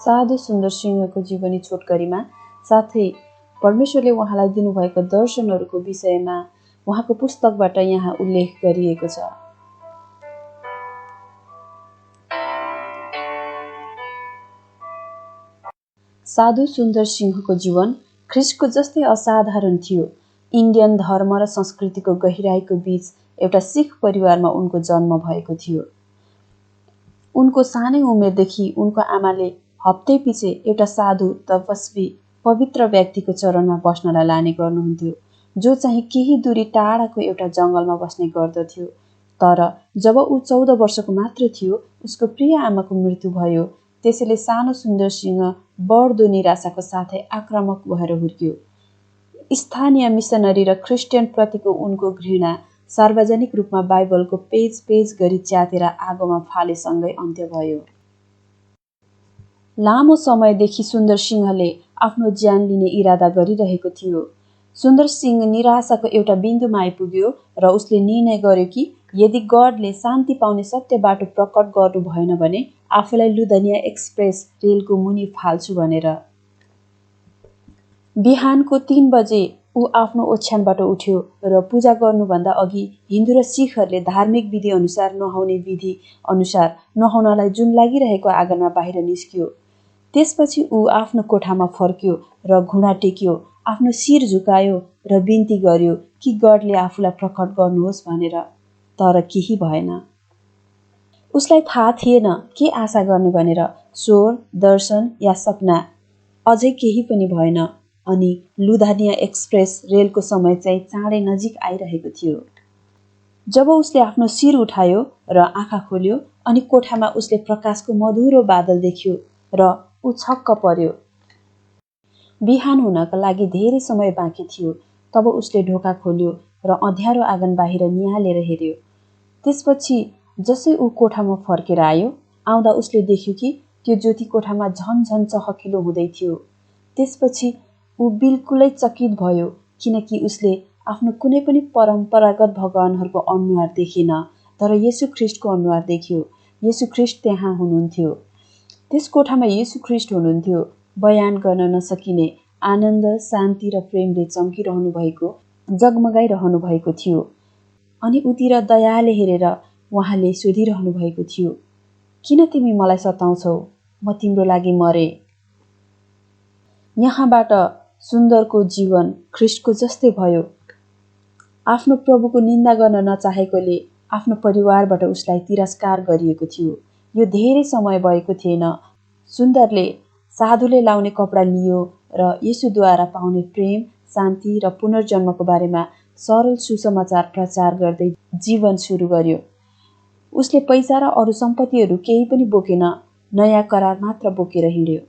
साधु सुन्दर सिंहको जीवनी छोटकरीमा साथै परमेश्वरले उहाँलाई दिनुभएको दर्शनहरूको विषयमा उहाँको पुस्तकबाट यहाँ उल्लेख गरिएको छ। साधु सुन्दर सिंहको जीवन ख्रिस्टको जस्तै असाधारण थियो। इन्डियन धर्म र संस्कृतिको गहिराईको बीच एउटा सिख परिवारमा उनको जन्म भएको थियो। उनको सानै उमेरदेखि उनको आमाले हप्तै पछि एउटा साधु तपस्वी पवित्र व्यक्तिको चरणमा बस्नलाई लाने गर्नुहुन्थ्यो, जो चाहिँ केही दूरी टाढाको एउटा जङ्गलमा बस्ने गर्दथ्यो। तर जब ऊ 14 वर्षको मात्र थियो, उसको प्रिय आमाको मृत्यु भयो। त्यसैले सानो सुन्दर सिंह बढ्दो निराशाको साथै आक्रामक भएर हुर्क्यो। स्थानीय मिसनरी र क्रिस्चियन प्रतिको उनको घृणा सार्वजनिक रूपमा बाइबलको पेज गरी च्यातेर आगोमा फालेसँगै अन्त्य भयो। लामो समयदेखि सुन्दर सिंहले आफ्नो ज्यान लिने इरादा गरिरहेको थियो। सुन्दर सिंह निराशाको एउटा बिन्दुमा आइपुग्यो र उसले निर्णय गर्यो कि यदि गडले शान्ति पाउने सत्य बाटो प्रकट गर्नु भएन भने आफूलाई लुधनिया एक्सप्रेस रेलको मुनि फाल्छु भनेर। बिहानको 3 बजे ऊ आफ्नो ओछ्यानबाट उठ्यो र पूजा गर्नुभन्दा अघि हिन्दू र सिखहरूले धार्मिक विधि अनुसार नुहाउने विधि अनुसार नुहाउनलाई जुन लागिरहेको आँगनमा बाहिर निस्क्यो। त्यसपछि ऊ आफ्नो कोठामा फर्क्यो र घुँडा टेक्यो, आफ्नो शिर झुकायो र बिन्ती गर्यो कि गडले आफूलाई प्रकट गर्नुहोस् भनेर। तर केही भएन। उसलाई थाहा थिएन के आशा गर्ने भनेर। स्वर, दर्शन या सपना, अझै केही पनि भएन। अनि लुधानिया एक्सप्रेस रेलको समय चाहिँ चाँडै नजिक आइरहेको थियो। जब उसले आफ्नो शिर उठायो र आँखा खोल्यो अनि कोठामा उसले प्रकाशको मधुरो बादल देख्यो र ऊ छक्क पर्यो। बिहान हुनका लागि धेरै समय बाँकी थियो। तब उसले ढोका खोल्यो र अँध्यारो आँगन बाहिर निहालेर हेर्यो। त्यसपछि जसै ऊ कोठामा फर्केर आयो, आउँदा उसले देख्यो कि त्यो ज्योति कोठामा झन चहकिलो हुँदै थियो। त्यसपछि ऊ बिल्कुलै चकित भयो, किनकि उसले आफ्नो कुनै पनि परम्परागत भगवानहरूको अनुहार देखेन, तर येशू ख्रिस्टको अनुहार देख्यो। येशू ख्रिस्ट त्यहाँ हुनुहुन्थ्यो। त्यस कोठामा येशू ख्रिस्ट हुनुहुन्थ्यो। बयान गर्न नसकिने आनन्द, शान्ति र प्रेमले चम्किरहनु भएको, जगमगाइरहनु भएको थियो। अनि उतिर दयाले हेरेर उहाँले सोधिरहनु भएको थियो, किन तिमी मलाई सताउँछौ? म तिम्रो लागि मरे। यहाँबाट सुन्दरको जीवन ख्रिस्टको जस्तै भयो। आफ्नो प्रभुको निन्दा गर्न नचाहेकोले आफ्नो परिवारबाट उसलाई तिरस्कार गरिएको थियो। यो धेरै समय भएको थिएन। सुन्दरले साधुले लाउने कपडा लियो र येशूद्वारा पाउने प्रेम, शान्ति र पुनर्जन्मको बारेमा सरल सुसमाचार प्रचार गर्दै जीवन सुरु गर्यो। उसले पैसा र अरू सम्पत्तिहरू केही पनि बोकेन, नयाँ करार मात्र बोकेर हिँड्यो।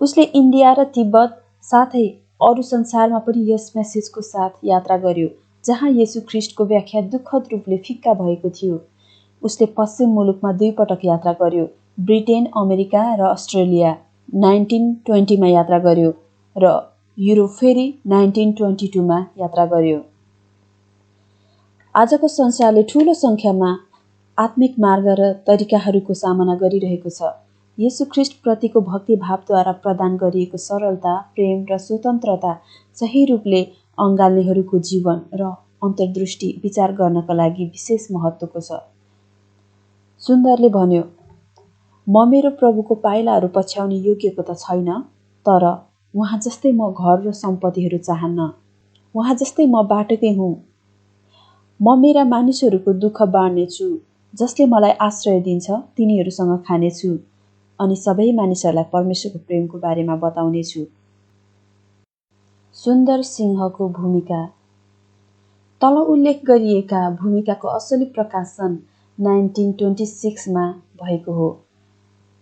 उसले इन्डिया र तिब्बत साथै अरू संसारमा पनि यस मेसेजको साथ यात्रा गर्यो, जहाँ येशू ख्रिस्टको व्याख्या दुःखद रूपले फिक्का भएको थियो। उसले पश्चिम मुलुकमा 2 पटक यात्रा गर्यो, ब्रिटेन, अमेरिका र अस्ट्रेलिया 1920 मा यात्रा गर्यो र युरोप फेरि 1922 मा यात्रा गर्यो। आजको संसारले ठूलो संख्यामा आत्मिक मार्ग र तरिकाहरूको सामना गरिरहेको छ। येशू ख्रिस्ट प्रतिको भक्तिभावद्वारा प्रदान गरिएको सरलता, प्रेम र स्वतन्त्रता सही रूपले अँगाल्नेहरूको जीवन र अन्तर्दृष्टि विचार गर्नका लागि विशेष महत्त्वको छ। सुन्दरले भन्यो, म मेरो प्रभुको पाइलाहरू पछ्याउने योग्यको त छैन, तर उहाँ जस्तै म घर र सम्पत्तिहरू चाहन्न। उहाँ जस्तै म बाटोकै हुँ। म मेरा मानिसहरूको दुःख बाँड्नेछु। जसले मलाई आश्रय दिन्छ तिनीहरूसँग खानेछु अनि सबै मानिसहरूलाई परमेश्वरको प्रेमको बारेमा बताउनेछु। सुन्दर सिंहको भूमिका। तल उल्लेख गरिएका भूमिकाको असली प्रकाशन 1926 मा भएको हो।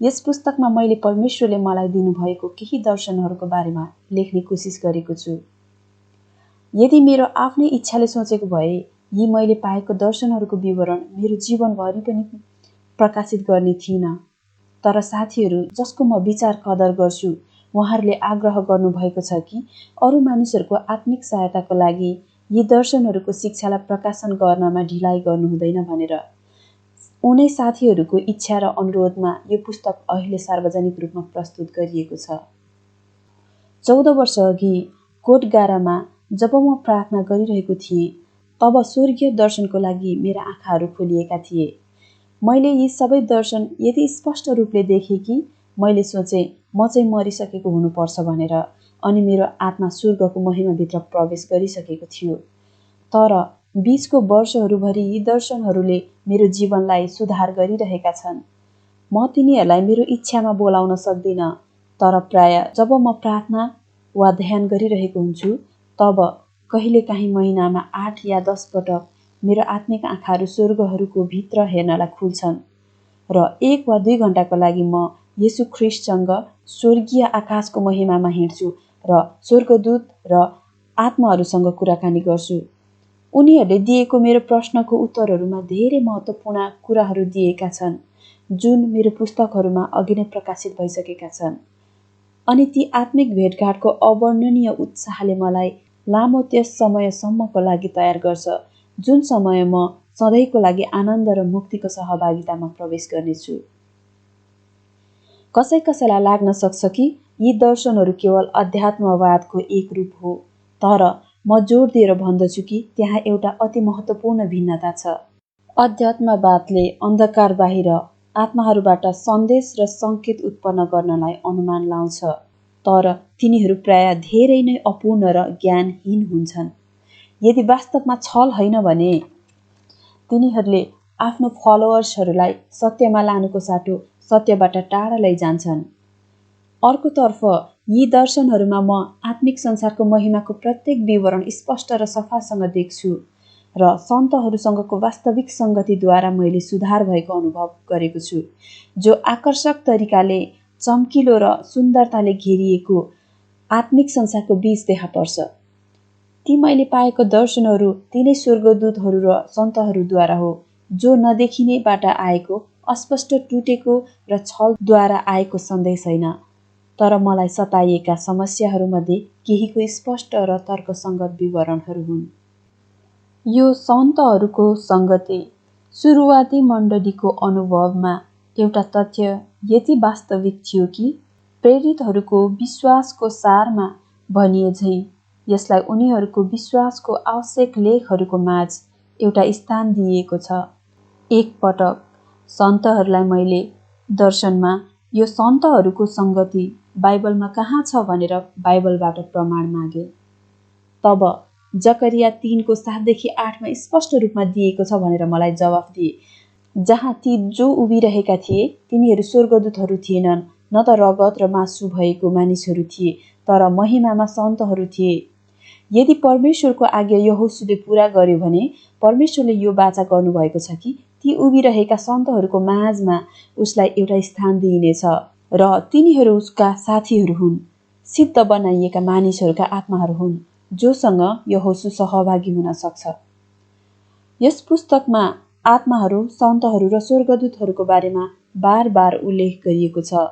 यस पुस्तकमा मैले परमेश्वरले मलाई दिनुभएको केही दर्शनहरूको बारेमा लेख्ने कोसिस गरेको छु। यदि मेरो आफ्नै इच्छाले सोचेको भए यी मैले पाएको दर्शनहरूको विवरण मेरो जीवनभरि पनि प्रकाशित गर्ने थिइनँ। तर साथीहरू जसको म विचार कदर गर्छु, उहाँहरूले आग्रह गर्नुभएको छ कि अरू मानिसहरूको आत्मिक सहायताको लागि यी दर्शनहरूको शिक्षालाई प्रकाशन गर्नमा ढिलाइ गर्नु हुँदैन भनेर। उनै साथीहरूको इच्छा र अनुरोधमा यो पुस्तक अहिले सार्वजनिक रूपमा प्रस्तुत गरिएको छ। 14 वर्ष अघि कोटगारामा जब म प्रार्थना गरिरहेको थिएँ, तब स्वर्गीय दर्शनको लागि मेरा आँखाहरू खोलिएका थिए। मैले यी सबै दर्शन यति स्पष्ट रूपले देखेँ कि मैले सोचेँ म चाहिँ मरिसकेको हुनुपर्छ भनेर, अनि मेरो आत्मा स्वर्गको महिमाभित्र प्रवेश गरिसकेको थियो। तर बीचको वर्षहरूभरि यी दर्शनहरूले मेरो जीवनलाई सुधार गरिरहेका छन्। म तिनीहरूलाई मेरो इच्छामा बोलाउन सक्दिनँ, तर प्राय जब म प्रार्थना वा ध्यान गरिरहेको हुन्छु, तब कहिलेकाहीँ महिनामा 8 या 10 पटक मेरो आत्मिक आँखाहरू स्वर्गहरूको भित्र हेर्नलाई खुल्छन् र 1 वा 2 घण्टाको लागि म येशू ख्रिस्टसँग स्वर्गीय आकाशको महिमामा हिँड्छु र स्वर्गदूत र आत्माहरूसँग कुराकानी गर्छु। उनीहरूले दिएको मेरो प्रश्नको उत्तरहरूमा धेरै महत्त्वपूर्ण कुराहरू दिएका छन्, जुन मेरो पुस्तकहरूमा अघि नै प्रकाशित भइसकेका छन्। अनि ती आत्मिक भेटघाटको अवर्णनीय उत्साहले मलाई लामो त्यस समयसम्मको लागि तयार गर्छ, जुन समय म सधैँको लागि आनन्द र मुक्तिको सहभागितामा प्रवेश गर्नेछु। कसैलाई लाग्न सक्छ कि यी दर्शनहरू केवल अध्यात्मवादको एक रूप हो, तर म जोड दिएर भन्दछु कि त्यहाँ एउटा अति महत्त्वपूर्ण भिन्नता छ। अध्यात्मवादले अन्धकार बाहिर आत्माहरूबाट सन्देश र सङ्केत उत्पन्न गर्नलाई अनुमान लाउँछ, तर तिनीहरू प्राय धेरै नै अपूर्ण र ज्ञानहीन हुन्छन्। यदि वास्तवमा छल होइन भने तिनीहरूले आफ्नो फलोअर्सहरूलाई सत्यमा लानुको साटो सत्यबाट टाढा लैजान्छन्। अर्कोतर्फ यी दर्शनहरूमा म आत्मिक संसारको महिमाको प्रत्येक विवरण स्पष्ट र सफासँग देख्छु र सन्तहरूसँगको वास्तविक सङ्गतिद्वारा मैले सुधार भएको अनुभव गरेको छु, जो आकर्षक तरिकाले चम्किलो र सुन्दरताले घेरिएको आत्मिक संसारको बीच देखा पर्छ। ती मैले पाएको दर्शनहरू तिनै स्वर्गदूतहरू र सन्तहरूद्वारा हो, जो नदेखिनेबाट आएको, अस्पष्ट टुटेको र छलद्वारा आएको सन्देश होइन, तर मलाई सताइएका समस्याहरूमध्ये केहीको स्पष्ट र तर्कसङ्गत विवरणहरू हुन्। यो सन्तहरूको सङ्गति सुरुवाती मण्डलीको अनुभवमा एउटा तथ्य यति वास्तविक थियो कि प्रेरितहरूको विश्वासको सारमा भनिए झैँ यसलाई उनीहरूको विश्वासको आवश्यक लेखहरूको माझ एउटा स्थान दिइएको छ। एक पटक सन्तहरूलाई मैले दर्शनमा यो सन्तहरूको सङ्गति बाइबलमा कहाँ छ भनेर बाइबलबाट प्रमाण मागे। तब जकरिया 3को 7-8मा स्पष्ट रूपमा दिएको छ भनेर मलाई जवाफ दिए, जहाँ ती जो उभिरहेका थिए तिनीहरू स्वर्गदूतहरू थिएनन्, न त रगत र मासु भएको मानिसहरू थिए, तर महिमामा सन्तहरू थिए। यदि परमेश्वरको आज्ञा यहोशूले पूरा गर्यो भने परमेश्वरले यो वाचा गर्नुभएको छ कि ती उभिरहेका सन्तहरूको माझमा उसलाई एउटा स्थान दिइनेछ र तिनीहरू उसका साथीहरू हुन्, सिद्ध बनाइएका मानिसहरूका आत्माहरू हुन्, जोसँग यहोशू सहभागी हुन सक्छ। यस पुस्तकमा आत्माहरू, सन्तहरू र स्वर्गदूतहरूको बारेमा बार बार उल्लेख गरिएको छ।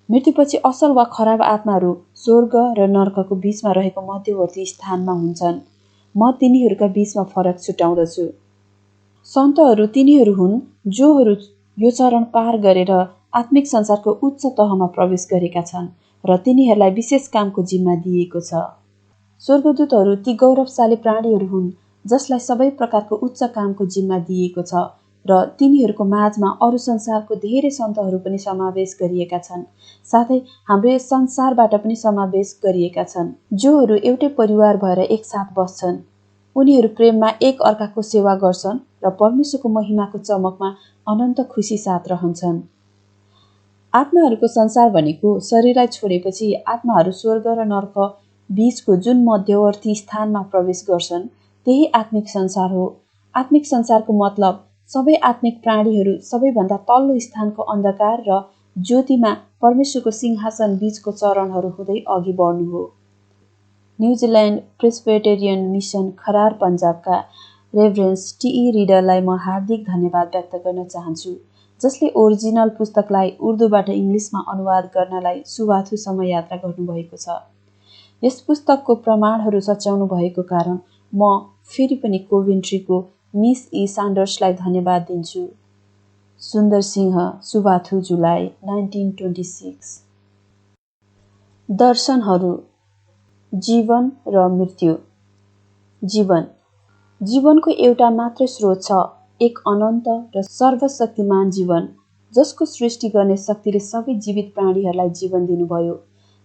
मृत्युपछि असल वा खराब आत्माहरू स्वर्ग र नर्कको बीचमा रहेको मध्यवर्ती स्थानमा हुन्छन्। म तिनीहरूका बीचमा फरक छुटाउँदछु। सन्तहरू तिनीहरू हुन् जोहरू यो चरण पार गरेर आत्मिक संसारको उच्च तहमा प्रवेश गरेका छन् र तिनीहरूलाई विशेष कामको जिम्मा दिइएको छ। स्वर्गदूतहरू ती गौरवशाली प्राणीहरू हुन् जसलाई सबै प्रकारको उच्च कामको जिम्मा दिइएको छ र तिनीहरूको माझमा अरू संसारको धेरै सन्तहरू पनि समावेश गरिएका छन्, साथै हाम्रो यस संसारबाट पनि समावेश गरिएका छन्, जोहरू एउटै परिवार भएर एकसाथ बस्छन्। उनीहरू प्रेममा एक अर्काको सेवा गर्छन् र परमेश्वरको महिमाको चमकमा अनन्त खुसी साथ रहन्छन्। आत्माहरूको संसार भनेको शरीरलाई छोडेपछि आत्माहरू स्वर्ग र नर्क बीचको जुन मध्यवर्ती स्थानमा प्रवेश गर्छन् त्यही आत्मिक संसार हो। आत्मिक संसारको मतलब सबै आत्मिक प्राणीहरू सबैभन्दा तल्लो स्थानको अन्धकार र ज्योतिमा परमेश्वरको सिंहासन बीचको चरणहरू हुँदै अघि बढ्नु हो। न्युजिल्यान्ड प्रेस्बिटेरियन मिसन खरार पन्जाबका रेभरेन्ड टी.ई. रिडललाई म हार्दिक धन्यवाद व्यक्त गर्न चाहन्छु, जसले ओरिजिनल पुस्तकलाई उर्दूबाट इङ्ग्लिसमा अनुवाद गर्नलाई सुवाथु समय यात्रा गर्नुभएको छ। यस पुस्तकको प्रमाणहरू सच्याउनु भएको कारण म फेरि पनि कोभेन्ट्रीको मिस ई सान्डर्सलाई धन्यवाद दिन्छु। सुन्दर सिंह, सुबाथु, जुलाई 1926। दर्शनहरू, जीवन र मृत्यु। जीवनको एउटा मात्रै स्रोत छ, एक अनन्त र सर्वशक्तिमान जीवन, जसको सृष्टि गर्ने शक्तिले सबै जीवित प्राणीहरूलाई जीवन दिनुभयो।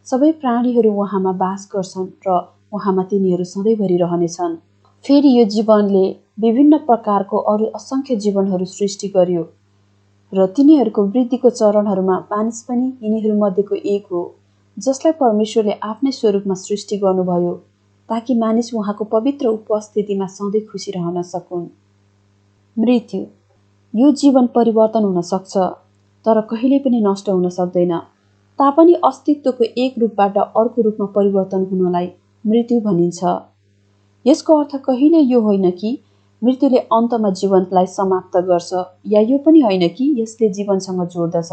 सबै प्राणीहरू उहाँमा बास गर्छन् र उहाँमा तिनीहरू सधैँभरि रहनेछन्। फेरि यो जीवनले विभिन्न प्रकारको अरू असङ्ख्य जीवनहरू सृष्टि गर्यो र तिनीहरूको वृद्धिको चरणहरूमा मानिस पनि यिनीहरूमध्येको एक हो, जसलाई परमेश्वरले आफ्नै स्वरूपमा सृष्टि गर्नुभयो ताकि मानिस उहाँको पवित्र उपस्थितिमा सधैँ खुसी रहन सकुन्। मृत्यु, यो जीवन परिवर्तन हुन सक्छ तर कहिल्यै पनि नष्ट हुन सक्दैन। तापनि अस्तित्वको एक रूपबाट अर्को रूपमा परिवर्तन हुनलाई मृत्यु भनिन्छ। यसको अर्थ कहिल्यै यो होइन कि मृत्युले अन्तमा जीवनलाई समाप्त गर्छ, या यो पनि होइन कि यसले जीवनसँग जोड्दछ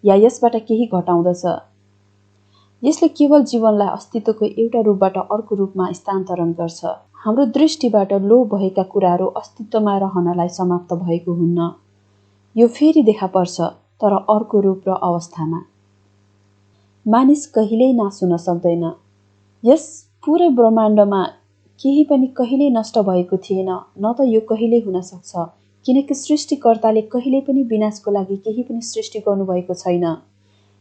या यसबाट केही घटाउँदछ। यसले केवल जीवनलाई अस्तित्वको एउटा रूपबाट अर्को रूपमा स्थानान्तरण गर्छ। हाम्रो दृष्टिबाट लोप भएका कुराहरू अस्तित्वमा रहनलाई समाप्त भएको हुन्न। यो फेरि देखा पर्छ, तर अर्को रूप र अवस्थामा। मानिस कहिल्यै नाश हुन सक्दैन। यस पुरै ब्रह्माण्डमा केही पनि कहिल्यै नष्ट भएको थिएन, न त यो कहिल्यै हुन सक्छ, किनकि सृष्टिकर्ताले कहिल्यै पनि विनाशको लागि केही पनि सृष्टि गर्नुभएको छैन।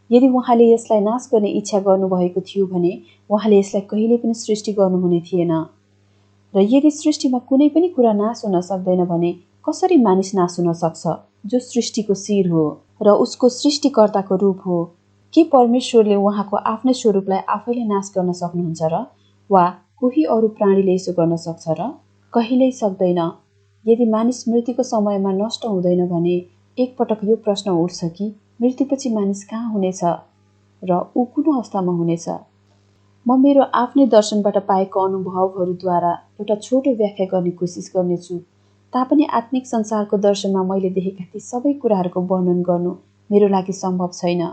यदि उहाँले यसलाई नाश गर्ने इच्छा गर्नुभएको थियो भने उहाँले यसलाई कहिल्यै पनि सृष्टि गर्नुहुने थिएन। र यदि सृष्टिमा कुनै पनि कुरा नाश हुन सक्दैन भने कसरी मानिस नाश हुन सक्छ, जो सृष्टिको शिर हो र उसको सृष्टिकर्ताको रूप हो? के परमेश्वरले उहाँको आफ्नै स्वरूपलाई आफैले नाश गर्न सक्नुहुन्छ र? वा कोही अरू प्राणीले यसो गर्न सक्छ र? कहिल्यै सक्दैन। यदि मानिस मृत्युको समयमा नष्ट हुँदैन भने एकपटक यो प्रश्न उठ्छ कि मृत्युपछि मानिस कहाँ हुनेछ र ऊ कुन अवस्थामा हुनेछ? म मेरो आफ्नै दर्शनबाट पाएको अनुभवहरूद्वारा एउटा छोटो व्याख्या गर्ने कोसिस गर्नेछु। तापनि आत्मिक संसारको दर्शनमा मैले देखेका ती सबै कुराहरूको वर्णन गर्नु मेरो लागि सम्भव छैन,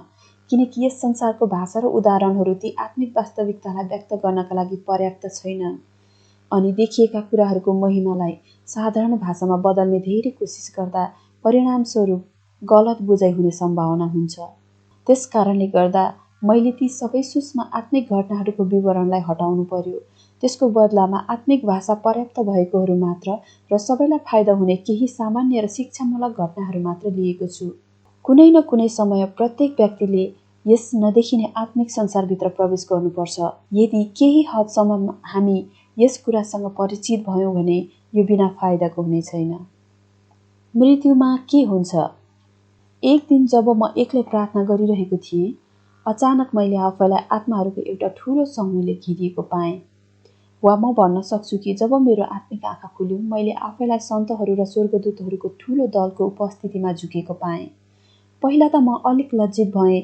किनकि यस संसारको भाषा र उदाहरणहरू ती आत्मिक वास्तविकतालाई व्यक्त गर्नका लागि पर्याप्त छैनन्, अनि देखिएका कुराहरूको महिमालाई साधारण भाषामा बदल्ने धेरै कोसिस गर्दा परिणामस्वरूप गलत बुझाइ हुने सम्भावना हुन्छ। त्यस कारणले गर्दा मैले ती सबै सूक्ष्म आत्मिक घटनाहरूको विवरणलाई हटाउनु पर्यो। त्यसको बदलामा आत्मिक भाषा पर्याप्त भएकोहरू मात्र र सबैलाई फाइदा हुने केही सामान्य र शिक्षामूलक घटनाहरू मात्र लिएको छु। कुनै न कुनै समय प्रत्येक व्यक्तिले यस नदेखिने आत्मिक संसारभित्र प्रवेश गर्नुपर्छ। यदि केही हदसम्म हामी यस कुरासँग परिचित भयौँ भने यो बिना फाइदाको हुने छैन। मृत्युमा के हुन्छ? एक दिन जब म एक्लै प्रार्थना गरिरहेको थिएँ, अचानक मैले आफैलाई आत्माहरूको एउटा ठूलो समूहले घेरिएको पाएँ। वा म भन्न सक्छु कि जब मेरो आत्मिक आँखा खुल्यो, मैले आफैलाई सन्तहरू र स्वर्गदूतहरूको ठूलो दलको उपस्थितिमा झुकेको पाएँ। पहिला त म अलिक लज्जित भएँ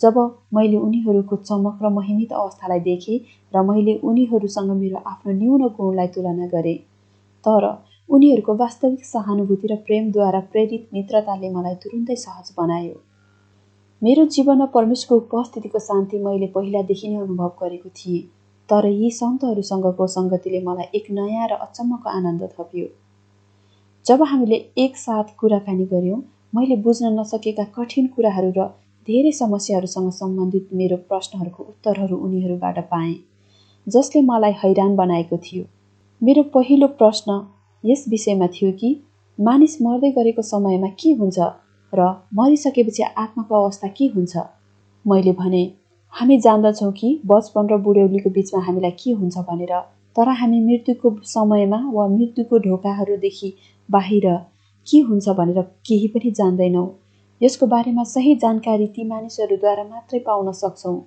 जब मैले उनीहरूको चमक र महिमित अवस्थालाई देखेँ र मैले उनीहरूसँग मेरो आफ्नो न्यून गुणलाई तुलना गरेँ। तर उनीहरूको वास्तविक सहानुभूति र प्रेमद्वारा प्रेरित मित्रताले मलाई तुरुन्तै सहज बनायो। मेरो जीवनमा परमेश्वरको उपस्थितिको शान्ति मैले पहिलादेखि नै अनुभव गरेको थिएँ, तर यी सन्तहरूसँगको सङ्गतिले मलाई एक नयाँ र अचम्मको आनन्द थप्यो। जब हामीले एकसाथ कुराकानी गर्यौँ, मैले बुझ्न नसकेका कठिन कुराहरू र धेरै समस्याहरूसँग सम्बन्धित मेरो प्रश्नहरूको उत्तरहरू उनीहरूबाट पाएँ, जसले मलाई हैरान बनाएको थियो। मेरो पहिलो प्रश्न यस विषयमा थियो कि मानिस मर्दै गरेको समयमा के हुन्छ र मरिसकेपछि आत्माको अवस्था के हुन्छ। मैले भने, हामी जान्दछौँ कि बचपन र बुढ्यौलीको बिचमा हामीलाई के हुन्छ भनेर, तर हामी मृत्युको समयमा वा मृत्युको ढोकाहरूदेखि बाहिर के हुन्छ भनेर केही पनि जान्दैनौँ। यसको बारेमा सही जानकारी ती मानिसहरूद्वारा मात्रै पाउन सक्छौँ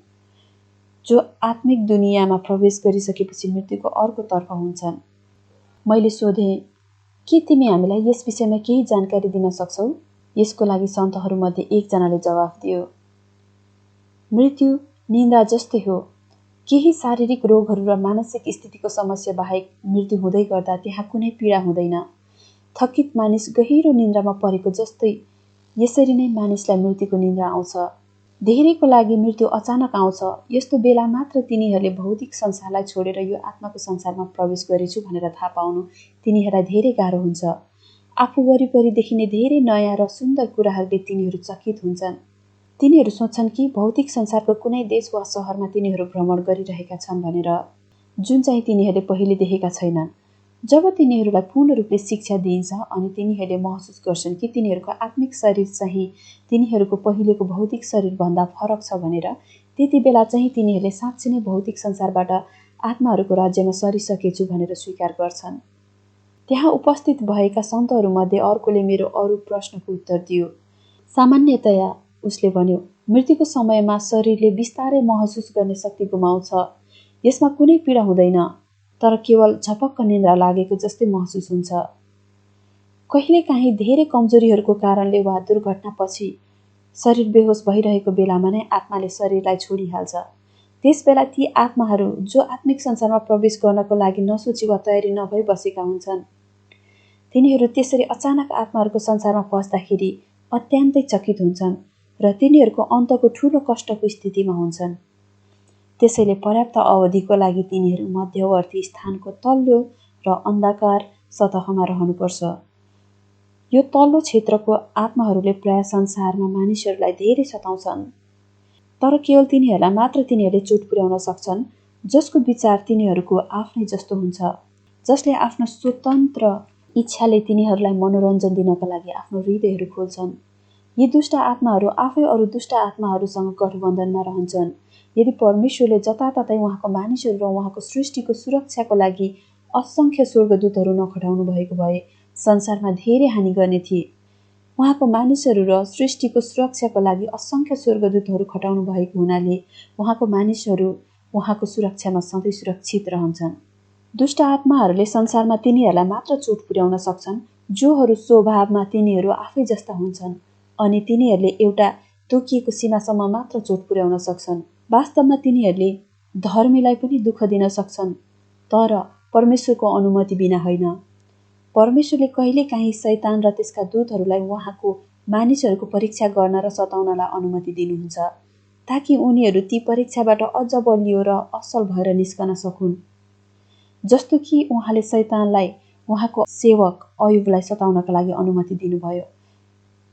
जो आत्मिक दुनियाँमा प्रवेश गरिसकेपछि मृत्युको अर्को तर्फ हुन्छन्। मैले सोधेँ, के तिमी हामीलाई यस विषयमा केही जानकारी दिन सक्छौ? यसको लागि सन्तहरूमध्ये एकजनाले जवाफ दियो, मृत्यु निन्द्रा जस्तै हो। केही शारीरिक रोगहरू र मानसिक स्थितिको समस्या बाहेक मृत्यु हुँदै गर्दा त्यहाँ कुनै पीडा हुँदैन। थकित मानिस गहिरो निन्द्रामा परेको जस्तै यसरी नै मानिसलाई मृत्युको निन्द्रा आउँछ। धेरैको लागि मृत्यु अचानक आउँछ। यस्तो बेला मात्र तिनीहरूले भौतिक संसारलाई छोडेर यो आत्माको संसारमा प्रवेश गरेछु भनेर थाहा पाउनु तिनीहरूलाई धेरै गाह्रो हुन्छ। आफू वरिपरि देखिने धेरै नयाँ र सुन्दर कुराहरूले तिनीहरू चकित हुन्छन्। तिनीहरू सोच्छन् कि भौतिक संसारको कुनै देश वा सहरमा तिनीहरू भ्रमण गरिरहेका छन् भनेर, जुन चाहिँ तिनीहरूले पहिले देखेका छैनन्। जब तिनीहरूलाई पूर्ण रूपले शिक्षा दिइन्छ अनि तिनीहरूले महसुस गर्छन् कि तिनीहरूको आत्मिक शरीर चाहिँ तिनीहरूको पहिलेको भौतिक शरीरभन्दा फरक छ भनेर, त्यति बेला चाहिँ तिनीहरूले साँच्चै नै भौतिक संसारबाट आत्माहरूको राज्यमा सरिसकेछु भनेर स्वीकार गर्छन्। त्यहाँ उपस्थित भएका सन्तहरूमध्ये अर्कोले मेरो अरू प्रश्नको उत्तर दियो। सामान्यतया उसले भन्यो, मृत्युको समयमा शरीरले बिस्तारै महसुस गर्ने शक्ति गुमाउँछ। यसमा कुनै पीडा हुँदैन, तर केवल झपक्क निन्द्रा लागेको जस्तै महसुस हुन्छ। कहिलेकाहीँ धेरै कमजोरीहरूको कारणले वा दुर्घटनापछि शरीर बेहोस भइरहेको बेलामा नै आत्माले शरीरलाई छोडिहाल्छ। त्यसबेला ती आत्माहरू जो आत्मिक संसारमा प्रवेश गर्नको लागि नसोची वा तयारी नभई बसेका हुन्छन्, तिनीहरू त्यसरी अचानक आत्माहरूको संसारमा पस्दाखेरि अत्यन्तै चकित हुन्छन् र तिनीहरूको अन्तको ठूलो कष्टको स्थितिमा हुन्छन्। त्यसैले पर्याप्त अवधिको लागि तिनीहरू मध्यवर्ती स्थानको तल्लो र अन्धकार सतहमा रहनुपर्छ। यो तल्लो क्षेत्रको आत्माहरूले प्राय संसारमा मानिसहरूलाई धेरै सताउँछन्, तर केवल तिनीहरूलाई मात्र तिनीहरूले चोट पुर्याउन सक्छन् जसको विचार तिनीहरूको आफ्नै जस्तो हुन्छ, जसले आफ्नो स्वतन्त्र इच्छाले तिनीहरूलाई मनोरञ्जन दिनका लागि आफ्नो हृदयहरू खोल्छन्। यी दुष्ट आत्माहरू आफै अरू दुष्ट आत्माहरूसँग गठबन्धनमा रहन्छन्। यदि परमेश्वरले जताततै उहाँको मानिसहरू र उहाँको सृष्टिको सुरक्षाको लागि असङ्ख्य स्वर्गदूतहरू नखटाउनु भएको भए संसारमा धेरै हानि गर्ने थिए। उहाँको मानिसहरू र सृष्टिको सुरक्षाको लागि असङ्ख्य स्वर्गदूतहरू खटाउनु भएको हुनाले उहाँको मानिसहरू उहाँको सुरक्षामा सधैँ सुरक्षित रहन्छन्। दुष्ट आत्माहरूले संसारमा तिनीहरूलाई मात्र चोट पुर्याउन सक्छन् जोहरू स्वभावमा तिनीहरू आफै जस्ता हुन्छन्, अनि तिनीहरूले एउटा तोकिएको सीमासम्म मात्र चोट पुर्याउन सक्छन्। वास्तवमा तिनीहरूले धर्मीलाई पनि दुःख दिन सक्छन्, तर परमेश्वरको अनुमति बिना होइन। परमेश्वरले कहिलेकाहीँ शैतान र त्यसका दूतहरूलाई उहाँको मानिसहरूको परीक्षा गर्न र सताउनलाई अनुमति दिनुहुन्छ, ताकि उनीहरू ती परीक्षाबाट अझ बलियो र असल भएर निस्कन सकुन्। जस्तो कि उहाँले शैतानलाई उहाँको सेवक अयुबलाई सताउनका लागि अनुमति दिनुभयो।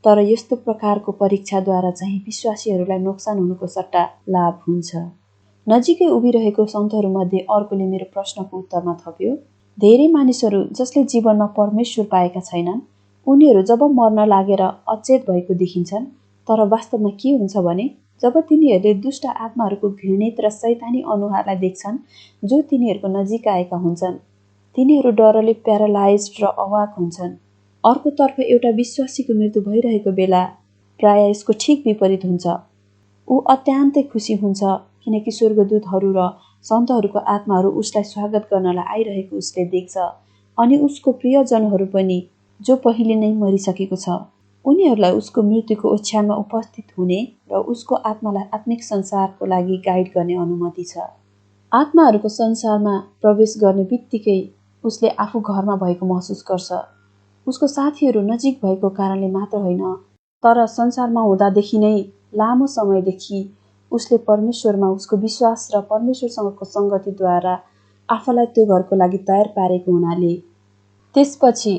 तर यस्तो प्रकारको परीक्षाद्वारा चाहिँ विश्वासीहरूलाई नोक्सान हुनुको सट्टा लाभ हुन्छ। नजिकै उभिरहेको सन्तहरूमध्ये अर्कोले मेरो प्रश्नको उत्तरमा थप्यो, धेरै मानिसहरू जसले जीवनमा परमेश्वर पाएका छैनन्, उनीहरू जब मर्न लागेर अचेत भएको देखिन्छन्, तर वास्तवमा के हुन्छ भने जब तिनीहरूले दुष्ट आत्माहरूको घृणित र शैतानी अनुहारलाई देख्छन् जो तिनीहरूको नजिक आएका हुन्छन्, तिनीहरू डरले प्यारालाइज्ड र अवाक हुन्छन्। अर्कोतर्फ एउटा विश्वासीको मृत्यु भइरहेको बेला प्राय यसको ठिक विपरीत हुन्छ। ऊ अत्यन्तै खुसी हुन्छ किनकि स्वर्गदूतहरू र सन्तहरूको आत्माहरू उसलाई स्वागत गर्नलाई आइरहेको उसले देख्छ, अनि उसको प्रियजनहरू पनि जो पहिले नै मरिसकेको छ, उनीहरूलाई उसको मृत्युको ओछ्यानमा उपस्थित हुने र उसको आत्मालाई आत्मिक संसारको लागि गाइड गर्ने अनुमति छ। आत्माहरूको संसारमा प्रवेश गर्ने बित्तिकै उसले आफू घरमा भएको महसुस गर्छ। उसको साथीहरू नजिक भएको कारणले मात्र होइन, तर संसारमा हुँदादेखि नै लामो समयदेखि उसले परमेश्वरमा उसको विश्वास र परमेश्वरसँगको सङ्गतिद्वारा आफूलाई त्यो घरको लागि तयार पारेको हुनाले। त्यसपछि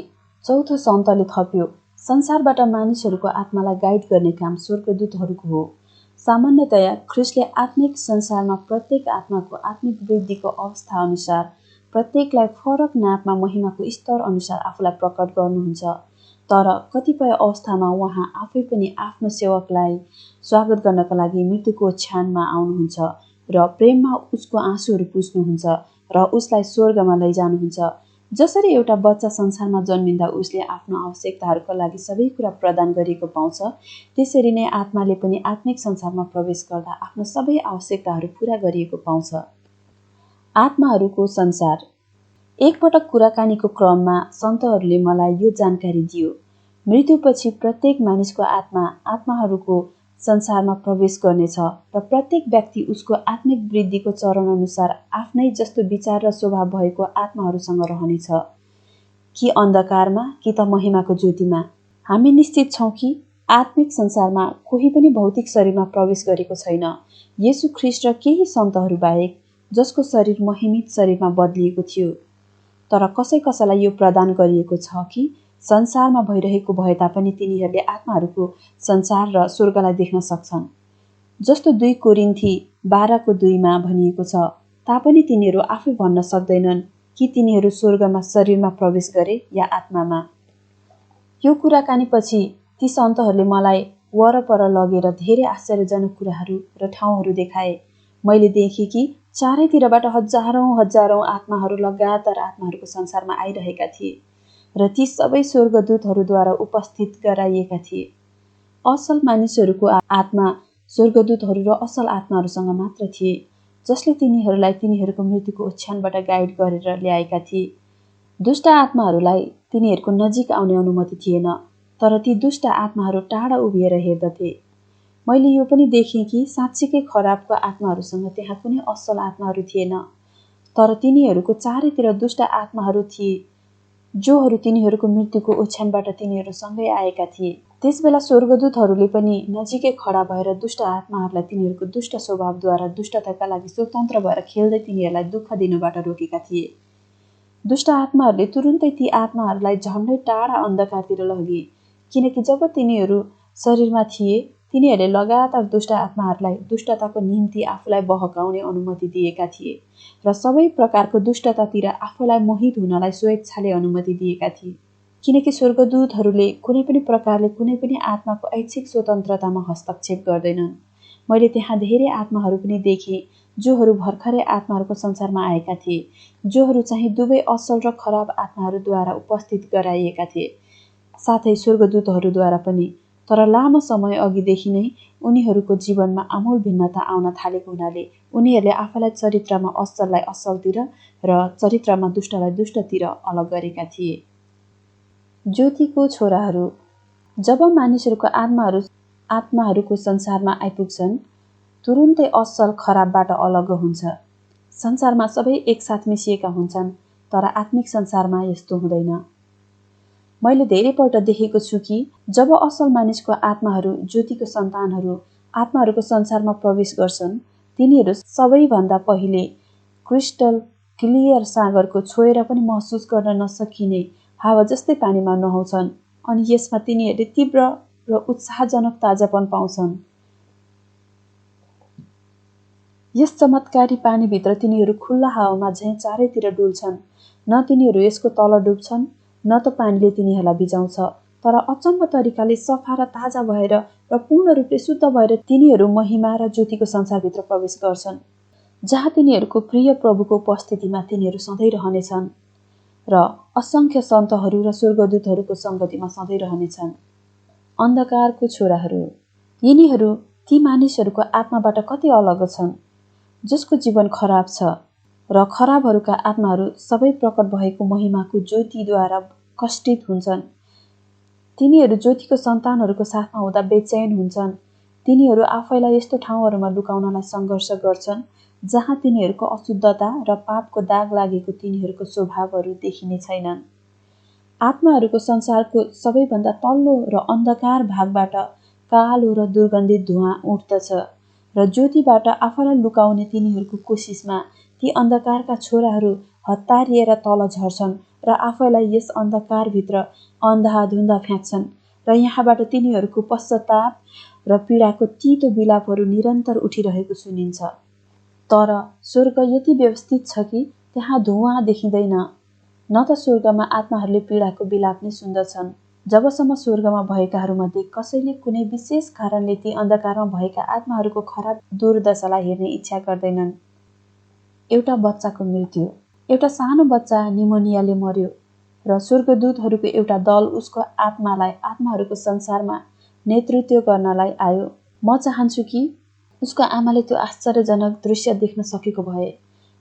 चौथो सन्तले थप्यो, संसारबाट मानिसहरूको आत्मालाई गाइड गर्ने काम स्वर्गदूतहरूको हो। सामान्यतया ख्रिस्टले आत्मिक संसारमा प्रत्येक आत्माको आत्मिक वृद्धिको अवस्था अनुसार प्रत्येकलाई फरक नापमा महिमाको स्तर अनुसार आफूलाई प्रकट गर्नुहुन्छ, तर कतिपय अवस्थामा उहाँ आफै पनि आफ्नो सेवकलाई स्वागत गर्नका लागि मृत्युको ओछ्यानमा आउनुहुन्छ र प्रेममा उसको आँसुहरू पुस्नुहुन्छ र उसलाई स्वर्गमा लैजानुहुन्छ। जसरी एउटा बच्चा संसारमा जन्मिँदा उसले आफ्नो आवश्यकताहरूका लागि सबै कुरा प्रदान गरिएको पाउँछ, त्यसरी नै आत्माले पनि आत्मिक संसारमा प्रवेश गर्दा आफ्नो सबै आवश्यकताहरू पूरा गरिएको पाउँछ। आत्माहरूको संसार। एकपटक कुराकानीको क्रममा सन्तहरूले मलाई यो जानकारी दियो, मृत्युपछि प्रत्येक मानिसको आत्मा आत्माहरूको संसारमा प्रवेश गर्नेछ र प्रत्येक व्यक्ति उसको आत्मिक वृद्धिको चरणअनुसार आफ्नै जस्तो विचार र स्वभाव भएको आत्माहरूसँग रहनेछ, कि अन्धकारमा कि त महिमाको ज्योतिमा। हामी निश्चित छौँ कि आत्मिक संसारमा कोही पनि भौतिक शरीरमा प्रवेश गरेको छैन, येशू ख्रिस्ट र केही सन्तहरू बाहेक जसको शरीर महिमित शरीरमा बदलिएको थियो। तर कसै कसैलाई यो प्रदान गरिएको छ कि संसारमा भइरहेको भए तापनि तिनीहरूले आत्माहरूको संसार र स्वर्गलाई देख्न सक्छन्। जस्तो 2 कोरिन्थी 12:2 भनिएको छ, तापनि तिनीहरू आफै भन्न सक्दैनन् कि तिनीहरू स्वर्गमा शरीरमा प्रवेश गरे या आत्मामा। यो कुराकानीपछि ती सन्तहरूले मलाई वरपर लगेर धेरै आश्चर्यजनक कुराहरू र ठाउँहरू देखाए। मैले देखेँ कि चारैतिरबाट हजारौं आत्माहरू लगातार आत्माहरूको संसारमा आइरहेका थिए र ती सबै स्वर्गदूतहरूद्वारा उपस्थित गराइएका थिए। असल मानिसहरूको आत्मा स्वर्गदूतहरू र असल आत्माहरूसँग मात्र थिए, जसले तिनीहरूलाई तिनीहरूको मृत्युको ओछ्यानबाट गाइड गरेर ल्याएका थिए। दुष्ट आत्माहरूलाई तिनीहरूको नजिक आउने अनुमति थिएन, तर ती दुष्ट आत्माहरू टाढा उभिएर हेर्दथे। मैले यो पनि देखेँ कि साँच्चीकै खराबको आत्माहरूसँग त्यहाँ कुनै असल आत्माहरू थिएन, तर तिनीहरूको चारैतिर दुष्ट आत्माहरू थिए, जोहरू तिनीहरूको मृत्युको ओछ्यानबाट तिनीहरूसँगै आएका थिए। त्यसबेला स्वर्गदूतहरूले पनि नजिकै खडा भएर दुष्ट आत्माहरूलाई तिनीहरूको दुष्ट स्वभावद्वारा दुष्टताका लागि स्वतन्त्र भएर खेल्दै तिनीहरूलाई दुःख दिनबाट रोकेका थिए। दुष्ट आत्माहरूले तुरुन्तै ती आत्माहरूलाई झन्डै टाढा अन्धकारतिर लगे, किनकि जब तिनीहरू शरीरमा थिए तिनीहरूले लगातार दुष्ट आत्माहरूलाई दुष्टताको निम्ति आफूलाई बहकाउने अनुमति दिएका थिए र सबै प्रकारको दुष्टतातिर आफूलाई मोहित हुनलाई स्वेच्छाले अनुमति दिएका थिए, किनकि स्वर्गदूतहरूले कुनै पनि प्रकारले कुनै पनि आत्माको ऐच्छिक स्वतन्त्रतामा हस्तक्षेप गर्दैनन्। मैले त्यहाँ धेरै आत्माहरू पनि देखेँ जोहरू भर्खरै आत्माहरूको संसारमा आएका थिए, जोहरू चाहिँ दुवै असल र खराब आत्माहरूद्वारा उपस्थित गराइएका थिए, साथै स्वर्गदूतहरूद्वारा पनि। तर लामो समय अघिदेखि नै उनीहरूको जीवनमा आमूल भिन्नता आउन थालेको हुनाले उनीहरूले आफूलाई चरित्रमा असललाई असलतिर र चरित्रमा दुष्टलाई दुष्टतिर अलग गरेका थिए। ज्योतिको छोराहरू। जब मानिसहरूको आत्माहरूको संसारमा आइपुग्छन्, तुरुन्तै असल खराबबाट अलग हुन्छ। संसारमा सबै एकसाथ मिसिएका हुन्छन्, तर आत्मिक संसारमा यस्तो हुँदैन। मैले धेरैपल्ट देखेको छु कि जब असल मानिसको आत्माहरू ज्योतिको सन्तानहरू आत्माहरूको संसारमा प्रवेश गर्छन्, तिनीहरू सबैभन्दा पहिले क्रिस्टल क्लियर सागरको छोएर पनि महसुस गर्न नसकिने हावा जस्तै पानीमा नुहाउँछन्, अनि यसमा तिनीहरूले तीव्र र उत्साहजनक ताजापन पाउँछन्। यस चमत्कारी पानीभित्र तिनीहरू खुल्ला हावामा झैँ चारैतिर डुल्छन्। न तिनीहरू यसको तल डुब्छन्, न त पानीले तिनीहरूलाई भिजाउँछ, तर अचम्म तरिकाले सफा र ताजा भएर र पूर्ण रूपले शुद्ध भएर तिनीहरू महिमा र ज्योतिको संसारभित्र प्रवेश गर्छन्, जहाँ तिनीहरूको प्रिय प्रभुको उपस्थितिमा तिनीहरू सधैँ रहनेछन् र असंख्य सन्तहरू र स्वर्गदूतहरूको सङ्गतिमा सधैँ रहनेछन्। अन्धकारको छोराहरू। यिनीहरू ती मानिसहरूको आत्माबाट कति अलग छन् जसको जीवन खराब छ, र खराबहरूका आत्माहरू सबै प्रकट भएको महिमाको ज्योतिद्वारा कष्टित हुन्छन्। तिनीहरू ज्योतिको सन्तानहरूको साथमा हुँदा बेचैन हुन्छन्। तिनीहरू आफैलाई यस्तो ठाउँहरूमा लुकाउनलाई सङ्घर्ष गर्छन् जहाँ तिनीहरूको अशुद्धता र पापको दाग लागेको तिनीहरूको स्वभावहरू देखिने छैनन्। आत्माहरूको संसारको सबैभन्दा तल्लो र अन्धकार भागबाट कालो र दुर्गन्धित धुवाँ उठ्दछ, र ज्योतिबाट आफैलाई लुकाउने तिनीहरूको कोसिसमा ती अन्धकारका छोराहरू हतारिएर तल झर्छन् र आफैलाई यस अन्धकारभित्र अन्धाधुन्दा फ्याँक्छन्, र यहाँबाट तिनीहरूको पश्चाताप र पीडाको तितो विलापहरू निरन्तर उठिरहेको सुनिन्छ। तर स्वर्ग यति व्यवस्थित छ कि त्यहाँ धुवाँ देखिँदैन, न त स्वर्गमा आत्माहरूले पीडाको विलाप नै सुन्दछन्। जबसम्म स्वर्गमा भएकाहरूमध्ये कसैले कुनै विशेष कारणले ती अन्धकारमा भएका आत्माहरूको खराब दुर्दशालाई हेर्ने इच्छा गर्दैनन्। एउटा बच्चाको मृत्यु। एउटा सानो बच्चा निमोनियाले मर्यो र स्वर्गदूतहरूको एउटा दल उसको आत्माहरूको संसारमा नेतृत्व गर्नलाई आयो। म चाहन्छु कि उसको आमाले त्यो आश्चर्यजनक दृश्य देख्न सकेको भए,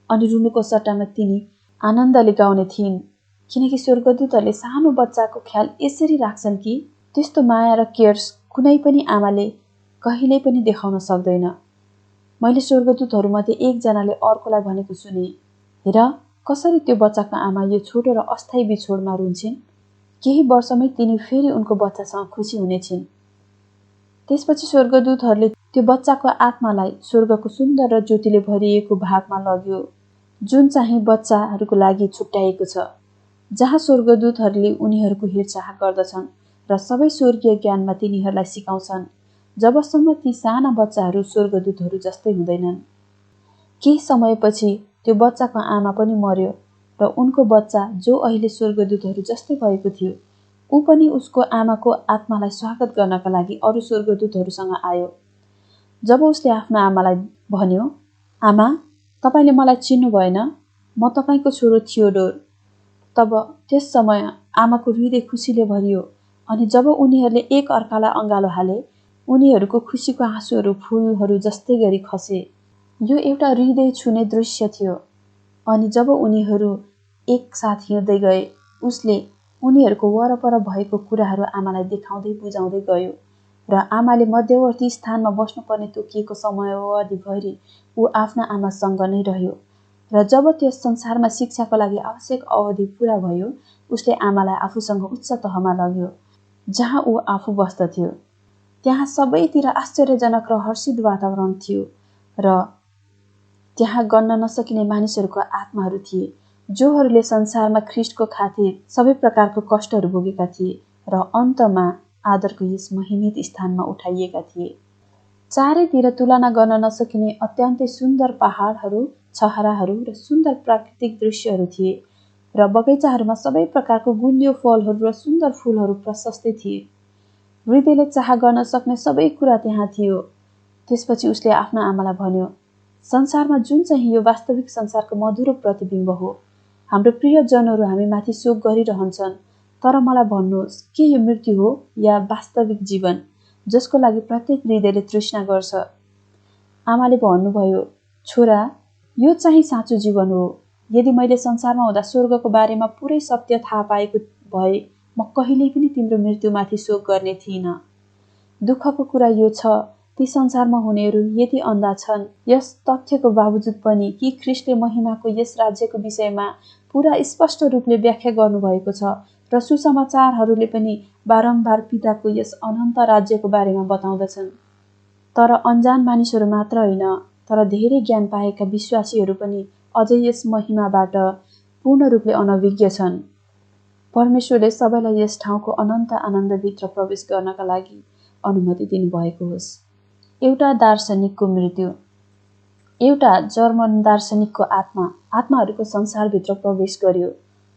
अनि रुनुको सट्टामा तिनी आनन्दले गाउने थिइन्, किनकि स्वर्गदूतहरूले सानो बच्चाको ख्याल यसरी राख्छन् कि त्यस्तो माया र केयर कुनै पनि आमाले कहिल्यै पनि देखाउन सक्दैन। मैले स्वर्गदूतहरूमध्ये एकजनाले अर्कोलाई भनेको सुने, हेर कसरी त्यो बच्चाको आमा यो छोटो र अस्थायी बिछोडमा रुन्छिन्। केही वर्षमै तिनी फेरि उनको बच्चासँग खुसी हुनेछिन्। त्यसपछि स्वर्गदूतहरूले त्यो बच्चाको आत्मालाई स्वर्गको सुन्दर र ज्योतिले भरिएको भागमा लग्यो, जुन चाहिँ बच्चाहरूको लागि छुट्याएको छ। जहाँ स्वर्गदूतहरूले उनीहरूको हेरचाह गर्दछन् र सबै स्वर्गीय ज्ञानमा तिनीहरूलाई सिकाउँछन्, जबसम्म ती साना बच्चाहरू स्वर्गदूतहरू जस्तै हुँदैनन्। केही समयपछि त्यो बच्चाको आमा पनि मर्यो र उनको बच्चा जो अहिले स्वर्गदूतहरू जस्तै भएको थियो, ऊ पनि उसको आमाको आत्मालाई स्वागत गर्नका लागि अरू स्वर्गदूतहरूसँग आयो। जब उसले आफ्नो आमालाई भन्यो, आमा, तपाईँले मलाई चिन्नु भएन, म तपाईँको छोरो थियोडोर, तब त्यस समय आमाको हृदय खुसीले भरियो अनि जब उनीहरूले एक अर्कालाई अँगालो हाले, उनीहरूको खुसीको आँसुहरू फुलहरू जस्तै गरी खसे। यो एउटा हृदय छुने दृश्य थियो। अनि जब उनीहरू एकसाथ हिँड्दै गए, उसले उनीहरूको वरपर भएको कुराहरू आमालाई देखाउँदै बुझाउँदै गयो र आमाले मध्यवर्ती स्थानमा बस्नुपर्ने तोकिएको समयावधिभरि ऊ आफ्ना आमासँग नै रह्यो र जब त्यस संसारमा शिक्षाको लागि आवश्यक अवधि पूरा भयो, उसले आमालाई आफूसँग उच्च तहमा लग्यो जहाँ ऊ आफू बस्दथ्यो। त्यहाँ सबैतिर आश्चर्यजनक र हर्षित वातावरण थियो र त्यहाँ गन्न नसकिने मानिसहरूको आत्माहरू थिए, जोहरूले संसारमा ख्रीष्टको खातिर सबै प्रकारको कष्टहरू भोगेका थिए र अन्तमा आदरको यस महिमित स्थानमा उठाइएका थिए। चारैतिर तुलना गर्न नसकिने अत्यन्तै सुन्दर पहाडहरू, छहराहरू र सुन्दर प्राकृतिक दृश्यहरू थिए र बगैँचाहरूमा सबै प्रकारको गुलियो फलहरू र सुन्दर फुलहरू प्रशस्तै थिए। हृदयले चाह गर्न सक्ने सबै कुरा त्यहाँ थियो। त्यसपछि उसले आफ्नो आमालाई भन्यो, संसारमा जुन चाहिँ यो वास्तविक संसारको मधुरो प्रतिबिम्ब हो, हाम्रो प्रियजनहरू हामी माथि शोक गरिरहन्छन्, तर मलाई भन्नुहोस्, के यो मृत्यु हो या वास्तविक जीवन जसको लागि प्रत्येक हृदयले तृष्णा गर्छ? आमाले भन्नुभयो, छोरा, यो चाहिँ साँचो जीवन हो। यदि मैले संसारमा हुँदा स्वर्गको बारेमा पुरै सत्य थाहा पाएको भए म कहिल्यै पनि तिम्रो मृत्युमाथि शोक गर्ने थिइनँ। दुःखको कुरा यो छ, ती संसारमा हुनेहरू यति अन्धा छन् यस तथ्यको बावजुद पनि कि ख्रीष्टले महिमाको यस राज्यको विषयमा पुरा स्पष्ट रूपले व्याख्या गर्नुभएको छ र सुसमाचारहरूले पनि बारम्बार पिताको यस अनन्त राज्यको बारेमा बताउँदछन्। तर अनजान मानिसहरू मात्र होइन, तर धेरै ज्ञान पाएका विश्वासीहरू पनि अझै यस महिमाबाट पूर्ण रूपले अनभिज्ञ छन्। परमेश्वरले सबैलाई यस ठाउँको अनन्त आनन्दभित्र प्रवेश गर्नका लागि अनुमति दिनुभएको होस्। एउटा दार्शनिकको मृत्यु। एउटा जर्मन दार्शनिकको आत्माहरूको संसारभित्र प्रवेश गर्यो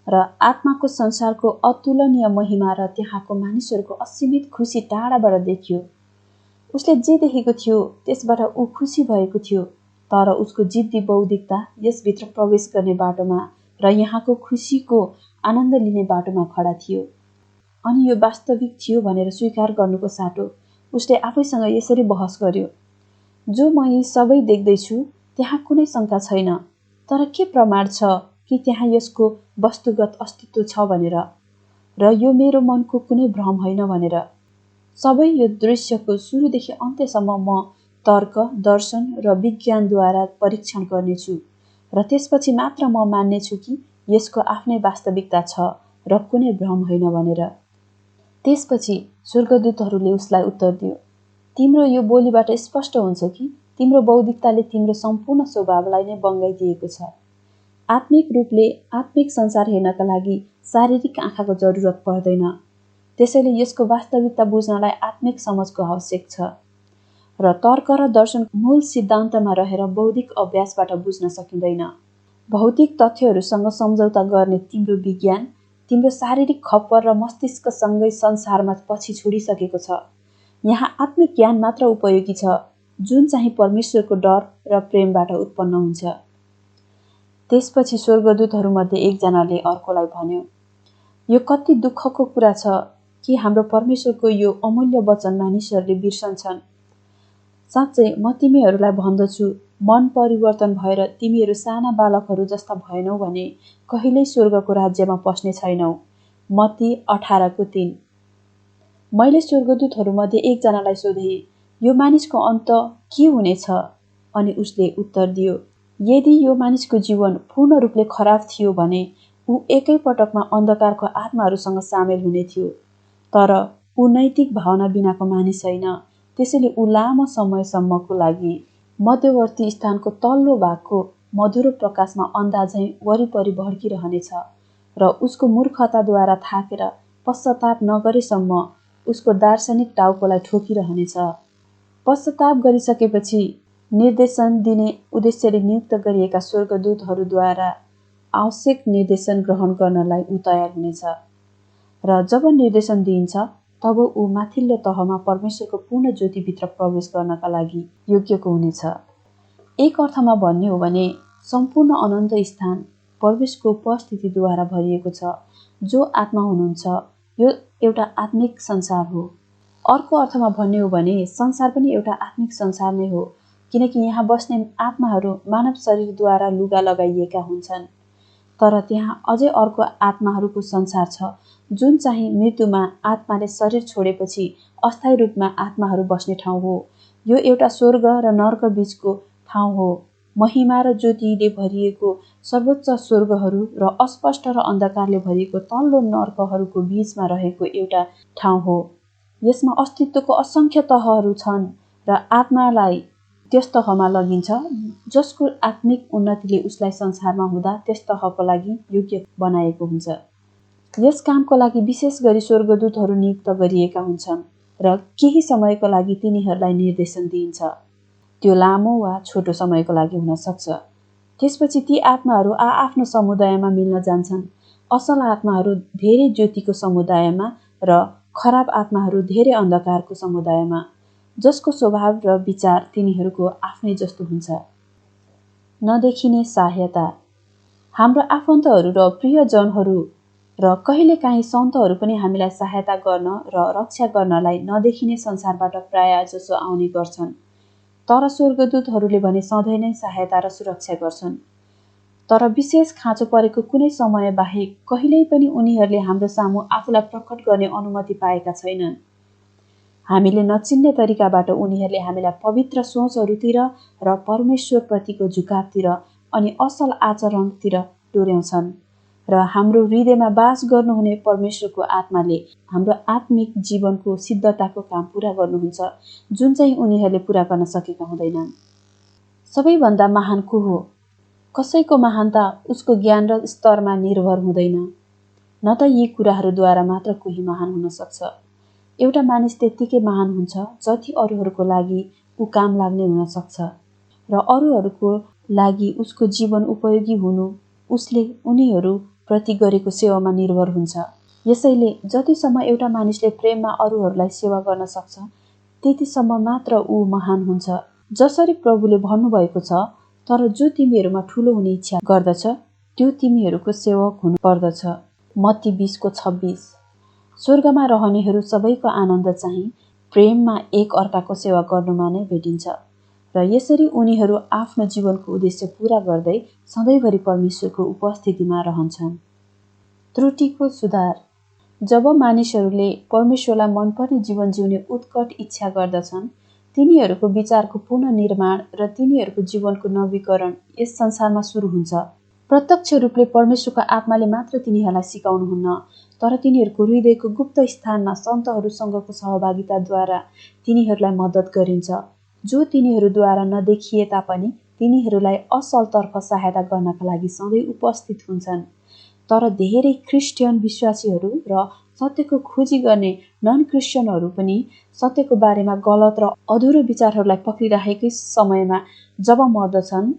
र आत्माको संसारको अतुलनीय महिमा र त्यहाँको मानिसहरूको असीमित खुसी टाढाबाट देखियो। उसले जे देखेको थियो त्यसबाट ऊ खुसी भएको थियो, तर उसको जिद्दी बौद्धिकता यसभित्र प्रवेश गर्ने बाटोमा र यहाँको खुसीको आनन्द लिने बाटोमा खडा थियो। अनि यो वास्तविक थियो भनेर स्वीकार गर्नुको साटो उसले आफैसँग यसरी बहस गर्यो, जो म यी सबै देख्दैछु त्यहाँ कुनै शङ्का छैन, तर के प्रमाण छ कि त्यहाँ यसको वस्तुगत अस्तित्व छ भनेर, र यो मेरो मनको कुनै भ्रम होइन भनेर। सबै यो दृश्यको सुरुदेखि अन्त्यसम्म म तर्क, दर्शन र विज्ञानद्वारा परीक्षण गर्नेछु र त्यसपछि मात्र म मान्नेछु कि यसको आफ्नै वास्तविकता छ र कुनै भ्रम होइन भनेर। त्यसपछि स्वर्गदूतहरूले उसलाई उत्तर दियो, तिम्रो यो बोलीबाट स्पष्ट हुन्छ कि तिम्रो बौद्धिकताले तिम्रो सम्पूर्ण स्वभावलाई नै बङ्गाइदिएको छ। आत्मिक रूपले आत्मिक संसार हेर्नका लागि शारीरिक आँखाको जरुरत पर्दैन, त्यसैले यसको वास्तविकता बुझ्नलाई आत्मिक समझको आवश्यक छ र तर्क र दर्शन मूल सिद्धान्तमा रहेर बौद्धिक अभ्यासबाट बुझ्न सकिँदैन। भौतिक तथ्यहरूसँग सम्झौता गर्ने तिम्रो विज्ञान तिम्रो शारीरिक खप्पर र मस्तिष्कसँगै संसारमा पछि छोडिसकेको छ। यहाँ आत्मिक ज्ञान मात्र उपयोगी छ, जुन चाहिँ परमेश्वरको डर र प्रेमबाट उत्पन्न हुन्छ। त्यसपछि स्वर्गदूतहरूमध्ये एकजनाले अर्कोलाई भन्यो, यो कति दुःखको कुरा छ कि हाम्रो परमेश्वरको यो अमूल्य वचन मानिसहरूले बिर्सन्छन्। साँच्चै म तिमीहरूलाई भन्दछु, मन परिवर्तन भएर तिमीहरू साना बालकहरू जस्ता भएनौ भने कहिल्यै स्वर्गको राज्यमा पस्ने छैनौ। मत्ती 18:3। मैले स्वर्गदूतहरूमध्ये एकजनालाई सोधेँ, यो मानिसको अन्त के हुनेछ? अनि उसले उत्तर दियो, यदि यो मानिसको जीवन पूर्ण रूपले खराब थियो भने ऊ एकै पटकमा अन्धकारको आत्माहरूसँग सामेल हुने थियो, तर ऊ नैतिक भावना बिनाको मानिस होइन, त्यसैले ऊ लामो समयसम्मको लागि मध्यवर्ती स्थानको तल्लो भागको मधुरो प्रकाशमा अन्धा झैँ वरिपरि भड्किरहनेछ र उसको मूर्खताद्वारा थाकेर पश्चाताप नगरेसम्म उसको दार्शनिक टाउकोलाई ठोकिरहनेछ। पश्चाताप गरिसकेपछि निर्देशन दिने उद्देश्यले नियुक्त गरिएका स्वर्गदूतहरूद्वारा आवश्यक निर्देशन ग्रहण गर्नलाई ऊ तयार हुनेछ र जब निर्देशन दिइन्छ तब ऊ माथिल्लो तहमा परमेश्वरको पूर्ण ज्योतिभित्र प्रवेश गर्नका लागि योग्यको हुनेछ। एक अर्थमा भन्ने हो भने सम्पूर्ण अनन्त स्थान परमेश्वरको उपस्थितिद्वारा भरिएको छ। जो आत्मा हुनुहुन्छ यो एउटा आत्मिक संसार हो। अर्को अर्थमा भन्ने हो भने संसार पनि एउटा आत्मिक संसार नै हो, किनकि यहाँ बस्ने आत्माहरू मानव शरीरद्वारा लुगा लगाइएका हुन्छन्। तर त्यहाँ अझै अर्को आत्माहरूको संसार छ जुन चाहिँ मृत्युमा आत्माले शरीर छोडेपछि अस्थायी रूपमा आत्माहरू बस्ने ठाउँ हो। यो एउटा स्वर्ग र नर्क बीचको ठाउँ हो। महिमा र ज्योतिले भरिएको सर्वोच्च स्वर्गहरू र अस्पष्ट र अन्धकारले भरिएको तल्लो नर्कहरूको बीचमा रहेको एउटा ठाउँ हो। यसमा अस्तित्वको असंख्य तहहरू छन् र आत्मालाई त्यस तहमा लगिन्छ जसको आत्मिक उन्नतिले उसलाई संसारमा हुँदा त्यस तहको लागि योग्य बनाएको हुन्छ। यस कामको लागि विशेष गरी स्वर्गदूतहरू नियुक्त गरिएका हुन्छन् र केही समयको लागि तिनीहरूलाई निर्देशन दिइन्छ। त्यो लामो वा छोटो समयको लागि हुन सक्छ। त्यसपछि ती आत्माहरू आआफ्नो समुदायमा मिल्न जान्छन्। असल आत्माहरू धेरै ज्योतिको समुदायमा र खराब आत्माहरू धेरै अन्धकारको समुदायमा, जसको स्वभाव र विचार तिनीहरूको आफ्नै जस्तो हुन्छ। नदेखिने सहायता। हाम्रो आफन्तहरू र प्रियजनहरू र कहिलेकाहीँ सन्तहरू पनि हामीलाई सहायता गर्न र रक्षा गर्नलाई नदेखिने संसारबाट प्रायः जसो आउने गर्छन्। तर स्वर्गदूतहरूले भने सधैँ नै सहायता र सुरक्षा गर्छन्। तर विशेष खाँचो परेको कुनै समय बाहेक कहिल्यै पनि उनीहरूले हाम्रो सामु आफूलाई प्रकट गर्ने अनुमति पाएका छैनन्। हामीले नचिन्ने तरिकाबाट उनीहरूले हामीलाई पवित्र सोचहरूतिर र परमेश्वरप्रतिको झुकावतिर अनि असल आचरणतिर डोर्याउँछन् र हाम्रो हृदयमा बास गर्नुहुने परमेश्वरको आत्माले हाम्रो आत्मिक जीवनको सिद्धताको काम पूरा गर्नुहुन्छ, जुन चाहिँ उनीहरूले पूरा गर्न सकेका हुँदैनन्। सबैभन्दा महान को हो? कसैको महानता उसको ज्ञान र स्तरमा निर्भर हुँदैन, न त यी कुराहरूद्वारा मात्र कोही महान हुन सक्छ। एउटा मानिस त्यत्तिकै महान हुन्छ जति अरूहरूको लागि ऊ काम लाग्ने हुन सक्छ र अरूहरूको लागि उसको जीवन उपयोगी हुनु उसले उनीहरू प्रति गरेको सेवामा निर्भर हुन्छ। यसैले जतिसम्म एउटा मानिसले प्रेममा अरूहरूलाई सेवा गर्न सक्छ त्यतिसम्म मात्र ऊ महान हुन्छ। जसरी प्रभुले भन्नुभएको छ, तर जो तिमीहरूमा ठुलो हुने इच्छा गर्दछ त्यो तिमीहरूको सेवक हुनु पर्दछ। मत्ती 20:26। स्वर्गमा रहनेहरू सबैको आनन्द चाहिँ प्रेममा एक अर्काको सेवा गर्नुमा नै भेटिन्छ र यसरी उनीहरू आफ्नो जीवनको उद्देश्य पूरा गर्दै सधैँभरि परमेश्वरको उपस्थितिमा रहन्छन्। त्रुटिको सुधार। जब मानिसहरूले परमेश्वरलाई मनपर्ने जीवन जिउने उत्कट इच्छा गर्दछन्, तिनीहरूको विचारको पुनर्निर्माण र तिनीहरूको जीवनको नवीकरण यस संसारमा सुरु हुन्छ। प्रत्यक्ष रूपले परमेश्वरको आत्माले मात्र तिनीहरूलाई सिकाउनुहुन्न, तर तिनीहरूको हृदयको गुप्त स्थानमा सन्तहरूसँगको सहभागिताद्वारा तिनीहरूलाई मद्दत गरिन्छ, जो तिनीहरूद्वारा नदेखिए तापनि तिनीहरूलाई असलतर्फ सहायता गर्नका लागि सधैँ उपस्थित हुन्छन्। तर धेरै क्रिस्चियन विश्वासीहरू र सत्यको खोजी गर्ने नन क्रिस्चियनहरू पनि सत्यको बारेमा गलत र अधुरो विचारहरूलाई पक्रिराखेकै समयमा जब मर्दछन्,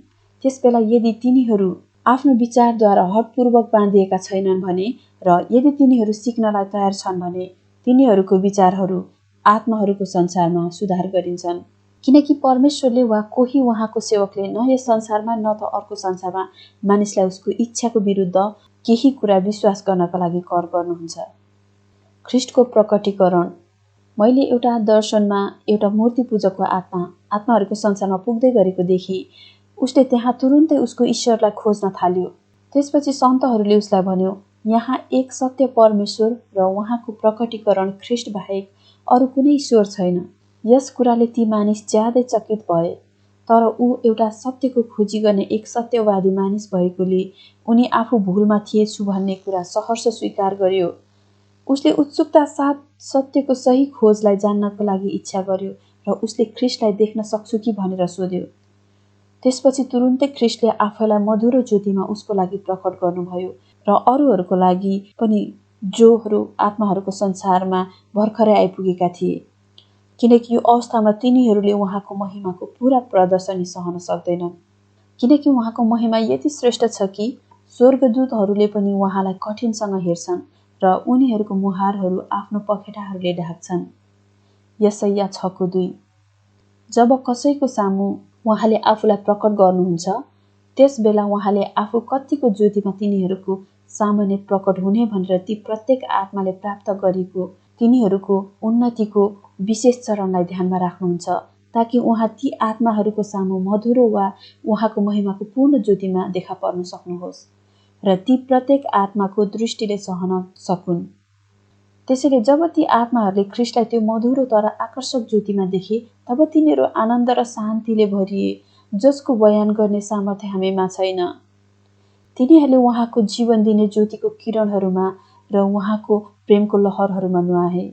त्यसबेला यदि तिनीहरू आफ्नो विचारद्वारा हठपूर्वक बाँधिएका छैनन् भने र यदि तिनीहरू सिक्नलाई तयार छन् भने तिनीहरूको विचारहरू आत्माहरूको संसारमा सुधार गरिन्छन्। किनकि परमेश्वरले वा कोही उहाँको सेवकले न यस संसारमा न त अर्को संसारमा मानिसलाई उसको इच्छाको विरुद्ध केही कुरा विश्वास गर्नका लागि कर गर्नुहुन्छ। ख्रिस्टको प्रकटीकरण। मैले एउटा दर्शनमा एउटा मूर्ति पूजकको आत्माहरूको संसारमा पुग्दै गरेको देखी। उसले त्यहाँ तुरुन्तै उसको ईश्वरलाई खोज्न थाल्यो। त्यसपछि सन्तहरूले उसलाई भन्यो, यहाँ एक सत्य परमेश्वर र उहाँको प्रकटीकरण ख्रिस्ट बाहेक अरू कुनै ईश्वर छैन। यस कुराले ती मानिस ज्यादै चकित भए। तर ऊ एउटा सत्यको खोजी गर्ने एक सत्यवादी मानिस भएकोले उनी आफू भुलमा थिएछु भन्ने कुरा सहर्ष स्वीकार गर्यो। उसले उत्सुकता साथ सत्यको सही खोजलाई जान्नको लागि इच्छा गर्यो र उसले ख्रिस्टलाई देख्न सक्छु कि भनेर सोध्यो। त्यसपछि तुरुन्तै ख्रिस्टले आफैलाई मधुरो ज्योतिमा उसको लागि प्रकट गर्नुभयो र अरूहरूको लागि पनि जोहरू आत्माहरूको संसारमा भर्खरै आइपुगेका थिए, किनकि यो अवस्थामा तिनीहरूले उहाँको महिमाको पूरा प्रदर्शनी सहन सक्दैनन्, किनकि उहाँको महिमा यति श्रेष्ठ छ कि स्वर्गदूतहरूले पनि उहाँलाई कठिनसँग हेर्छन् र उनीहरूको मुहारहरू आफ्नो पखेटाहरूले ढाक्छन्। यशाया 6:2। जब कसैको सामु उहाँले आफूलाई प्रकट गर्नुहुन्छ, त्यस बेला उहाँले आफू कतिको ज्योतिमा तिनीहरूको सामान्य प्रकट हुने भनेर ती प्रत्येक आत्माले प्राप्त गरेको तिनीहरूको उन्नतिको विशेष चरणलाई ध्यानमा राख्नुहुन्छ, ताकि उहाँ ती आत्माहरूको सामु मधुरो वा उहाँको महिमाको पूर्ण ज्योतिमा देखा पर्न सक्नुहोस् र ती प्रत्येक आत्माको दृष्टिले सहन सकुन्। त्यसैले जब ती आत्माहरूले ख्रीष्टलाई त्यो मधुरो तर आकर्षक ज्योतिमा देखे, तब तिनीहरू आनन्द र शान्तिले भरिए, जसको बयान गर्ने सामर्थ्य हामीमा छैन। तिनीहरूले उहाँको जीवन दिने ज्योतिको किरणहरूमा र उहाँको प्रेमको लहरहरूमा नुहाए,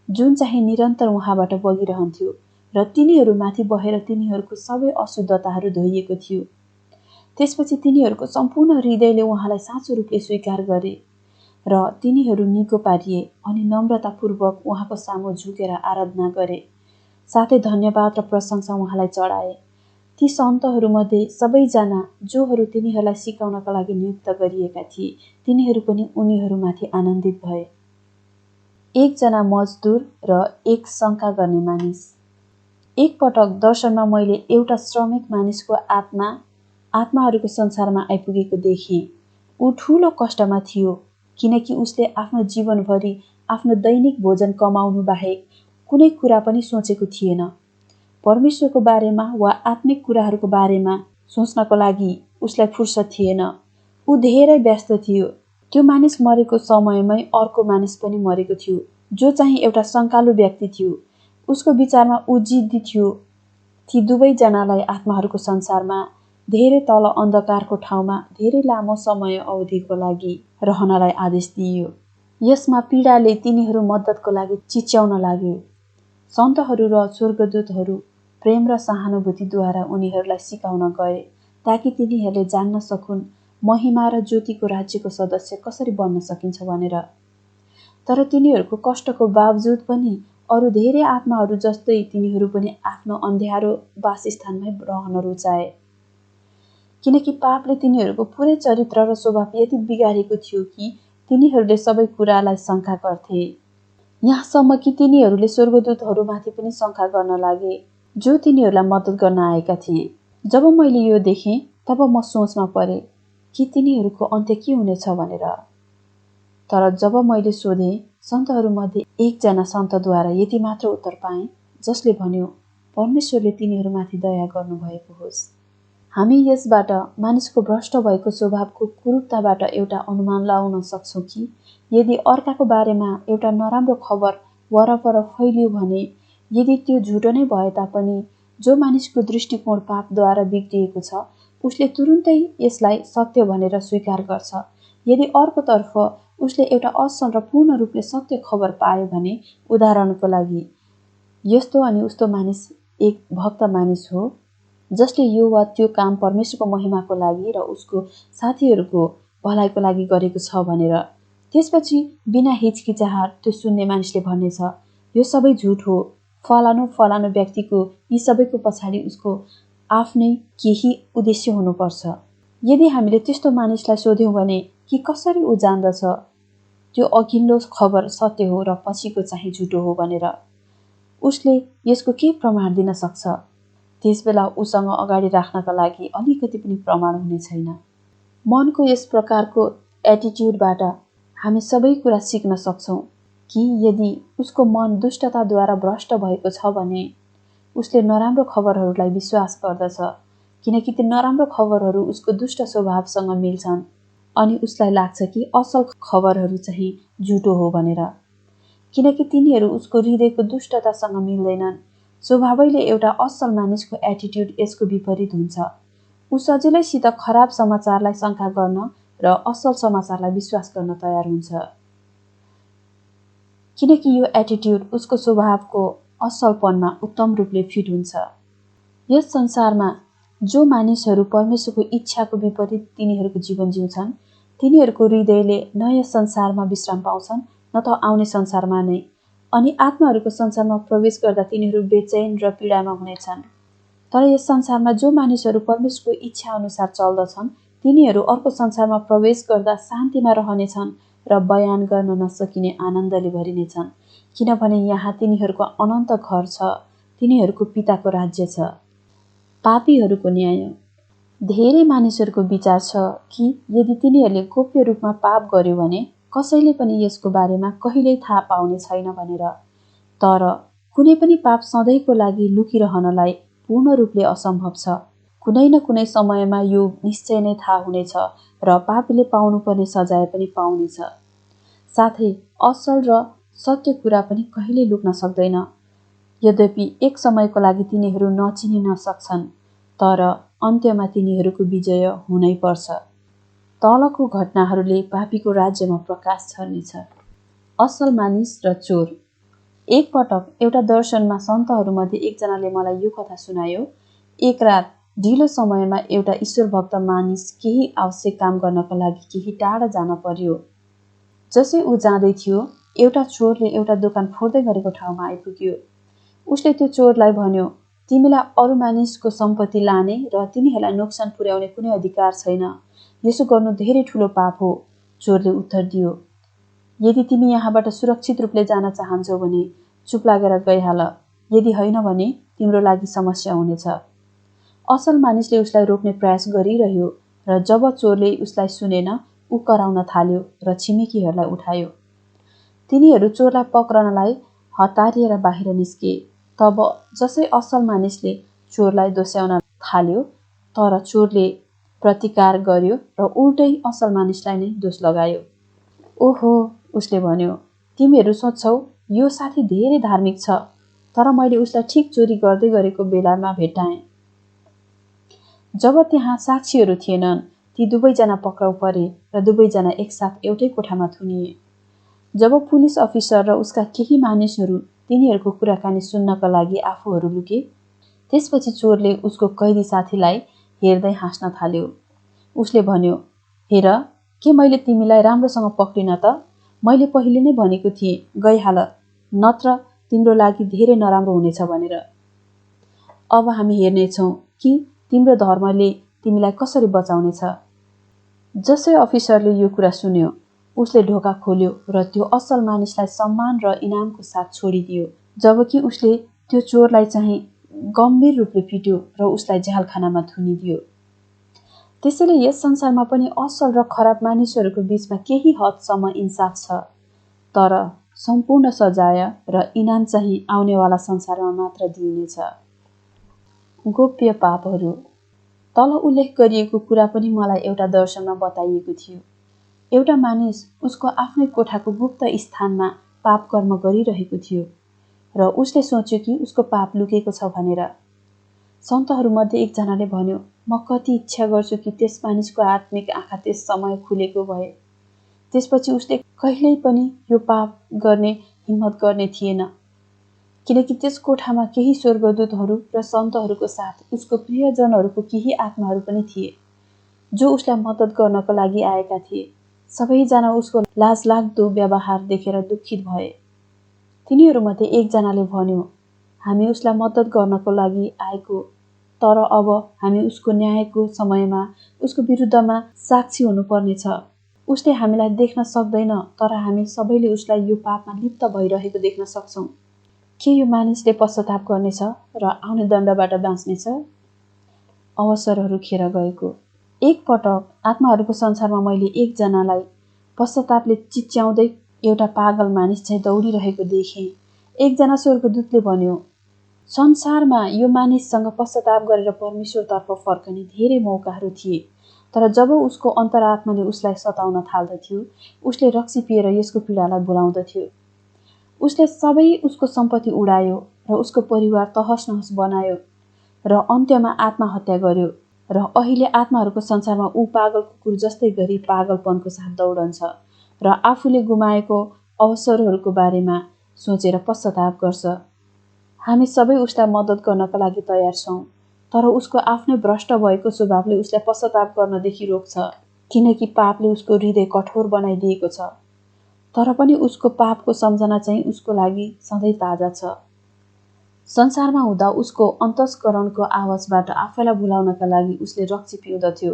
जुन चाहिँ निरन्तर उहाँबाट बगिरहन्थ्यो र तिनीहरूमाथि बहेर तिनीहरूको सबै अशुद्धताहरू धोइएको थियो। त्यसपछि तिनीहरूको सम्पूर्ण हृदयले उहाँलाई साँचो रूपले स्वीकार गरे र तिनीहरू निको पारिए अनि नम्रतापूर्वक उहाँको सामु झुकेर आराधना गरे, साथै धन्यवाद र प्रशंसा उहाँलाई चढाए। ती सन्तहरूमध्ये सबैजना जोहरू तिनीहरूलाई सिकाउनका लागि नियुक्त गरिएका थिए, तिनीहरू पनि उनीहरूमाथि आनन्दित भए। एकजना मजदुर र एक शङ्का गर्ने मानिस। एक पटक दर्शनमा मैले एउटा श्रमिक मानिसको आत्माहरूको संसारमा आइपुगेको देखेँ। ऊ ठूलो कष्टमा थियो, किनकि उसले आफ्नो जीवनभरि आफ्नो दैनिक भोजन कमाउनु बाहेक कुनै कुरा पनि सोचेको थिएन। परमेश्वरको बारेमा वा आत्मिक कुराहरूको बारेमा सोच्नको लागि उसलाई फुर्सद थिएन। ऊ धेरै व्यस्त थियो। त्यो मानिस मरेको समयमै अर्को मानिस पनि मरेको थियो, जो चाहिँ एउटा शङ्कालु व्यक्ति थियो। उसको विचारमा ऊ जिद्दी थियो। ती दुवैजनालाई आत्माहरूको संसारमा धेरै तल अन्धकारको ठाउँमा धेरै लामो समय अवधिको लागि रहनलाई आदेश दिइयो। यसमा पीडाले तिनीहरू मद्दतको लागि चिच्याउन लागे। सन्तहरू र स्वर्गदूतहरू प्रेम र सहानुभूतिद्वारा उनीहरूलाई सिकाउन गए, ताकि तिनीहरूले जान्न सकुन् महिमा र ज्योतिको राज्यको सदस्य कसरी बन्न सकिन्छ भनेर। तर तिनीहरूको कष्टको बावजुद पनि अरू धेरै आत्माहरू जस्तै तिनीहरू पनि आफ्नो अँध्यारो वासस्थानमै रहन रुचाए, किनकि पापले तिनीहरूको पुरै चरित्र र स्वभाव यति बिगारेको थियो कि तिनीहरूले सबै कुरालाई शङ्का गर्थे। यहाँसम्म कि तिनीहरूले स्वर्गदूतहरूमाथि पनि शङ्का गर्न लागे, जो तिनीहरूलाई मद्दत गर्न आएका थिए। जब मैले यो देखेँ, तब म सोचमा परेँ कि तिनीहरूको अन्त्य के हुनेछ भनेर। तर जब मैले सोधेँ, सन्तहरूमध्ये एकजना सन्तद्वारा यति मात्र उत्तर पाएँ, जसले भन्यो, परमेश्वरले तिनीहरूमाथि दया गर्नुभएको होस्। हामी यसबाट मानिसको भ्रष्ट भएको स्वभावको कुरूपताबाट एउटा अनुमान लगाउन सक्छौँ कि यदि अर्काको बारेमा एउटा नराम्रो खबर वरपर फैलियो भने, यदि त्यो झुटो नै भए तापनि जो मानिसको दृष्टिकोण पापद्वारा बिग्रिएको छ, उसले तुरुन्तै यसलाई सत्य भनेर स्वीकार गर्छ। यदि अर्कोतर्फ उसले एउटा असल र पूर्ण रूपले सत्य खबर पायो भने, उदाहरणको लागि यस्तो अनि उस्तो मानिस एक भक्त मानिस हो, जसले यो वा त्यो काम परमेश्वरको महिमाको लागि र उसको साथीहरूको भलाइको लागि गरेको छ भनेर, त्यसपछि बिना हिचकिचाहट त्यो सुन्ने मानिसले भन्नेछ, यो सबै झुट हो। फलानु व्यक्तिको यी सबैको पछाडि उसको आफ्नै केही उद्देश्य हुनुपर्छ। यदि हामीले त्यस्तो मानिसलाई सोध्यौँ भने कि कसरी ऊ जान्दछ त्यो अघिल्लो खबर सत्य हो र पछिको चाहिँ झुटो हो भनेर, उसले यसको के प्रमाण दिन सक्छ? त्यसबेला उसँग अगाडि राख्नका लागि अलिकति पनि प्रमाण हुने छैन। मनको यस प्रकारको एटिट्युडबाट हामी सबै कुरा सिक्न सक्छौँ कि यदि उसको मन दुष्टताद्वारा भ्रष्ट भएको छ भने उसले नराम्रो खबरहरूलाई विश्वास गर्दछ, किनकि ती नराम्रो खबरहरू उसको दुष्ट स्वभावसँग मिल्छन् अनि उसलाई लाग्छ कि असल खबरहरू चाहिँ झुटो हो भनेर, किनकि तिनीहरू उसको हृदयको दुष्टतासँग मिल्दैनन्। स्वभावैले एउटा असल मानिसको एटिट्युड यसको विपरीत हुन्छ। ऊ सजिलैसित खराब समाचारलाई शङ्का गर्न र असल समाचारलाई विश्वास गर्न तयार हुन्छ, किनकि यो एटिट्युड उसको स्वभावको असलपनमा उत्तम रूपले फिट हुन्छ। यस संसारमा जो मानिसहरू परमेश्वरको इच्छाको विपरीत तिनीहरूको जीवन जिउँछन्, तिनीहरूको हृदयले न यस संसारमा विश्राम पाउँछन् न त आउने संसारमा नै, अनि आत्माहरूको संसारमा प्रवेश गर्दा तिनीहरू बेचैन र पीडामा हुनेछन्। तर यस संसारमा जो मानिसहरू परमेश्वरको इच्छा अनुसार चल्दछन् तिनीहरू अर्को संसारमा प्रवेश गर्दा शान्तिमा रहनेछन् र बयान गर्न नसकिने आनन्दले भरिनेछन्, किनभने यहाँ तिनीहरूको अनन्त घर छ, तिनीहरूको पिताको राज्य छ। पापीहरूको न्याय। धेरै मानिसहरूको विचार छ कि यदि तिनीहरूले गोप्य रूपमा पाप गर्यो भने कसैले पनि यसको बारेमा कहिल्यै थाहा पाउने छैन भनेर। तर कुनै पनि पाप सधैँको लागि लुकिरहनलाई पूर्ण रूपले असम्भव छ। कुनै न कुनै समयमा यो निश्चय नै थाहा हुनेछ र पापीले पाउनुपर्ने सजाय पनि पाउनेछ। साथै असल र सत्य कुरा पनि कहिल्यै लुक्न सक्दैन। यद्यपि एक समयको लागि तिनीहरू नचिनिन सक्छन्, तर अन्त्यमा तिनीहरूको विजय हुनै पर्छ। तलको घटनाहरूले पापीको राज्यमा प्रकाश छर्नेछ। असल मानिस र चोर। एक पटक एउटा दर्शनमा सन्तहरूमध्ये एकजनाले मलाई यो कथा सुनायो। एक रात ढिलो समयमा एउटा ईश्वरभक्त मानिस केही आवश्यक काम गर्नका लागि केही टाढा जान पर्यो। जसै ऊ जाँदै थियो एउटा चोरले एउटा दोकान फोड्दै गरेको ठाउँमा आइपुग्यो। उसले त्यो चोरलाई भन्यो, तिमीलाई अरू मानिसको सम्पत्ति लाने र तिनीहरूलाई नोक्सान पुर्याउने कुनै अधिकार छैन। यसो गर्नु धेरै ठुलो पाप हो। चोरले उत्तर दियो, यदि तिमी यहाँबाट सुरक्षित रूपले जान चाहन्छौ भने चुप लागेर गइहाल, यदि होइन भने तिम्रो लागि समस्या हुनेछ। असल मानिसले उसलाई रोक्ने प्रयास गरिरह्यो र जब चोरले उसलाई सुनेन ऊ कराउन थाल्यो र छिमेकीहरूलाई उठायो। तिनीहरू चोरलाई पक्रनलाई हतारिएर बाहिर निस्के। तब जसै असल मानिसले चोरलाई दोस्याउन थाल्यो, तर चोरले प्रतिकार गर्यो र उल्टै असल मानिसलाई नै दोष लगायो। ओहो, उसले भन्यो, तिमीहरू सोच्छौ यो साथी धेरै धार्मिक छ, तर मैले उसलाई ठिक चोरी गर्दै गरेको बेलामा भेट्टाएँ। जब त्यहाँ साक्षीहरू थिएनन्, ती दुवैजना पक्राउ परे र दुवैजना एकसाथ एउटै कोठामा थुनिए। जब पुलिस अफिसर र उसका केही मानिसहरू तिनीहरूको कुराकानी सुन्नका लागि आफूहरू लुके, त्यसपछि चोरले उसको कैदी साथीलाई हेर्दै हाँस्न थाल्यो। उसले भन्यो, हेर, के मैले तिमीलाई राम्रोसँग पक्रिन त? मैले पहिले नै भनेको थिएँ, गइहाल, नत्र तिम्रो लागि धेरै नराम्रो हुनेछ भनेर। अब हामी हेर्नेछौँ कि तिम्रो धर्मले तिमीलाई कसरी बचाउनेछ। जसै अफिसरले यो कुरा सुन्यो, उसले ढोका खोल्यो र त्यो असल मानिसलाई सम्मान र इनामको साथ छोडिदियो, जबकि उसले त्यो चोरलाई चाहिँ गम्भीर रूपले पिट्यो र उसलाई झ्यालखानामा थुनिदियो। त्यसैले यस संसारमा पनि असल र खराब मानिसहरूको बीचमा केही हदसम्म इन्साफ छ, तर सम्पूर्ण सजाय र इनाम चाहिँ आउनेवाला संसारमा मात्र दिइनेछ। गोप्य पापहरू। तल उल्लेख गरिएको कुरा पनि मलाई एउटा दर्शनमा बताइएको थियो। एउटा मानिस उसको आफ्नै कोठाको गुप्त स्थानमा पाप कर्म गरिरहेको थियो र उसले सोच्यो कि उसको पाप लुकेको छ भनेर। सन्तहरूमध्ये एकजनाले भन्यो, म कति इच्छा गर्छु कि त्यस मानिसको आत्मिक आँखा त्यस समय खुलेको भए। त्यसपछि उसले कहिल्यै पनि यो पाप गर्ने हिम्मत गर्ने थिएन, किनकि त्यस कोठामा केही स्वर्गदूतहरू र सन्तहरूको साथ उसको प्रियजनहरूको केही आत्माहरू पनि थिए, जो उसलाई मद्दत गर्नको लागि आएका थिए। सबैजना उसको लाजलाग्दो व्यवहार देखेर दुखित भए। तिनीहरूमध्ये एकजनाले भन्यो, हामी उसलाई मद्दत गर्नको लागि आएको, तर अब हामी उसको न्यायको समयमा उसको विरुद्धमा साक्षी हुनुपर्नेछ। उसले हामीलाई देख्न सक्दैन, तर हामी सबैले उसलाई यो पापमा लिप्त भइरहेको देख्न सक्छौँ। के यो मानिसले पश्चाताप गर्नेछ र आउने दण्डबाट बाँच्नेछ? अवसरहरू खेर गएको। एक पटक आत्माहरूको संसारमा मैले एकजनालाई पश्चातापले चिच्याउँदै एउटा पागल मानिस चाहिँ दौडिरहेको देखेँ। एकजना स्वर्गदूतले भन्यो, संसारमा यो मानिससँग पश्चाताप गरेर परमेश्वरतर्फ फर्कने धेरै मौकाहरू थिए, तर जब उसको अन्तरात्माले उसलाई सताउन थाल्दथ्यो, उसले रक्सी पिएर यसको पीडालाई भुलाउँदथ्यो। उसले सबै उसको सम्पत्ति उडायो र उसको परिवार तहस नहस बनायो र अन्त्यमा आत्महत्या गर्यो र अहिले आत्माहरूको संसारमा ऊ पागल कुकुर जस्तै गरी पागलपनको साथ दौडन्छ र आफूले गुमाएको अवसरहरूको बारेमा सोचेर पश्चाताप गर्छ। हामी सबै उसलाई मद्दत गर्नका लागि तयार छौँ, तर उसको आफ्नै भ्रष्ट भएको स्वभावले उसलाई पश्चाताप गर्नदेखि रोक्छ। किनकि पापले उसको हृदय कठोर बनाइदिएको छ। तर पनि उसको पापको सम्झना चाहिँ उसको लागि सधैँ ताजा छ। संसारमा हुँदा उसको अन्तस्करणको आवाजबाट आफैलाई भुलाउनका लागि उसले रक्सी पिउँदथ्यो।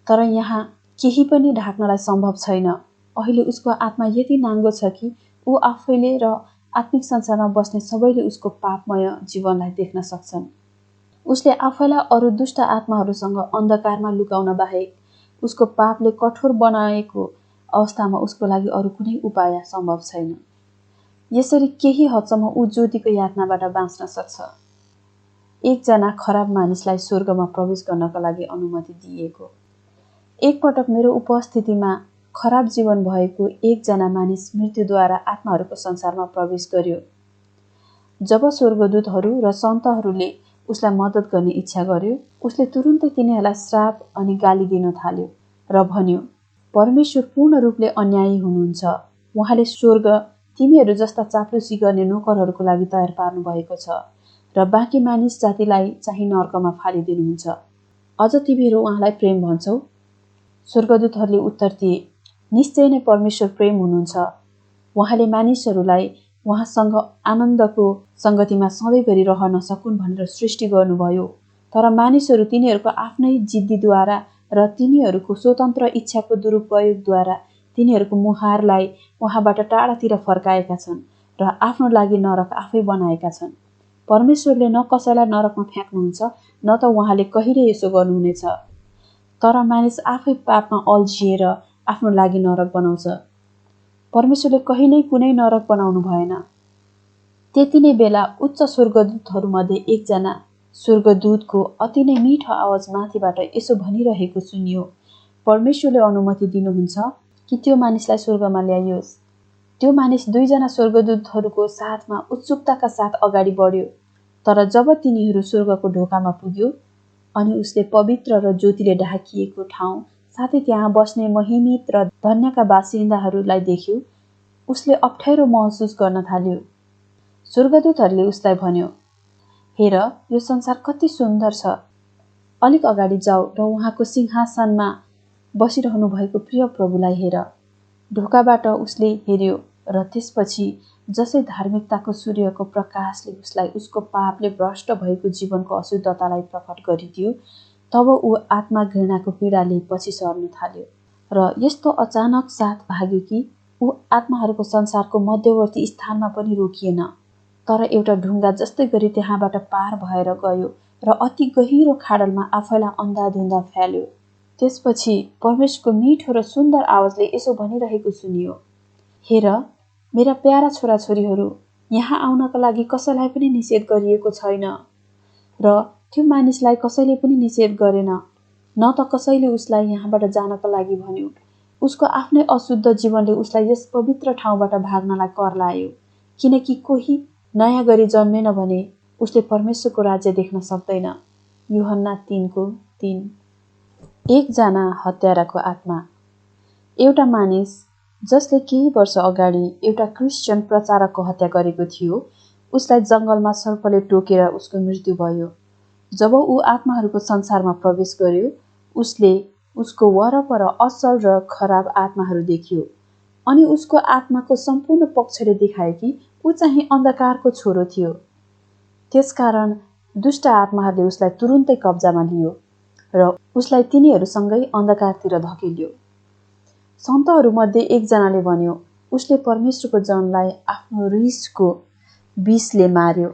तर यहाँ केही पनि ढाक्नलाई सम्भव छैन। अहिले उसको आत्मा यति नाङ्गो छ कि ऊ आफैले र आत्मिक संसारमा बस्ने सबैले उसको पापमय जीवनलाई देख्न सक्छन्। उसले आफैलाई अरू दुष्ट आत्माहरूसँग अन्धकारमा लुकाउन बाहेक उसको पापले कठोर बनाएको अवस्थामा उसको लागि अरू कुनै उपाय सम्भव छैन। यसरी केही हदसम्म ऊ ज्योतिको यातनाबाट बाँच्न सक्छ। एकजना खराब मानिसलाई स्वर्गमा प्रवेश गर्नका लागि अनुमति दिएको। एकपटक मेरो उपस्थितिमा खराब जीवन भएको एकजना मानिस मृत्युद्वारा आत्माहरूको संसारमा प्रवेश गर्यो। जब स्वर्गदूतहरू र सन्तहरूले उसलाई मद्दत गर्ने इच्छा गर्यो, उसले तुरुन्तै तिनीहरूलाई श्राप अनि गाली दिन थाल्यो र भन्यो, परमेश्वर पूर्ण रूपले अन्यायी हुनुहुन्छ। उहाँले स्वर्ग तिमीहरू जस्ता चाप्लुसी गर्ने नोकरहरूको लागि तयार पार्नु भएको छ र बाँकी मानिस जातिलाई चाहिँ नर्कमा फालिदिनुहुन्छ। अझ तिमीहरू उहाँलाई प्रेम भन्छौ? स्वर्गदूतहरूले उत्तर दिए, निश्चय नै परमेश्वर प्रेम हुनुहुन्छ। उहाँले मानिसहरूलाई उहाँसँग आनन्दको संगतिमा सधैँभरि रहन सकुन् भनेर सृष्टि गर्नुभयो। तर मानिसहरू तिनीहरूको आफ्नै जिद्दीद्वारा र तिनीहरूको स्वतन्त्र इच्छाको दुरुपयोगद्वारा तिनीहरूको मुहारलाई उहाँबाट टाढातिर फर्काएका छन् र आफ्नो लागि नरक आफै बनाएका छन्। परमेश्वरले न कसैलाई नरकमा फ्याँक्नुहुन्छ न त उहाँले कहिले यसो गर्नुहुनेछ। तर मानिस आफै पापमा अल्झिएर आफ्नो लागि नरक बनाउँछ। परमेश्वरले कहिल्यै कुनै नरक बनाउनु भएन। त्यति नै बेला उच्च स्वर्गदूतहरूमध्ये एकजना स्वर्गदूतको अति नै मिठो आवाज माथिबाट यसो भनिरहेको सुनियो, परमेश्वरले अनुमति दिनुहुन्छ कि त्यो मानिसलाई स्वर्गमा ल्याइयोस्। त्यो मानिस दुईजना स्वर्गदूतहरूको साथमा उत्सुकताका साथ अगाडि बढ्यो। तर जब तिनीहरू स्वर्गको ढोकामा पुग्यो अनि उसले पवित्र र ज्योतिले ढाकिएको ठाउँ साथै त्यहाँ बस्ने महिमित र धन्यका बासिन्दाहरूलाई देख्यो, उसले अप्ठ्यारो महसुस गर्न थाल्यो। स्वर्गदूतहरूले उसलाई भन्यो, हेर, यो संसार कति सुन्दर छ। अलिक अगाडि जाऊ र उहाँको सिंहासनमा बसिरहनु भएको प्रिय प्रभुलाई हेर। ढोकाबाट उसले हेर्यो र त्यसपछि जसै धार्मिकताको सूर्यको प्रकाशले उसलाई उसको पापले भ्रष्ट भएको जीवनको अशुद्धतालाई प्रकट गरिदियो, तब ऊ आत्मा घृणाको पीडाले पछि सर्न थाल्यो र यस्तो अचानक साथ भाग्यो कि ऊ आत्माहरूको संसारको मध्यवर्ती स्थानमा पनि रोकिएन, तर एउटा ढुङ्गा जस्तै गरी त्यहाँबाट पार भएर गयो र अति गहिरो खाडलमा आफैलाई अन्धाधुन्धा फ्याल्यो। त्यसपछि परमेश्वरको मिठो र सुन्दर आवाजले यसो भनिरहेको सुनियो, हेर, मेरा प्यारा छोराछोरीहरू, यहाँ आउनका लागि कसैलाई पनि निषेध गरिएको छैन र त्यो मानिसलाई कसैले पनि निषेध गरेन, न त कसैले उसलाई यहाँबाट जानका लागि भन्यो। उसको आफ्नै अशुद्ध जीवनले उसलाई यस पवित्र ठाउँबाट भाग्नलाई कर लायो, किनकि कोही नयाँ गरी जन्मेन भने उसले परमेश्वरको राज्य देख्न सक्दैन। यूहन्ना 3:3। एकजना हत्याराको आत्मा। एउटा मानिस जसले केही वर्ष अगाडि एउटा क्रिस्चियन प्रचारकको हत्या गरेको थियो, उसलाई जङ्गलमा सर्पले टोकेर उसको मृत्यु भयो। जब ऊ आत्माहरूको संसारमा प्रवेश गर्यो, उसले उसको वरपर असल र खराब आत्माहरू देख्यो अनि उसको आत्माको सम्पूर्ण पक्षले देखायो कि ऊ चाहिँ अन्धकारको छोरो थियो। त्यसकारण दुष्ट आत्माहरूले उसलाई तुरुन्तै कब्जामा लियो र उसलाई तिनीहरूसँगै अन्धकारतिर धकेल्यो। सन्तहरूमध्ये एकजनाले भन्यो, उसले परमेश्वरको जनलाई आफ्नो रिसको विषले मार्यो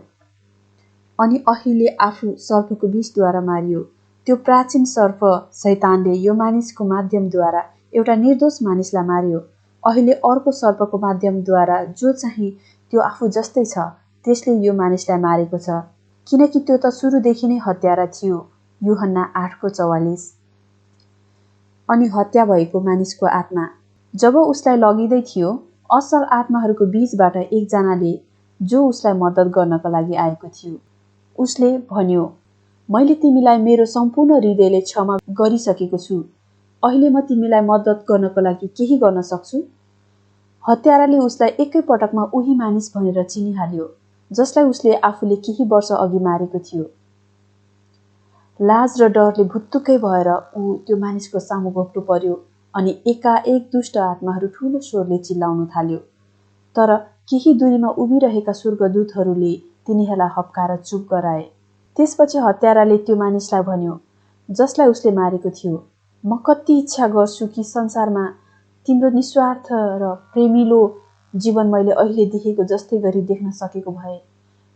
अनि अहिले आफू सर्पको विषद्वारा मारियो। त्यो प्राचीन सर्प शैतानले यो मानिसको माध्यमद्वारा एउटा निर्दोष मानिसलाई मार्यो। अहिले अर्को सर्पको माध्यमद्वारा जो चाहिँ त्यो आफू जस्तै छ त्यसले यो मानिसलाई मारेको छ, किनकि त्यो त सुरुदेखि नै हत्यारा थियो। यूहन्ना 8:44। अनि हत्या भएको मानिसको आत्मा। जब उसलाई लगिँदै थियो, असल आत्माहरूको बीचबाट एकजनाले जो उसलाई मद्दत गर्नका लागि आएको थियो, उसले भन्यो, मैले तिमीलाई मेरो सम्पूर्ण हृदयले क्षमा गरिसकेको छु। अहिले म तिमीलाई मद्दत गर्नको लागि केही गर्न सक्छु? हत्याराले उसलाई एकै पटकमा उही मानिस भनेर चिनिहाल्यो जसलाई उसले आफूले केही वर्ष अघि मारेको थियो। लाज र डरले भुत्तुकै भएर ऊ त्यो मानिसको सामु घोप्टो पर्यो अनि एकाएक दुष्ट आत्माहरू ठूलो स्वरले चिल्लाउन थाल्यो। तर केही दूरीमा उभिरहेका स्वर्गदूतहरूले तिनीहरूलाई हप्काएर चुप गराए। त्यसपछि हत्याराले त्यो मानिसलाई भन्यो जसलाई उसले मारेको थियो, म कति इच्छा गर्छु कि संसारमा तिम्रो निस्वार्थ र प्रेमिलो जीवन मैले अहिले देखेको जस्तै गरी देख्न सकेको भए।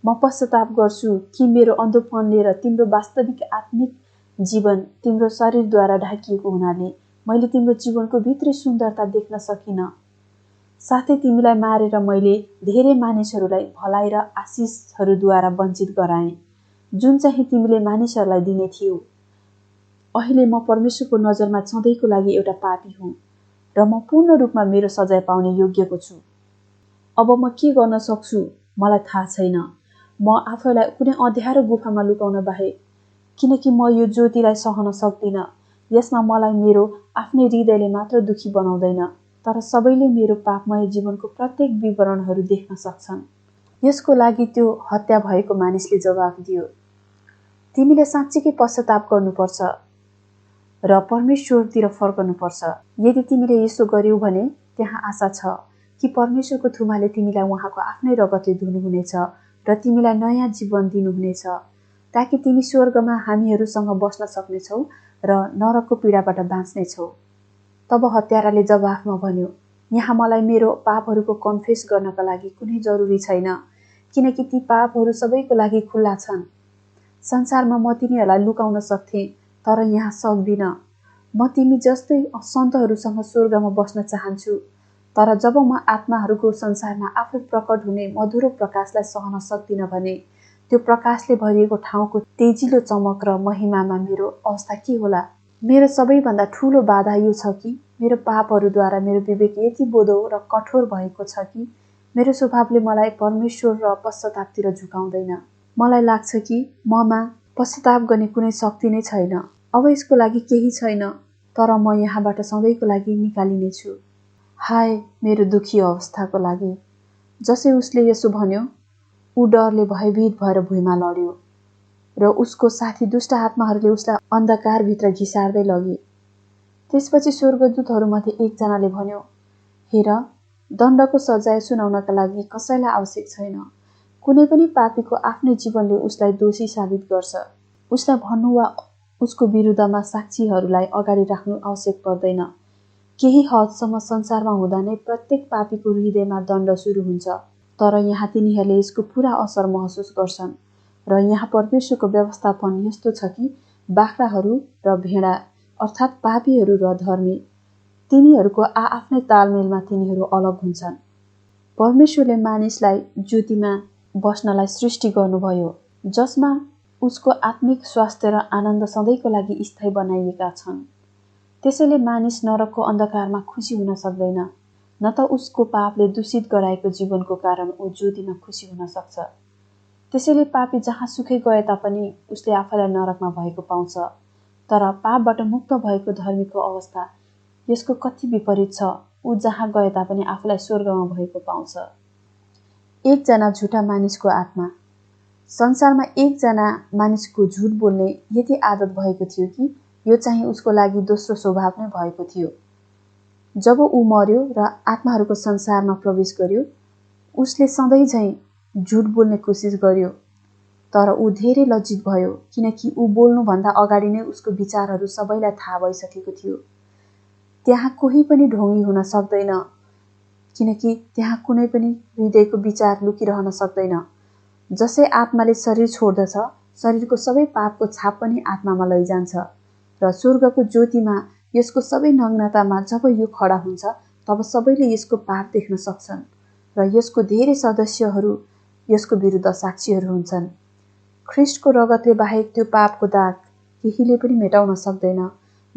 म पश्चाताप गर्छु कि मेरो अन्धोपनले र तिम्रो वास्तविक आत्मिक जीवन तिम्रो शरीरद्वारा ढाकिएको हुनाले मैले तिम्रो जीवनको भित्री सुन्दरता देख्न सकिनँ। साथै तिमीलाई मारेर मैले धेरै मानिसहरूलाई भलाइ र आशिषहरूद्वारा वञ्चित गराएँ, जुन चाहिँ तिमीले मानिसहरूलाई दिने थियौ। अहिले म परमेश्वरको नजरमा सधैँको लागि एउटा पापी हुँ र म पूर्ण रूपमा मेरो सजाय पाउने योग्यको छु। अब म के गर्न सक्छु मलाई थाहा छैन। म आफैलाई कुनै अँध्यारो गुफामा लुकाउन बाहेक, किनकि म यो ज्योतिलाई सहन सक्दिनँ। यसमा मलाई मेरो आफ्नै हृदयले मात्र दुखी बनाउँदैन, तर सबैले मेरो पापमय जीवनको प्रत्येक विवरणहरू देख्न सक्छन्। यसको लागि त्यो हत्या भएको मानिसले जवाफ दियो, तिमीले साँच्चीकै पश्चाताप गर्नुपर्छ र परमेश्वरतिर फर्कनुपर्छ। यदि तिमीले यसो गर्यौ भने त्यहाँ आशा छ कि परमेश्वरको थुमाले तिमीलाई उहाँको आफ्नै रगतले धुनुहुनेछ र तिमीलाई नयाँ जीवन दिनुहुनेछ, ताकि तिमी स्वर्गमा हामीहरूसँग बस्न सक्नेछौ र नरकको पीडाबाट बाँच्नेछौ। तब हत्याराले जवाफमा भन्यो, यहाँ मलाई मेरो पापहरूको कन्फेस गर्नका लागि कुनै जरुरी छैन, किनकि ती पापहरू सबैको लागि खुल्ला छन्। संसारमा म तिनीहरूलाई लुकाउन सक्थेँ, तर यहाँ सक्दिनँ। म तिमी जस्तै सन्तहरूसँग स्वर्गमा बस्न चाहन्छु, तर जब म आत्माहरूको संसारमा आफै प्रकट हुने मधुरो प्रकाशलाई सहन सक्दिनँ भने त्यो प्रकाशले भरिएको ठाउँको तेजिलो चमक र महिमामा मेरो अवस्था के होला। मेरो सबैभन्दा ठूलो बाधा यो छ कि मेरो पापहरूद्वारा मेरो विवेक यति बोधो र कठोर भएको छ कि मेरो स्वभावले मलाई परमेश्वर र पश्चातापतिर झुकाउँदैन। मलाई लाग्छ कि ममा पश्चाताप गर्ने कुनै शक्ति नै छैन। अब यसको लागि केही छैन, तर म यहाँबाट सधैँको लागि निकालिनेछु। हाय मेरो दुखी अवस्थाको लागि। जसै उसले यसो भन्यो, ऊ डरले भयभीत भएर भुइँमा लड्यो र उसको साथी दुष्ट आत्माहरूले उसलाई अन्धकारभित्र घिसार्दै लगे। त्यसपछि स्वर्गदूतहरूमध्ये एकजनाले भन्यो, हेर, दण्डको सजाय सुनाउनका लागि कसैलाई आवश्यक छैन। कुनै पनि पापीको आफ्नै जीवनले उसलाई दोषी साबित गर्छ। उसलाई भन्नु वा उसको विरुद्धमा साक्षीहरूलाई अगाडि राख्नु आवश्यक पर्दैन। केही हदसम्म संसारमा हुँदा नै प्रत्येक पापीको हृदयमा दण्ड सुरु हुन्छ, तर यहाँ तिनीहरूले यसको पूरा असर महसुस गर्छन्। र यहाँ परमेश्वरको व्यवस्थापन यस्तो छ कि बाख्राहरू र भेडा अर्थात् पापीहरू र धर्मी, तिनीहरूको आआफ्नै तालमेलमा तिनीहरू अलग हुन्छन्। परमेश्वरले मानिसलाई ज्योतिमा बस्नलाई सृष्टि गर्नुभयो, जसमा उसको आत्मिक स्वास्थ्य र आनन्द सधैँको लागि स्थायी बनाइएका छन्। त्यसैले मानिस नरकको अन्धकारमा खुसी हुन सक्दैन, न त उसको पापले दूषित गराएको जीवनको कारण ऊ ज्योतिमा खुसी हुन सक्छ। त्यसैले पापी जहाँसुकै गए तापनि उसले आफैलाई नरकमा भएको पाउँछ, तर पापबाट मुक्त भएको धर्मीको अवस्था यसको कति विपरीत छ। ऊ जहाँ गए तापनि आफूलाई स्वर्गमा भएको पाउँछ। एकजना झुटा मानिसको आत्मा। संसारमा एकजना मानिसको झुट बोल्ने यति आदत भएको थियो कि यो चाहिँ उसको लागि दोस्रो स्वभाव नै भएको थियो। जब ऊ मर्यो र आत्माहरूको संसारमा प्रवेश गर्यो, उसले सधैँ झैँ झुट बोल्ने कोसिस गर्यो, तर ऊ धेरै लज्जित भयो, किनकि ऊ बोल्नुभन्दा अगाडि नै उसको विचारहरू सबैलाई थाहा भइसकेको थियो। त्यहाँ कोही पनि ढोंगी हुन सक्दैन, किनकि त्यहाँ कुनै पनि हृदयको विचार लुकिरहन सक्दैन। जसै आत्माले शरीर छोड्दछ, शरीरको सबै पापको छाप पनि आत्मामा लैजान्छ र स्वर्गको ज्योतिमा यसको सबै नग्नतामा जब यो खडा हुन्छ, तब सबैले यसको पाप देख्न सक्छन् र यसको धेरै सदस्यहरू यसको विरुद्ध साक्षीहरू हुन्छन्। ख्रिस्टको रगतले बाहेक त्यो पापको दाग केहीले पनि मेटाउन सक्दैन।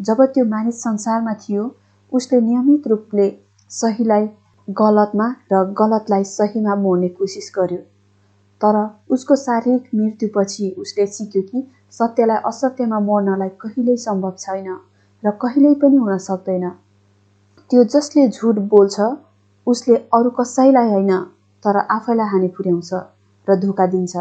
जब त्यो मानिस संसारमा थियो, उसले नियमित रूपले सहीलाई गलतमा र गलतलाई सहीमा मोड्ने कोसिस गर्यो, तर उसको शारीरिक मृत्युपछि उसले सिक्यो कि सत्यलाई असत्यमा मोड्नलाई कहिल्यै सम्भव छैन र कहिल्यै पनि हुन सक्दैन। त्यो जसले झुट बोल्छ उसले अरू कसैलाई होइन, तर आफैलाई हानि पुर्याउँछ र धोका दिन्छ।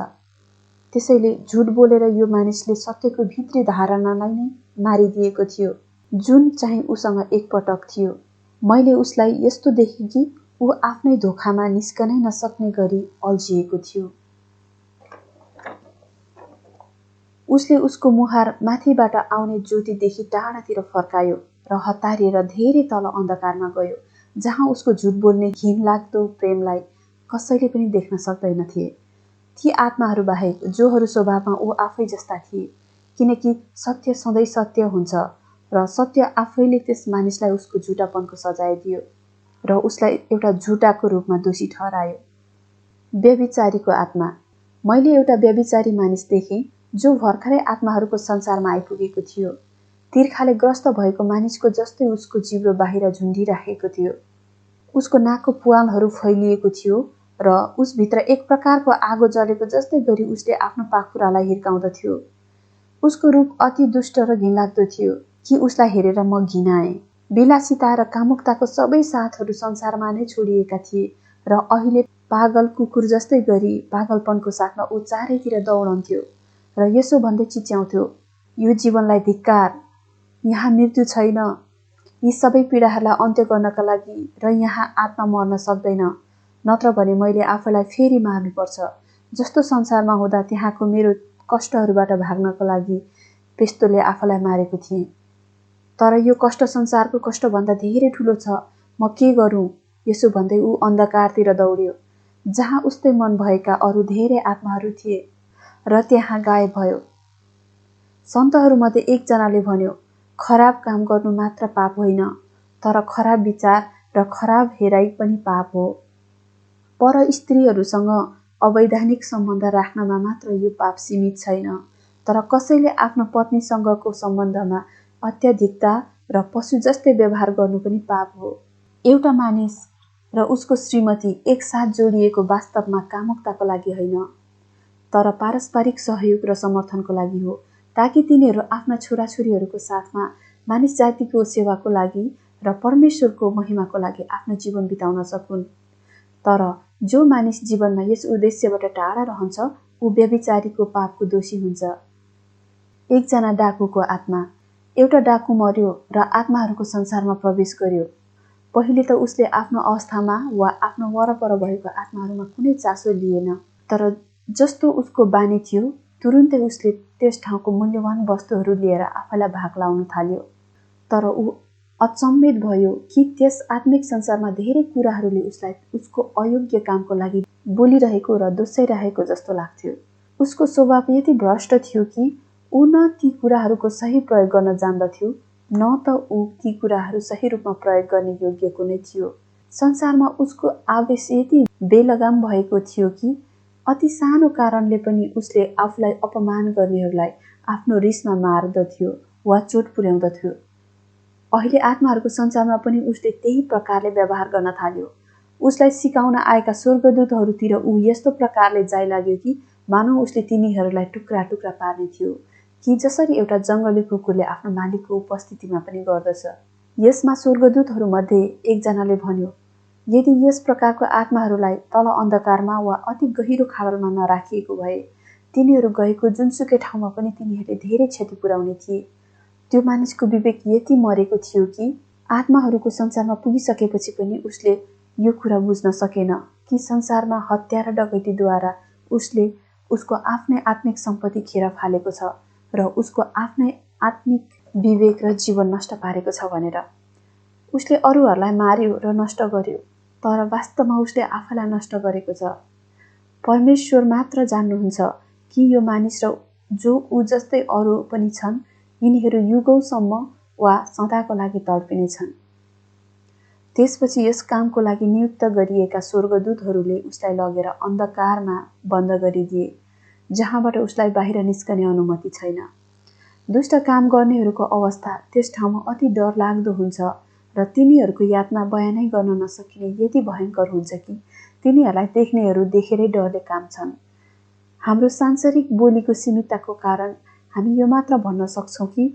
त्यसैले झुट बोलेर यो मानिसले सत्यको भित्री धारणालाई नै मारिदिएको थियो। जुन चाहिँ उसँग एकपटक थियो। मैले उसलाई यस्तो देखेँ कि ऊ आफ्नै धोखामा निस्कनै नसक्ने गरी अल्झिएको थियो। उसले उसको मुहार माथिबाट आउने ज्योतिदेखि टाढातिर फर्कायो र हतारिएर धेरै तल अन्धकारमा गयो, जहाँ उसको झुट बोल्ने घिनलाग्दो प्रेमलाई कसैले पनि देख्न सक्दैनथे। ती आत्माहरू बाहेक जोहरू स्वभावमा ऊ आफै जस्ता थिए, किनकि सत्य सधैँ सत्य हुन्छ र सत्य आफैले त्यस मानिसलाई उसको झुटापनको सजाय दियो र उसलाई एउटा झुटाको रूपमा दोषी ठहरायो। व्यभिचारीको आत्मा। मैले एउटा व्यभिचारी मानिस देखेँ जो भर्खरै आत्माहरूको संसारमा आइपुगेको थियो। तिर्खाले ग्रस्त भएको मानिसको जस्तै उसको जिब्रो बाहिर झुन्डिराखेको थियो। उसको नाकको प्वालहरू फैलिएको थियो र उसभित्र एक प्रकारको आगो जलेको जस्तै गरी उसले आफ्नो पाखुरालाई हिर्काउँदथ्यो। उसको रूप अति दुष्ट र घिनलाग्दो थियो कि उसलाई हेरेर म घिनाएँ। विलासिता र कामुकताको सबै साथहरू संसारमा नै छोडिएका थिए र अहिले पागल कुकुर जस्तै गरी पागलपनको साथमा ऊ चारैतिर दौडन्थ्यो र यसो भन्दै चिच्याउँथ्यो, यो जीवनलाई धिक्कार, यहाँ मृत्यु छैन, यी सबै पीडाहरूलाई अन्त्य गर्नका लागि र यहाँ आत्मा मर्न सक्दैन, नत्र भने मैले आफैलाई फेरि मार्नुपर्छ। जस्तो संसारमा हुँदा त्यहाँको मेरो कष्टहरूबाट भाग्नको लागि पेस्तोले आफैलाई मारेको थिएँ। तर यो कष्ट संसारको कष्टभन्दा धेरै ठुलो छ, म के गरौँ? यसो भन्दै ऊ अन्धकारतिर दौड्यो, जहाँ उस्तै मन भएका अरू धेरै आत्माहरू थिए र त्यहाँ गायब भयो। सन्तहरूमध्ये एकजनाले भन्यो, खराब काम गर्नु मात्र पाप होइन, तर खराब विचार र खराब हेराइ पनि पाप हो। पर स्त्रीहरूसँग अवैधानिक सम्बन्ध राख्नमा मात्र यो पाप सीमित छैन, तर कसैले आफ्नो पत्नीसँगको सम्बन्धमा अत्याधिकता र पशु जस्तै व्यवहार गर्नु पनि पाप हो। एउटा मानिस र उसको श्रीमती एकसाथ जोडिएको वास्तवमा कामुकताको लागि होइन, तर पारस्परिक सहयोग र समर्थनको लागि हो, ताकि तिनीहरू आफ्ना छोराछोरीहरूको साथमा मानिस जातिको सेवाको लागि र परमेश्वरको महिमाको लागि आफ्नो जीवन बिताउन सकुन्। तर जो मानिस जीवनमा यस उद्देश्यबाट टाढा रहन्छ, ऊ व्यभिचारीको पापको दोषी हुन्छ। एकजना डाकुको आत्मा। एउटा डाकु मर्यो र आत्माहरूको संसारमा प्रवेश गर्यो। पहिले त उसले आफ्नो अवस्थामा वा आफ्नो वरपर भएको आत्माहरूमा कुनै चासो लिएन, तर जस्तो उसको बानी थियो तुरुन्तै उसले त्यस ठाउँको मूल्यवान वस्तुहरू लिएर आफैलाई भाग लाउन थाल्यो। तर ऊ अचम्मित भयो कि त्यस आत्मिक संसारमा धेरै कुराहरूले उसलाई उसको अयोग्य कामको लागि बोलिरहेको र दोस्याइरहेको जस्तो लाग्थ्यो। उसको स्वभाव यति भ्रष्ट थियो कि ऊ न ती कुराहरूको सही प्रयोग गर्न जान्दथ्यो, न त ऊ ती कुराहरू सही रूपमा प्रयोग गर्ने योग्यको नै थियो। संसारमा उसको आवेश यति बेलगाम भएको थियो कि अति सानो कारणले पनि उसले आफूलाई अपमान गर्नेहरूलाई आफ्नो रिसमा मार्दथ्यो वा चोट पुर्याउँदथ्यो। अहिले आत्माहरूको संसारमा पनि उसले त्यही प्रकारले व्यवहार गर्न थाल्यो। उसलाई सिकाउन आएका स्वर्गदूतहरूतिर ऊ यस्तो प्रकारले जाइ लाग्यो कि मानव उसले तिनीहरूलाई टुक्रा टुक्रा पार्ने थियो, कि जसरी एउटा जङ्गली कुकुरले आफ्नो मालिकको उपस्थितिमा पनि गर्दछ। यसमा स्वर्गदूतहरूमध्ये एकजनाले भन्यो, यदि यस प्रकारको आत्माहरूलाई तल अन्धकारमा वा अति गहिरो खाडलमा नराखिएको भए तिनीहरू गएको जुनसुकै ठाउँमा पनि तिनीहरूले धेरै क्षति पुर्याउने थिए। त्यो मानिसको विवेक यति मरेको थियो कि आत्माहरूको संसारमा पुगिसकेपछि पनि उसले यो कुरा बुझ्न सकेन कि संसारमा हत्या र डकैतीद्वारा उसले उसको आफ्नै आत्मिक सम्पत्ति खेर फालेको छ र उसको आफ्नै आत्मिक विवेक र जीवन नष्ट पारेको छ भनेर। उसले अरूहरूलाई मार्यो र नष्ट गर्यो, तर वास्तवमा उसले आफैलाई नष्ट गरेको छ। परमेश्वर मात्र जान्नुहुन्छ कि यो मानिस र जो ऊ जस्तै अरू पनि छन्, यिनीहरू युगौसम्म वा सदाको लागि तडपिनेछन्। त्यसपछि यस कामको लागि नियुक्त गरिएका स्वर्गदूतहरूले उसलाई लगेर अन्धकारमा बन्द गरिदिए, जहाँबाट उसलाई बाहिर निस्कने अनुमति छैन। दुष्ट काम गर्नेहरूको अवस्था त्यस ठाउँमा अति डरलाग्दो हुन्छ र तिनीहरूको यातना बयानै गर्न नसकिने यति भयङ्कर हुन्छ कि तिनीहरूलाई देख्नेहरू देखेरै डरले काम्छन्। हाम्रो सांसारिक बोलीको सीमितताको कारण हामी यो मात्र भन्न सक्छौँ कि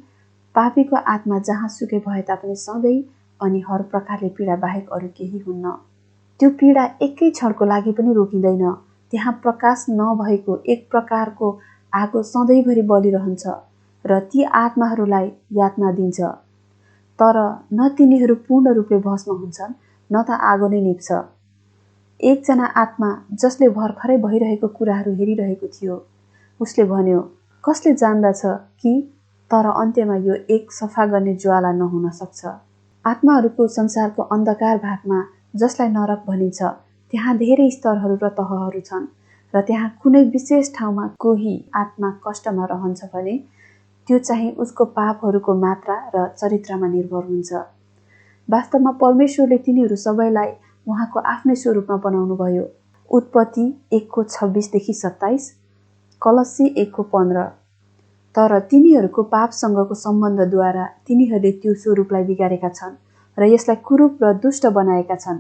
पापीको आत्मा जहाँसुकै भए तापनि सधैँ अनि हर प्रकारले पीडा बाहेक अरू केही हुन्न। त्यो पीडा एकै क्षणको लागि पनि रोकिँदैन। त्यहाँ प्रकाश नभएको एक प्रकारको आगो सधैँभरि बलिरहन्छ र ती आत्माहरूलाई यातना दिन्छ। तर न तिनीहरू पूर्ण रूपले भस्म हुन्छन् न त आगो नै निप्छ। एकजना आत्मा जसले भर्खरै भइरहेको कुराहरू हेरिरहेको थियो, उसले भन्यो, कसले जान्दछ कि तर अन्त्यमा यो एक सफा गर्ने ज्वाला नहुन सक्छ। आत्माहरूको संसारको अन्धकार भागमा, जसलाई नरक भनिन्छ, त्यहाँ धेरै स्तरहरू र तहहरू छन् र त्यहाँ कुनै विशेष ठाउँमा कोही आत्मा कष्टमा रहन्छ भने त्यो चाहिँ उसको पापहरूको मात्रा र चरित्रमा निर्भर हुन्छ। वास्तवमा परमेश्वरले तिनीहरू सबैलाई उहाँको आफ्नै स्वरूपमा बनाउनुभयो। उत्पत्ति 1:26-27, कलस्सी 1:15। तर तिनीहरूको पापसँगको सम्बन्धद्वारा तिनीहरूले त्यो स्वरूपलाई बिगारेका छन् र यसलाई कुरूप र दुष्ट बनाएका छन्।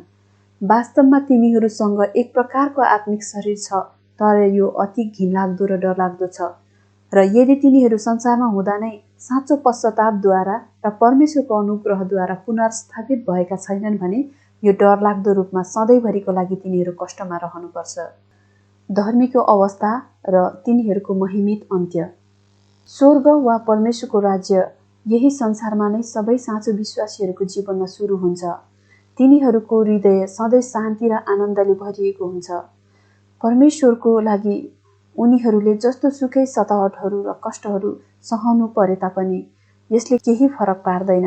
वास्तवमा तिनीहरूसँग एक प्रकारको आत्मिक शरीर छ, तर यो अति घिनलाग्दो र डरलाग्दो छ। र यदि तिनीहरू संसारमा हुँदा नै साँचो पश्चातापद्वारा र परमेश्वरको अनुग्रहद्वारा पुनर्स्थापित भएका छैनन् भने यो डरलाग्दो रूपमा सधैँभरिको लागि तिनीहरू कष्टमा रहनुपर्छ। धर्मीको अवस्था र तिनीहरूको महिमित अन्त्य। स्वर्ग वा परमेश्वरको राज्य यही संसारमा नै सबै साँचो विश्वासीहरूको जीवनमा सुरु हुन्छ। तिनीहरूको हृदय सधैँ शान्ति र आनन्दले भरिएको हुन्छ। परमेश्वरको लागि उनीहरूले जस्तो सुकै सतावटहरू र कष्टहरू सहनु परे तापनि यसले केही फरक पार्दैन,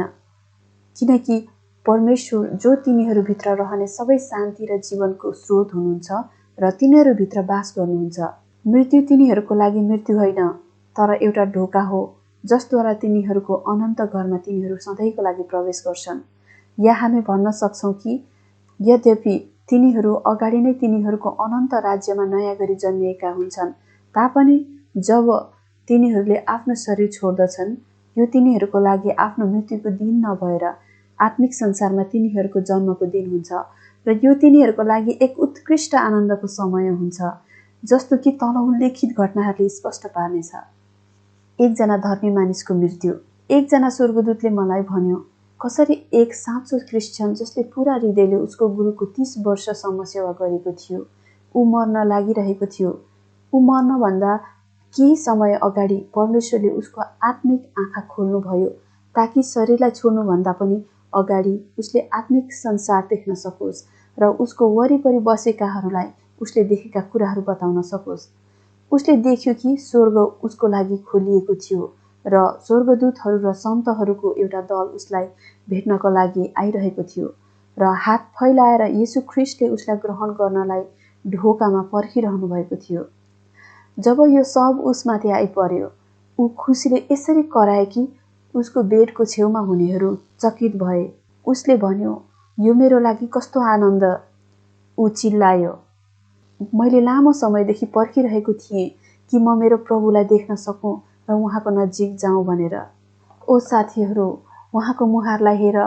किनकि परमेश्वर जो तिनीहरूभित्र रहने सबै शान्ति र जीवनको स्रोत हुनुहुन्छ र तिनीहरूभित्र बास गर्नुहुन्छ। मृत्यु तिनीहरूको लागि मृत्यु होइन, तर एउटा ढोका हो जसद्वारा तिनीहरूको अनन्त घरमा तिनीहरू सधैँको लागि प्रवेश गर्छन्। या हामी भन्न सक्छौँ कि यद्यपि तिनीहरू अगाडि नै तिनीहरूको अनन्त राज्यमा नयाँ गरी जन्मिएका हुन्छन् तापनि जब तिनीहरूले आफ्नो शरीर छोड्दछन्, यो तिनीहरूको लागि आफ्नो मृत्युको दिन नभएर आत्मिक संसारमा तिनीहरूको जन्मको दिन हुन्छ र यो तिनीहरूको लागि एक उत्कृष्ट आनन्दको समय हुन्छ, जस्तो कि तल उल्लेखित घटनाहरूले स्पष्ट पार्नेछ। एकजना धर्मी मानिसको मृत्यु। एकजना स्वर्गदूतले मलाई भन्यो, कसरी एक साँचो क्रिस्चियन जसले पूरा हृदयले उसको गुरुको 30 वर्षसम्म सेवा गरेको थियो, ऊ मर्न लागिरहेको थियो। ऊ मर्नभन्दा केही समय अगाडि परमेश्वरले उसको आत्मिक आँखा खोल्नुभयो ताकि शरीरलाई छोड्नुभन्दा पनि अगाडि उसले आत्मिक संसार देख्न सकोस् र उसको वरिपरि बसेकाहरूलाई उसले देखेका कुराहरू बताउन सकोस्। उसले देख्यो कि स्वर्ग उसको लागि खोलिएको थियो र स्वर्गदूतहरू र सन्तहरूको एउटा दल उसलाई भेट्नको लागि आइरहेको थियो र हात फैलाएर येशू ख्रीष्टले उसलाई ग्रहण गर्नलाई ढोकामा पर्खिरहनु भएको थियो। जब यो सब उसमाथि आइपर्यो, ऊ खुसीले यसरी कराए कि उसको बेडको छेउमा हुनेहरू चकित भए। उसले भन्यो, यो मेरो लागि कस्तो आनन्द! ऊ चिल्लायो, मैले लामो समयदेखि पर्खिरहेको थिएँ कि म मेरो प्रभुलाई देख्न सकूँ र उहाँको नजिक जाउँ भनेर। ओ साथीहरू, उहाँको मुहारलाई हेर,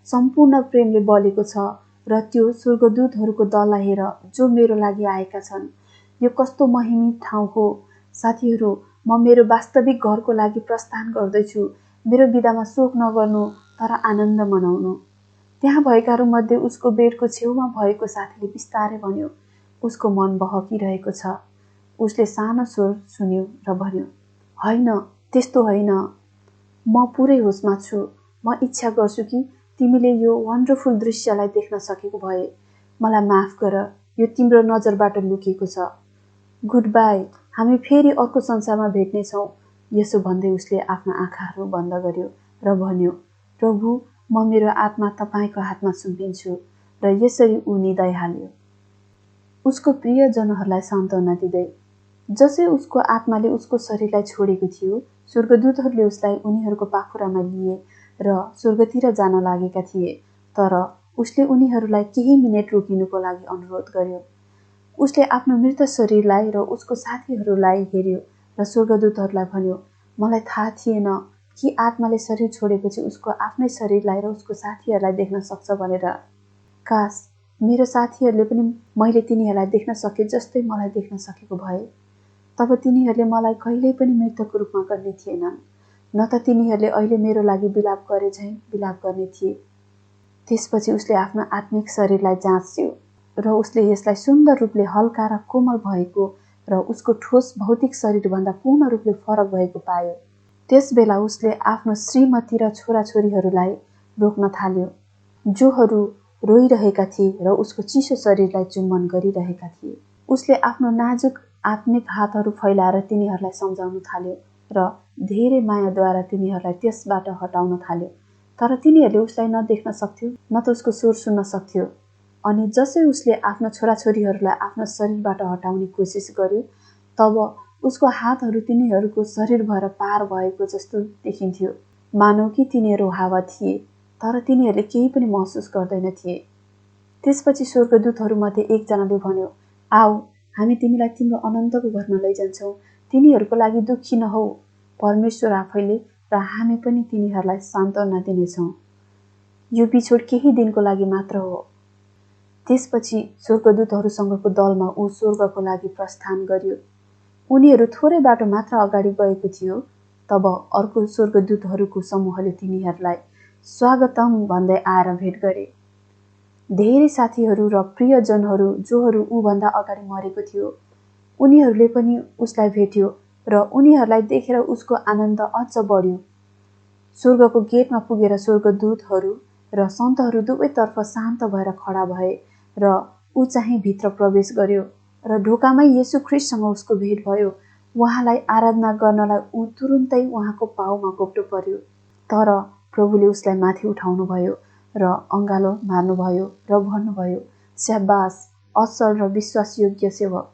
सम्पूर्ण प्रेमले बलेको छ र त्यो स्वर्गदूतहरूको दललाई हेर जो मेरो लागि आएका छन्। यो कस्तो महिमित ठाउँ हो। साथीहरू, म मेरो वास्तविक घरको लागि प्रस्थान गर्दैछु। मेरो बिदामा शोक नगर्नु, तर आनन्द मनाउनु। त्यहाँ भएकाहरूमध्ये उसको बेडको छेउमा भएको साथीले बिस्तारै भन्यो, उसको मन बहकिरहेको छ। उसले सानो स्वर सुन्यो र भन्यो, होइन, त्यस्तो होइन, म पुरै होसमा छु। म इच्छा गर्छु कि तिमीले यो वन्डरफुल दृश्यलाई देख्न सकेको भए। मलाई माफ गर, यो तिम्रो नजरबाट लुकेको छ। गुड बाई, हामी फेरि अर्को संसारमा भेट्नेछौँ। यसो भन्दै उसले आफ्ना आँखाहरू बन्द गर्यो र भन्यो, प्रभु, म मेरो आत्मा तपाईँको हातमा सुम्पिन्छु। र यसरी ऊ निदाइहाल्यो। उसको प्रियजनहरूलाई सान्त्वना दिँदै। जसै उसको आत्माले उसको शरीरलाई छोडेको थियो, स्वर्गदूतहरूले उसलाई उनीहरूको पाखुरामा लिए र स्वर्गतिर जान लागेका थिए। तर उसले उनीहरूलाई केही मिनेट रोकिनुको लागि अनुरोध गर्यो। उसले आफ्नो मृत शरीरलाई र उसको साथीहरूलाई हेर्यो र स्वर्गदूतहरूलाई भन्यो, मलाई थाहा थिएन कि आत्माले शरीर छोडेपछि उसको आफ्नै शरीरलाई र उसको साथीहरूलाई देख्न सक्छ भनेर। काश मेरो साथीहरूले पनि मैले तिनीहरूलाई देख्न सके जस्तै मलाई देख्न सकेको भए। तब तिनीहरूले मलाई कहिल्यै पनि मृतकको रूपमा गर्ने थिएनन्, न त तिनीहरूले अहिले मेरो लागि विलाप गरे झैँ विलाप गर्ने थिए। त्यसपछि उसले आफ्नो आत्मिक शरीरलाई जाँच्यो र उसले यसलाई सुन्दर रूपले हल्का र कोमल भएको र उसको ठोस भौतिक शरीरभन्दा पूर्ण रूपले फरक भएको पायो। त्यसबेला उसले आफ्नो श्रीमती र छोराछोरीहरूलाई रोक्न थाल्यो, जोहरू रोइरहेका थिए र उसको चिसो शरीरलाई चुम्बन गरिरहेका थिए। उसले आफ्नो नाजुक आत्मिक हातहरू फैलाएर तिनीहरूलाई सम्झाउन थाल्यो र धेरै मायाद्वारा तिनीहरूलाई त्यसबाट हटाउन थाल्यो। तर तिनीहरूले उसलाई न देख्न सक्थ्यो न त उसको स्वर सुन्न सक्थ्यो। अनि जसै उसले आफ्नो छोराछोरीहरूलाई आफ्नो शरीरबाट हटाउने कोसिस गर्यो, तब उसको हातहरू तिनीहरूको शरीर भएर पार भएको जस्तो देखिन्थ्यो, मानौ कि तिनीहरू हावा थिए, तर तिनीहरूले केही पनि महसुस गर्दैन थिए। त्यसपछि स्वर्गदूतहरूमध्ये एकजनाले भन्यो, आऊ, हामी तिमीलाई तिम्रो अनन्तको घरमा लैजान्छौँ। तिनीहरूको लागि दुःखी नहौ, परमेश्वर आफैले र हामी पनि तिनीहरूलाई सान्त्वना दिनेछौँ। यो बिछोड केही दिनको लागि मात्र हो। त्यसपछि स्वर्गदूतहरूसँगको दलमा ऊ स्वर्गको लागि प्रस्थान गर्यो। उनीहरू थोरै बाटो मात्र अगाडि गएको थियो, तब अर्को स्वर्गदूतहरूको समूहले तिनीहरूलाई स्वागतम भन्दै आएर भेट गरे। धेरै साथीहरू र प्रियजनहरू जोहरू ऊभन्दा अगाडि मरेको थियो, उनीहरूले पनि उसलाई भेट्यो र उनीहरूलाई देखेर उसको आनन्द अझ बढ्यो। स्वर्गको गेटमा पुगेर स्वर्गदूतहरू र सन्तहरू दुवैतर्फ शान्त भएर खडा भए र ऊ चाहिँ भित्र प्रवेश गर्यो र ढोकामै येशू ख्रिस्टसँग उसको भेट भयो। उहाँलाई आराधना गर्नलाई ऊ तुरुन्तै उहाँको पाउमा घोप्टो पर्यो। तर प्रभुले उसलाई माथि उठाउनुभयो र अँगालो मार्नुभयो र भन्नुभयो, स्याबास असल र विश्वासयोग्य सेवक,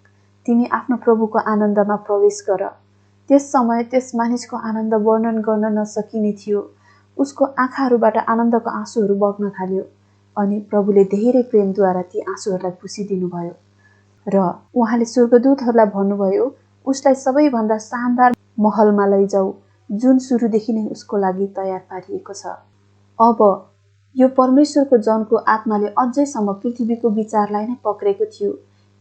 तिमी आफ्नो प्रभुको आनन्दमा प्रवेश गर। त्यस समय त्यस मानिसको आनन्द वर्णन गर्न नसकिने थियो। उसको आँखाहरूबाट आनन्दको आँसुहरू बग्न थाल्यो अनि प्रभुले धेरै प्रेमद्वारा ती आँसुहरूलाई पुसिदिनुभयो र उहाँले स्वर्गदूतहरूलाई भन्नुभयो, उसलाई सबैभन्दा शानदार महलमा लैजाऊ, जुन सुरुदेखि नै उसको लागि तयार पारिएको छ। अब यो परमेश्वरको जनको आत्माले अझैसम्म पृथ्वीको विचारलाई नै पक्रेको थियो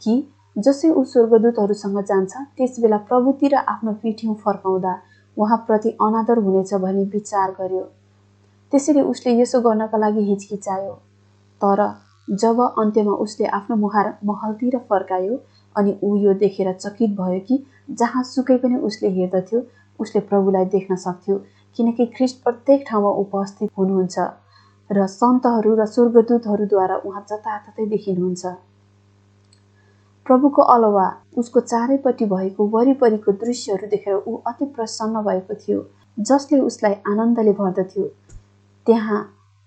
कि जसै ऊ स्वर्गदूतहरूसँग जान्छ, त्यसबेला प्रभुतिर आफ्नो पिठ्यौँ फर्काउँदा उहाँप्रति अनादर हुनेछ भनी विचार गर्यो। त्यसैले उसले यसो गर्नका लागि हिचकिचायो। तर जब अन्त्यमा उसले आफ्नो मुहार महलतिर फर्कायो अनि ऊ यो देखेर चकित भयो कि जहाँ सुकै पनि उसले हेर्दथ्यो उसले प्रभुलाई देख्न सक्थ्यो, किनकि ख्रिस्ट प्रत्येक ठाउँमा उपस्थित हुनुहुन्छ र सन्तहरू र स्वर्गदूतहरूद्वारा उहाँ जताततै देखिनुहुन्छ। प्रभुको अलावा उसको चारैपट्टि भएको वरिपरिको दृश्यहरू देखेर ऊ अति प्रसन्न भएको थियो, जसले उसलाई आनन्दले भर्दथ्यो। त्यहाँ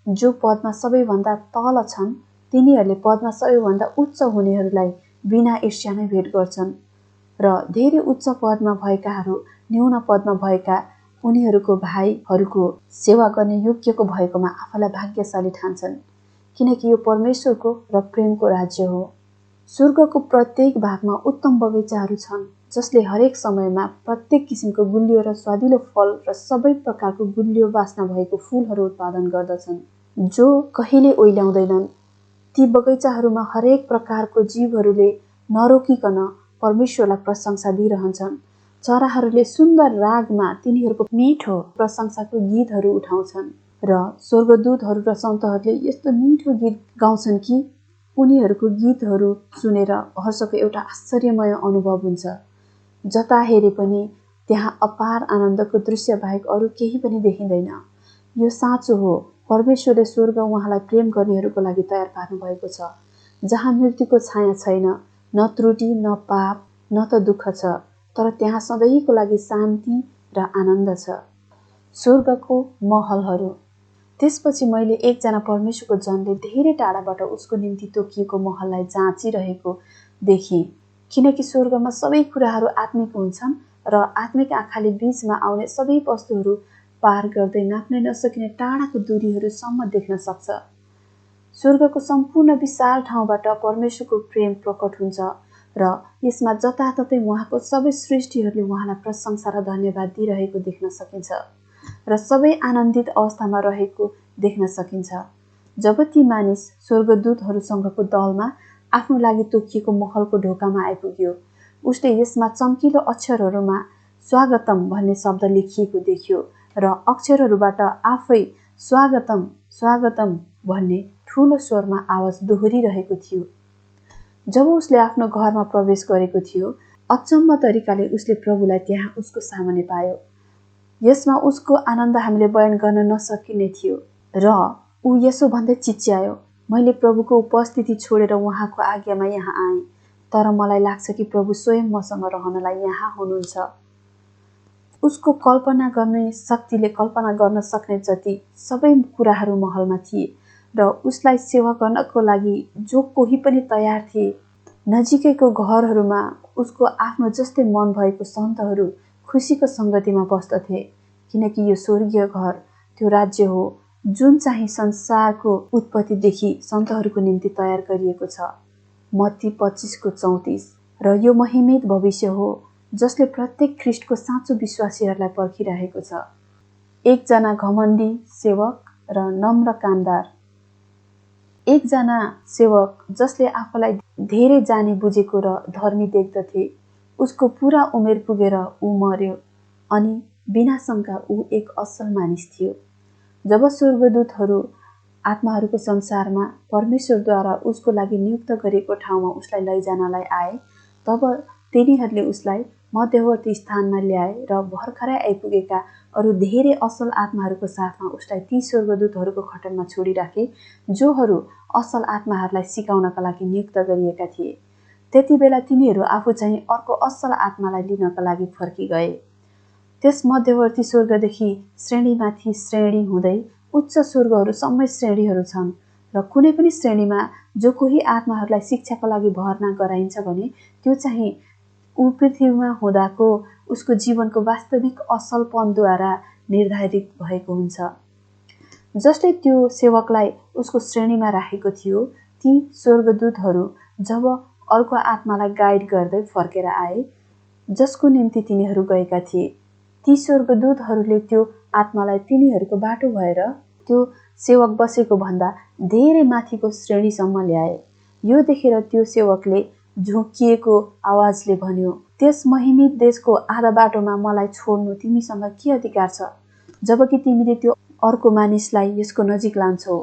जो पदमा सबैभन्दा तल छन्, तिनीहरूले पदमा सबैभन्दा उच्च हुनेहरूलाई बिना ईर्ष्या नै भेट गर्छन् र धेरै उच्च पदमा भएकाहरू न्यून पदमा भएका उनीहरूको भाइहरूको सेवा गर्ने योग्यको भएकोमा आफूलाई भाग्यशाली ठान्छन्, किनकि यो परमेश्वरको र प्रेमको राज्य हो। स्वर्गको प्रत्येक भागमा उत्तम बगैँचाहरू छन्, जसले हरेक समयमा प्रत्येक किसिमको गुलियो र स्वादिलो फल र सबै प्रकारको गुलियो बास्ना भएको फूलहरू उत्पादन गर्दछन्, जो कहिले ओइल्याउँदैनन्। ती बगैँचाहरूमा हरेक प्रकारको जीवहरूले नरोकिकन परमेश्वरलाई प्रशंसा दिइरहन्छन्। चराहरूले सुन्दर रागमा तिनीहरूको मिठो प्रशंसाको गीतहरू उठाउँछन् र स्वर्गदूतहरू र सन्तहरूले यस्तो मिठो गीत गाउँछन् कि उनीहरूको गीतहरू सुनेर हर्षको एउटा आश्चर्यमय अनुभव हुन्छ। जता हेरे पनि त्यहाँ अपार आनन्दको दृश्य बाहेक अरू केही पनि देखिँदैन। यो साँचो हो, परमेश्वरले स्वर्ग उहाँलाई प्रेम गर्नेहरूको लागि तयार पार्नु भएको छ, जहाँ मृत्युको छाया छैन, न त्रुटि न पाप न त दुःख छ, तर त्यहाँ सधैँको लागि शान्ति र आनन्द छ। स्वर्गको महलहरू। त्यसपछि मैले एकजना परमेश्वरको जनले धेरै टाढाबाट उसको निम्ति तोकिएको महललाई जाँचिरहेको देखेँ, किनकि स्वर्गमा सबै कुराहरू आत्मिक हुन्छन् र आत्मिक आँखाले बीचमा आउने सबै वस्तुहरू पार गर्दै नाप्नै नसकिने टाढाको दूरीहरूसम्म देख्न सक्छ। स्वर्गको सम्पूर्ण विशाल ठाउँबाट परमेश्वरको प्रेम प्रकट हुन्छ र यसमा जताततै उहाँको सबै सृष्टिहरूले उहाँलाई प्रशंसा र धन्यवाद दिइरहेको देख्न सकिन्छ र सबै आनन्दित अवस्थामा रहेको देख्न सकिन्छ। जब ती मानिस स्वर्गदूतहरूसँगको दलमा आफ्नो लागि तोकिएको महलको ढोकामा आइपुग्यो, उसले यसमा चम्किलो अक्षरहरूमा स्वागतम भन्ने शब्द लेखिएको देख्यो र अक्षरहरूबाट आफै स्वागतम स्वागतम भन्ने ठुलो स्वरमा आवाज दोहोरिरहेको थियो। जब उसले आफ्नो घरमा प्रवेश गरेको थियो, अचम्म तरिकाले उसले प्रभुलाई त्यहाँ उसको सामुन्ने पायो। यसमा उसको आनन्द हामीले बयान गर्न नसकिने थियो र ऊ यसो भन्दै चिच्यायो, मैले प्रभुको उपस्थिति छोडेर उहाँको आज्ञामा यहाँ आएँ, तर मलाई लाग्छ कि प्रभु स्वयं मसँग रहनलाई यहाँ हुनुहुन्छ। उसको कल्पना गर्ने शक्तिले कल्पना गर्न सक्ने जति सबै कुराहरू महलमा थिए र उसलाई सेवा गर्नको लागि जो कोही पनि तयार थिए। नजिकैको घरहरूमा उसको आफ्नो जस्तै मन भएको सन्तहरू खुसीको सङ्गतिमा बस्दथे, किनकि यो स्वर्गीय घर त्यो राज्य हो जुन चाहिँ संसारको उत्पत्तिदेखि सन्तहरूको निम्ति तयार गरिएको छ। मत्ती 25:34। र यो महिमित भविष्य हो जसले प्रत्येक ख्रिस्टको साँचो विश्वासीहरूलाई पर्खिरहेको छ। एकजना घमण्डी सेवक र नम्र कामदार। एकजना सेवक जसले आफूलाई धेरै जाने बुझेको र धर्मी देख्दथे, उसको पूरा उमेर पुगेर ऊ मर्यो अनि बिना शङ्का ऊ एक असल मानिस थियो। जब स्वर्गदूतहरू आत्माहरूको संसारमा परमेश्वरद्वारा उसको लागि नियुक्त गरेको ठाउँमा उसलाई लैजानलाई आए, तब तिनीहरूले उसलाई मध्यवर्ती स्थानमा ल्याए र भर्खरै आइपुगेका अरू धेरै असल आत्माहरूको साथमा उसलाई ती स्वर्गदूतहरूको खटनमा छोडिराखे जोहरू असल आत्माहरूलाई सिकाउनका लागि नियुक्त गरिएका थिए। त्यति बेला तिनीहरू आफू चाहिँ अर्को असल आत्मालाई लिनका लागि फर्की गए। त्यस मध्यवर्ती स्वर्गदेखि श्रेणीमाथि श्रेणी हुँदै उच्च स्वर्गहरूसम्मै श्रेणीहरू छन् र कुनै पनि श्रेणीमा जो कोही आत्माहरूलाई शिक्षाको लागि भर्ना गराइन्छ भने त्यो चाहिँ ऊ पृथ्वीमा हुँदाको उसको जीवनको वास्तविक असलपनद्वारा निर्धारित भएको हुन्छ। जसले त्यो सेवकलाई उसको श्रेणीमा राखेको थियो, ती स्वर्गदूतहरू जब अर्को आत्मालाई गाइड गर्दै फर्केर आए जसको निम्ति तिनीहरू गएका थिए, ती स्वर्गदूतहरूले त्यो आत्मालाई तिनीहरूको बाटो भएर त्यो सेवक बसेको भन्दा धेरै माथिको श्रेणीसम्म ल्याए। यो देखेर त्यो सेवकले झुक्किएको आवाजले भन्यो, त्यस महिमित देशको आधा बाटोमा मलाई छोड्नु तिमीसँग के अधिकार छ, जबकि तिमीले त्यो अर्को मानिसलाई यसको नजिक लान्छौ।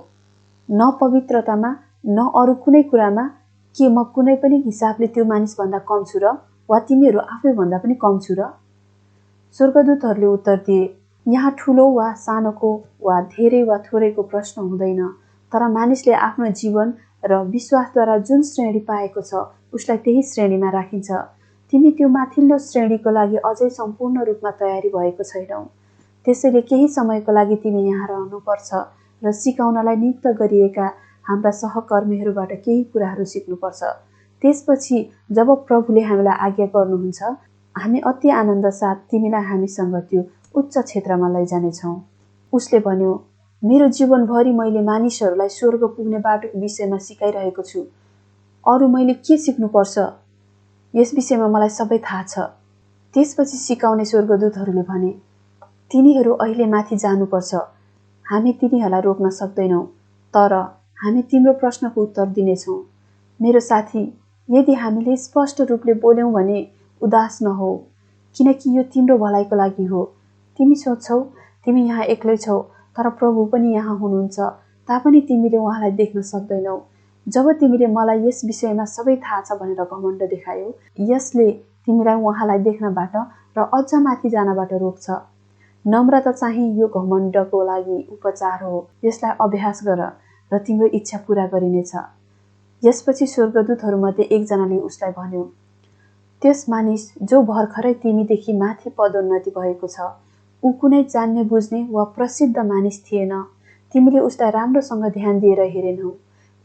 न पवित्रतामा न अरू कुनै कुरामा के म कुनै पनि हिसाबले त्यो मानिसभन्दा कम छु र वा तिमीहरू आफैभन्दा पनि कम छु र? स्वर्गदूतहरूले उत्तर दिए, यहाँ ठुलो वा सानोको वा धेरै वा थोरैको प्रश्न हुँदैन, तर मानिसले आफ्नो जीवन र विश्वासद्वारा जुन श्रेणी पाएको छ उसलाई त्यही श्रेणीमा राखिन्छ। तिमी त्यो माथिल्लो श्रेणीको लागि अझै सम्पूर्ण रूपमा तयारी भएको छैनौ। त्यसैले केही समयको लागि तिमी यहाँ रहनुपर्छ र सिकाउनलाई नियुक्त गरिएका हाम्रा सहकर्मीहरूबाट केही कुराहरू सिक्नुपर्छ। त्यसपछि जब प्रभुले हामीलाई आज्ञा गर्नुहुन्छ, हामी अति आनन्द साथ तिमीलाई हामीसँग त्यो उच्च क्षेत्रमा लैजानेछौँ। उसले भन्यो, मेरो जीवनभरि मैले मानिसहरूलाई स्वर्ग पुग्ने बाटोको विषयमा सिकाइरहेको छु। अरू मैले के सिक्नुपर्छ यस विषयमा मलाई सबै थाहा छ। त्यसपछि सिकाउने स्वर्गदूतहरूले भने, तिनीहरू अहिले माथि जानुपर्छ। हामी तिनीहरूलाई रोक्न सक्दैनौँ, तर हामी तिम्रो प्रश्नको उत्तर दिनेछौँ। मेरो साथी, यदि हामीले स्पष्ट रूपले बोल्यौँ भने उदास नहो, किनकि यो तिम्रो भलाइको लागि हो। तिमी सोच्छौ तिमी यहाँ एक्लै छौ, तर प्रभु पनि यहाँ हुनुहुन्छ, तापनि तिमीले उहाँलाई देख्न सक्दैनौ। जब तिमीले मलाई यस विषयमा सबै थाहा छ भनेर घमण्ड देखायौ, यसले तिमीलाई उहाँलाई देख्नबाट र अझ माथि जानबाट रोक्छ। नम्रता चाहिँ यो घमण्डको लागि उपचार हो। यसलाई अभ्यास गर र तिम्रो इच्छा पूरा गरिनेछ। यसपछि स्वर्गदूतहरूमध्ये एकजनाले उसलाई भन्यो, त्यस मानिस जो भर्खरै तिमीदेखि माथि पदोन्नति भएको छ, ऊ कुनै जान्ने बुझ्ने वा प्रसिद्ध मानिस थिएन। तिमीले उसलाई राम्रोसँग ध्यान दिएर हेरेनौ।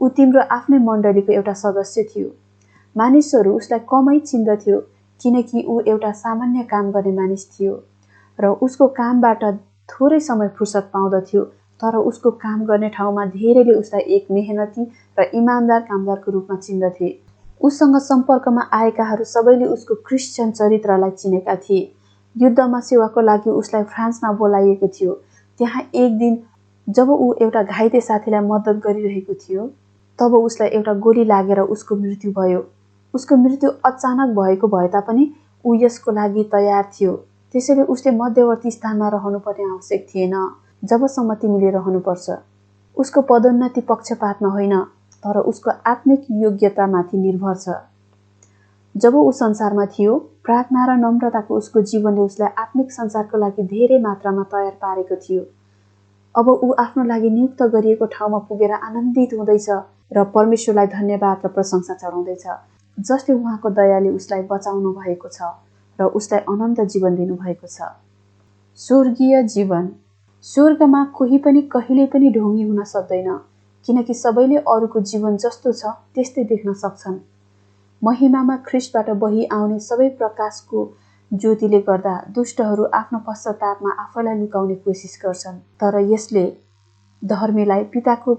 ऊ तिम्रो आफ्नै मण्डलीको एउटा सदस्य थियो। मानिसहरू उसलाई कमै चिन्दथ्यो किनकि ऊ एउटा सामान्य काम गर्ने मानिस थियो र उसको कामबाट थोरै समय फुर्सद पाउँदथ्यो, तर उसको काम गर्ने ठाउँमा धेरैले उसलाई एक मेहनती र इमान्दार कामदारको रूपमा चिन्दथे। उसँग सम्पर्कमा आएकाहरू सबैले उसको क्रिस्चियन चरित्रलाई चिनेका थिए। युद्धमा सेवाको लागि उसलाई फ्रान्समा बोलाइएको थियो। त्यहाँ एक दिन जब ऊ एउटा घाइते साथीलाई मद्दत गरिरहेको थियो, तब उसलाई एउटा गोली लागेर उसको मृत्यु भयो। उसको मृत्यु अचानक भएको भए तापनि ऊ यसको लागि तयार थियो। त्यसैले उसले मध्यवर्ती स्थानमा रहनुपर्ने आवश्यक थिएन जबसम्म तिमीले रहनुपर्छ। उसको पदोन्नति पक्षपातमा होइन, तर उसको आत्मिक योग्यतामाथि निर्भर छ। जब ऊ संसारमा थियो, प्रार्थना र नम्रताको उसको जीवनले उसलाई आत्मिक संसारको लागि धेरै मात्रामा तयार पारेको थियो। अब ऊ आफ्नो लागि नियुक्त गरिएको ठाउँमा पुगेर आनन्दित हुँदैछ र परमेश्वरलाई धन्यवाद र प्रशंसा चढाउँदैछ, जसले उहाँको दयाले उसलाई बचाउनु भएको छ र उसलाई अनन्त जीवन दिनुभएको छ। स्वर्गीय जीवन। स्वर्गमा कोही पनि कहिले पनि ढोंगी हुन सक्दैन, किनकि सबैले अरूको जीवन जस्तो छ त्यस्तै देख्न सक्छन्। महिमामा ख्रीष्टबाट बही आउने सबै प्रकाशको ज्योतिले गर्दा दुष्टहरू आफ्नो पश्चातापमा आफैलाई लुकाउने कोसिस गर्छन्, तर यसले धर्मीलाई पिताको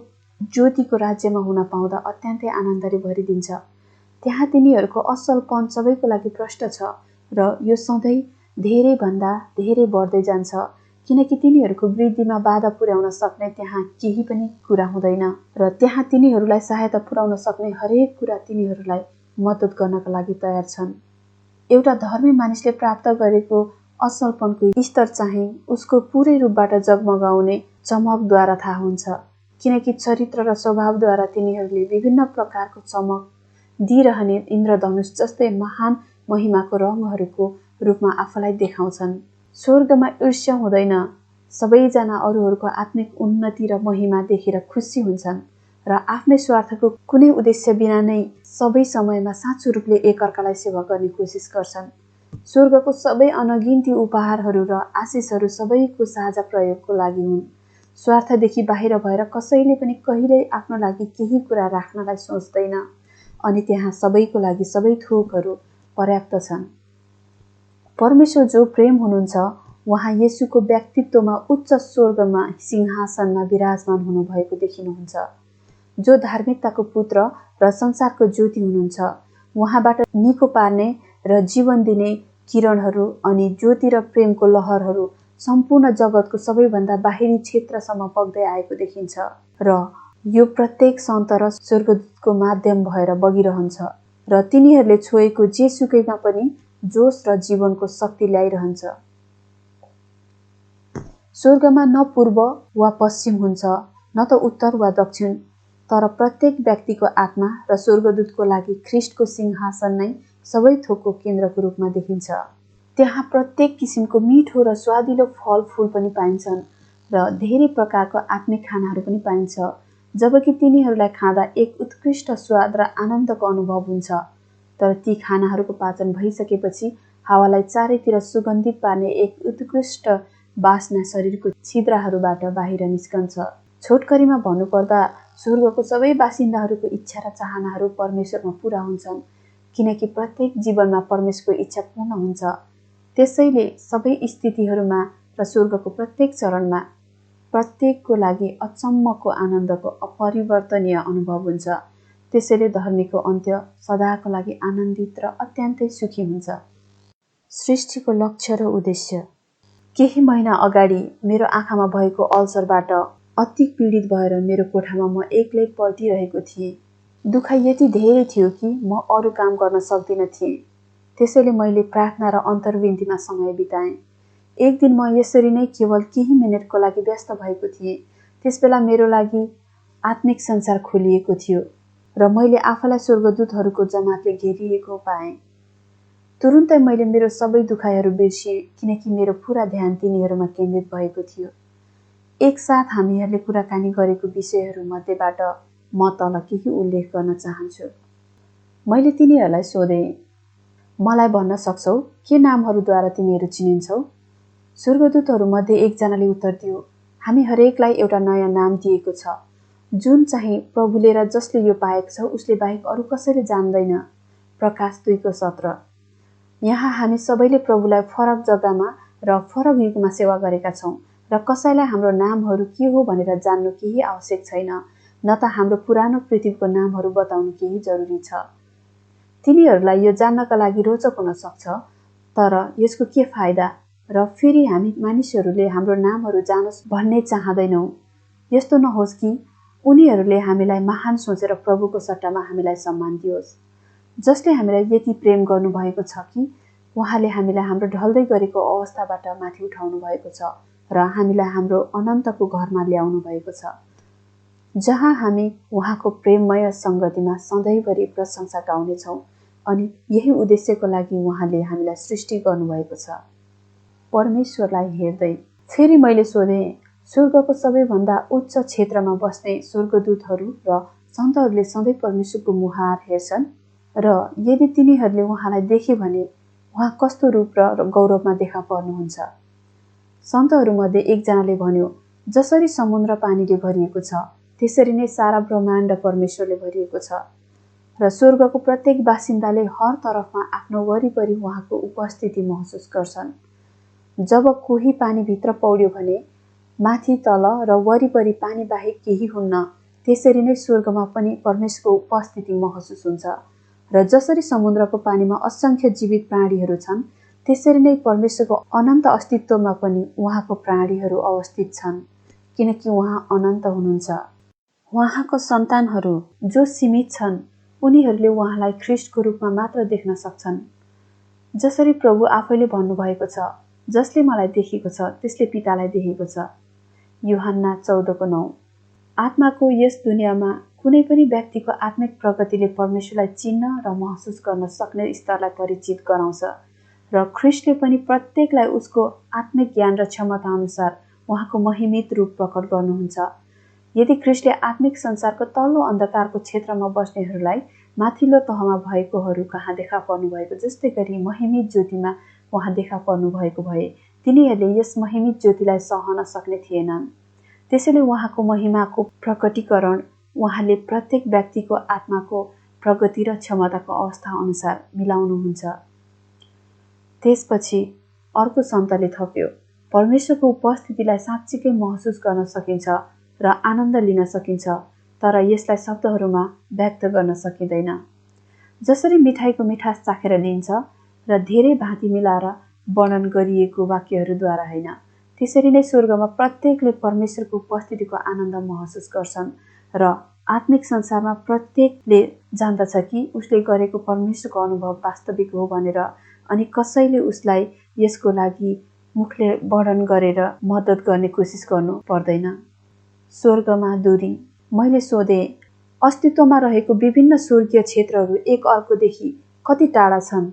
ज्योतिको राज्यमा हुन पाउँदा अत्यन्तै आनन्दले भरिदिन्छ। त्यहाँ तिनीहरूको असलपन सबैको लागि प्रष्ट छ र यो सधैँ धेरैभन्दा धेरै बढ्दै जान्छ, किनकि तिनीहरूको वृद्धिमा बाधा पुर्याउन सक्ने त्यहाँ केही पनि कुरा हुँदैन र त्यहाँ तिनीहरूलाई सहायता पुर्याउन सक्ने हरेक कुरा तिनीहरूलाई मद्दत गर्नका लागि तयार छन्। एउटा धर्मी मानिसले प्राप्त गरेको असलपनको स्तर चाहिँ उसको पूरै रूपबाट जगमगाउने चमकद्वारा थाहा हुन्छ, किनकि चरित्र र स्वभावद्वारा तिनीहरूले विभिन्न प्रकारको चमक दिइरहने इन्द्रधनुष जस्तै महान महिमाको रङहरूको रूपमा आफूलाई देखाउँछन्। स्वर्गमा ईर्ष्या हुँदैन, सबैजना अरूहरूको आत्मिक उन्नति र महिमा देखेर खुसी हुन्छन् र आफ्नै स्वार्थको कुनै उद्देश्य बिना नै सबै समयमा साँचो रूपले एकअर्कालाई सेवा गर्ने कोसिस गर्छन्। स्वर्गको सबै अनगिन्ती उपहारहरू र आशिषहरू सबैको साझा प्रयोगको लागि हुन्। स्वार्थदेखि बाहिर भएर कसैले पनि कहिल्यै आफ्नो लागि केही कुरा राख्नलाई सोच्दैन, अनि त्यहाँ सबैको लागि सबै थोकहरू पर्याप्त छन्। परमेश्वर जो प्रेम हुनुहुन्छ, उहाँ येशूको व्यक्तित्वमा उच्च स्वर्गमा सिंहासनमा विराजमान हुनुभएको देखिनुहुन्छ, जो धार्मिकताको पुत्र र संसारको ज्योति हुनुहुन्छ। उहाँबाट निको पार्ने र जीवन दिने किरणहरू अनि ज्योति र प्रेमको लहरहरू सम्पूर्ण जगतको सबैभन्दा बाहिरी क्षेत्रसम्म बग्दै आएको देखिन्छ र यो प्रत्येक सन्त र स्वर्गदूतको माध्यम भएर बगिरहन्छ र तिनीहरूले छोएको जेसुकैमा पनि जोश र जीवनको शक्ति ल्याइरहन्छ। स्वर्गमा न पूर्व वा पश्चिम हुन्छ, न त उत्तर वा दक्षिण, तर प्रत्येक व्यक्तिको आत्मा र स्वर्गदूतको लागि ख्रीष्टको सिंहासन नै सबै थोकको केन्द्रको रूपमा देखिन्छ। त्यहाँ प्रत्येक किसिमको मिठो र स्वादिलो फलफुल पनि पाइन्छन् र धेरै प्रकारको आत्मिक खानाहरू पनि पाइन्छ, जबकि तिनीहरूलाई खाँदा एक उत्कृष्ट स्वाद र आनन्दको अनुभव हुन्छ। तर ती खानाहरूको पाचन भइसकेपछि हावालाई चारैतिर सुगन्धित पार्ने एक उत्कृष्ट बास्ना शरीरको छिद्राहरूबाट बाहिर निस्कन्छ। छोटकरीमा भन्नुपर्दा स्वर्गको सबै बासिन्दाहरूको इच्छा र चाहनाहरू परमेश्वरमा पूरा हुन्छन्, किनकि प्रत्येक जीवनमा परमेश्वरको इच्छा पूर्ण हुन्छ। त्यसैले सबै स्थितिहरूमा र स्वर्गको प्रत्येक चरणमा प्रत्येकको लागि अचम्मको आनन्दको अपरिवर्तनीय अनुभव हुन्छ। त्यसैले धर्मीको अन्त्य सदाको लागि आनन्दित र अत्यन्तै सुखी हुन्छ। सृष्टिको लक्ष्य र उद्देश्य। केही महिना अगाडि मेरो आँखामा भएको अल्सरबाट अति पीडित भएर मेरो कोठामा म एक्लै पल्टिरहेको थिएँ। दुखाइ यति धेरै थियो कि म अरू काम गर्न सक्दिन थिएँ। त्यसैले मैले प्रार्थना र अन्तर्विन्तीमा समय बिताएँ। एक दिन म यसरी नै केवल केही मिनेटको लागि व्यस्त भएको थिएँ। त्यसबेला मेरो लागि आत्मिक संसार खोलिएको थियो र मैले आफूलाई स्वर्गदूतहरूको जमातले घेरिएको पाएँ। तुरुन्तै मैले मेरो सबै दुखाइहरू बिर्सिएँ, किनकि मेरो पूरा ध्यान तिनीहरूमा केन्द्रित भएको थियो। एकसाथ हामीहरूले कुराकानी गरेको विषयहरूमध्येबाट म तल केही उल्लेख गर्न चाहन्छु। मैले तिनीहरूलाई सोधेँ, मलाई भन्न सक्छौ के नामहरूद्वारा तिमीहरू चिनिन्छौ? स्वर्गदूतहरूमध्ये एकजनाले उत्तर दियो, हामी हरेकलाई एउटा नयाँ नाम दिएको छ, जुन चाहिँ प्रभुले र जसले यो पाएको छ उसले बाहेक अरू कसैले जान्दैन। प्रकाश 2:17। यहाँ हामी सबैले प्रभुलाई फरक जग्गामा र फरक युगमा सेवा गरेका छौँ र कसैलाई हाम्रो नामहरू के हो भनेर जान्नु केही आवश्यक छैन, न त हाम्रो पुरानो पृथ्वीको नामहरू बताउनु केही जरुरी छ। तिनीहरूलाई यो जान्नका लागि रोचक हुन सक्छ, तर यसको के फाइदा? र फेरि हामी मानिसहरूले हाम्रो नामहरू जानोस् भन्ने चाहँदैनौँ। यस्तो नहोस् कि उनीहरूले हामीलाई महान सोचेर प्रभुको सट्टामा हामीलाई सम्मान दियोस्, जसले हामीलाई यति प्रेम गर्नुभएको छ कि उहाँले हामीलाई हाम्रो ढल्दै गरेको अवस्थाबाट माथि उठाउनु भएको छ र हामीलाई हाम्रो अनन्तको घरमा ल्याउनु भएको छ, जहाँ हामी उहाँको प्रेममय सङ्गतिमा सधैँभरि प्रशंसा गाउनेछौँ। अनि यही उद्देश्यको लागि उहाँले हामीलाई सृष्टि गर्नुभएको छ। परमेश्वरलाई हेर्दै फेरि मैले सोधेँ, स्वर्गको सबैभन्दा उच्च क्षेत्रमा बस्ने स्वर्गदूतहरू र सन्तहरूले सधैँ परमेश्वरको मुहार हेर्छन् र यदि तिनीहरूले उहाँलाई देखे भने उहाँ कस्तो रूप र गौरवमा देखा पर्नुहुन्छ। सन्तहरूमध्ये एकजनाले भन्यो, जसरी समुद्र पानीले भरिएको छ त्यसरी नै सारा ब्रह्माण्ड परमेश्वरले भरिएको छ र स्वर्गको प्रत्येक बासिन्दाले हर तरफमा आफ्नो वरिपरि उहाँको उपस्थिति महसुस गर्छन्। जब कोही पानीभित्र पौड्यो भने माथि तल र वरिपरि पानी बाहेक केही हुन्न, त्यसरी नै स्वर्गमा पनि परमेश्वरको उपस्थिति महसुस हुन्छ र जसरी समुद्रको पानीमा असंख्य जीवित प्राणीहरू छन् त्यसरी नै परमेश्वरको अनन्त अस्तित्वमा पनि उहाँको प्राणीहरू अवस्थित छन्, किनकि उहाँ अनन्त हुनुहुन्छ। उहाँको सन्तानहरू जो सीमित छन् उनीहरूले उहाँलाई ख्रीष्टको रूपमा मात्र देख्न सक्छन्। जसरी प्रभु आफैले भन्नुभएको छ, जसले मलाई देखेको छ त्यसले पितालाई देखेको छ। यूहन्ना 14:9। आत्माको यस दुनियाँमा कुनै पनि व्यक्तिको आत्मिक प्रगतिले परमेश्वरलाई चिन्न र महसुस गर्न सक्ने स्तरलाई परिचित गराउँछ र ख्रीष्टले पनि प्रत्येकलाई उसको आत्मिक ज्ञान र क्षमता अनुसार उहाँको महिमित रूप प्रकट गर्नुहुन्छ। यदि ख्रीष्टले आत्मिक संसारको तल्लो अन्धकारको क्षेत्रमा बस्नेहरूलाई माथिल्लो तहमा भएकोहरू कहाँ देखा पर्नुभएको जस्तै गरी महिमित ज्योतिमा उहाँ देखा पर्नुभएको भए तिनीहरूले यस महिमित ज्योतिलाई सहन सक्ने थिएनन्। त्यसैले उहाँको महिमाको प्रकटीकरण उहाँले प्रत्येक व्यक्तिको आत्माको प्रगति र क्षमताको अवस्था अनुसार मिलाउनुहुन्छ। त्यसपछि अर्को सन्तले थप्यो, परमेश्वरको उपस्थितिलाई साँच्चीकै महसुस गर्न सकिन्छ र आनन्द लिन सकिन्छ, तर यसलाई शब्दहरूमा व्यक्त गर्न सकिँदैन। जसरी मिठाईको मिठास चाखेर लिइन्छ र धेरै भाँति मिलाएर वर्णन गरिएको वाक्यहरूद्वारा होइन, त्यसरी नै स्वर्गमा प्रत्येकले परमेश्वरको उपस्थितिको आनन्द महसुस गर्छन् र आत्मिक संसारमा प्रत्येकले जान्दछ कि उसले गरेको परमेश्वरको अनुभव वास्तविक हो भनेर, अनि कसैले उसलाई यसको लागि मुखले वर्णन गरेर मद्दत गर्ने कोसिस गर्नु पर्दैन। स्वर्गमा दूरी। मैले सोधेँ, अस्तित्वमा रहेको विभिन्न स्वर्गीय क्षेत्रहरू एक अर्कोदेखि कति टाढा छन्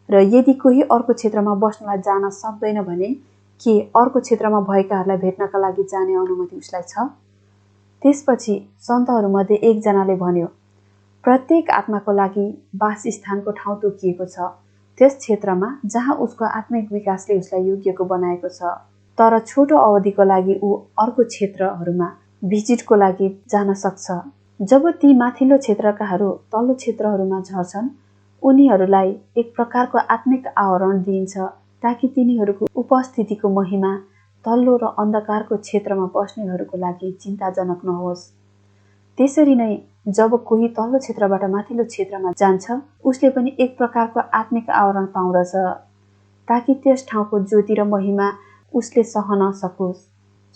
र यदि कोही अर्को क्षेत्रमा बस्नलाई जान सक्दैन भने के अर्को क्षेत्रमा भएकाहरूलाई भेट्नका लागि जाने अनुमति उसलाई छ? त्यसपछि सन्तहरूमध्ये एकजनाले भन्यो, प्रत्येक आत्माको लागि वासस्थानको ठाउँ तोकिएको छ त्यस क्षेत्रमा जहाँ उसको आत्मिक विकासले उसलाई योग्यको बनाएको छ, तर छोटो अवधिको लागि ऊ अर्को क्षेत्रहरूमा भिजिटको लागि जान सक्छ। जब ती माथिल्लो क्षेत्रकाहरू तल्लो क्षेत्रहरूमा झर्छन् उनीहरूलाई एक प्रकारको आत्मिक आवरण दिइन्छ ताकि तिनीहरूको उपस्थितिको महिमा तल्लो र अन्धकारको क्षेत्रमा बस्नेहरूको लागि चिन्ताजनक नहोस्। त्यसरी नै जब कोही तल्लो क्षेत्रबाट माथिल्लो क्षेत्रमा जान्छ उसले पनि एक प्रकारको आत्मिक आवरण पाउँदछ ताकि त्यस ठाउँको ज्योति र महिमा उसले सहन सकोस्।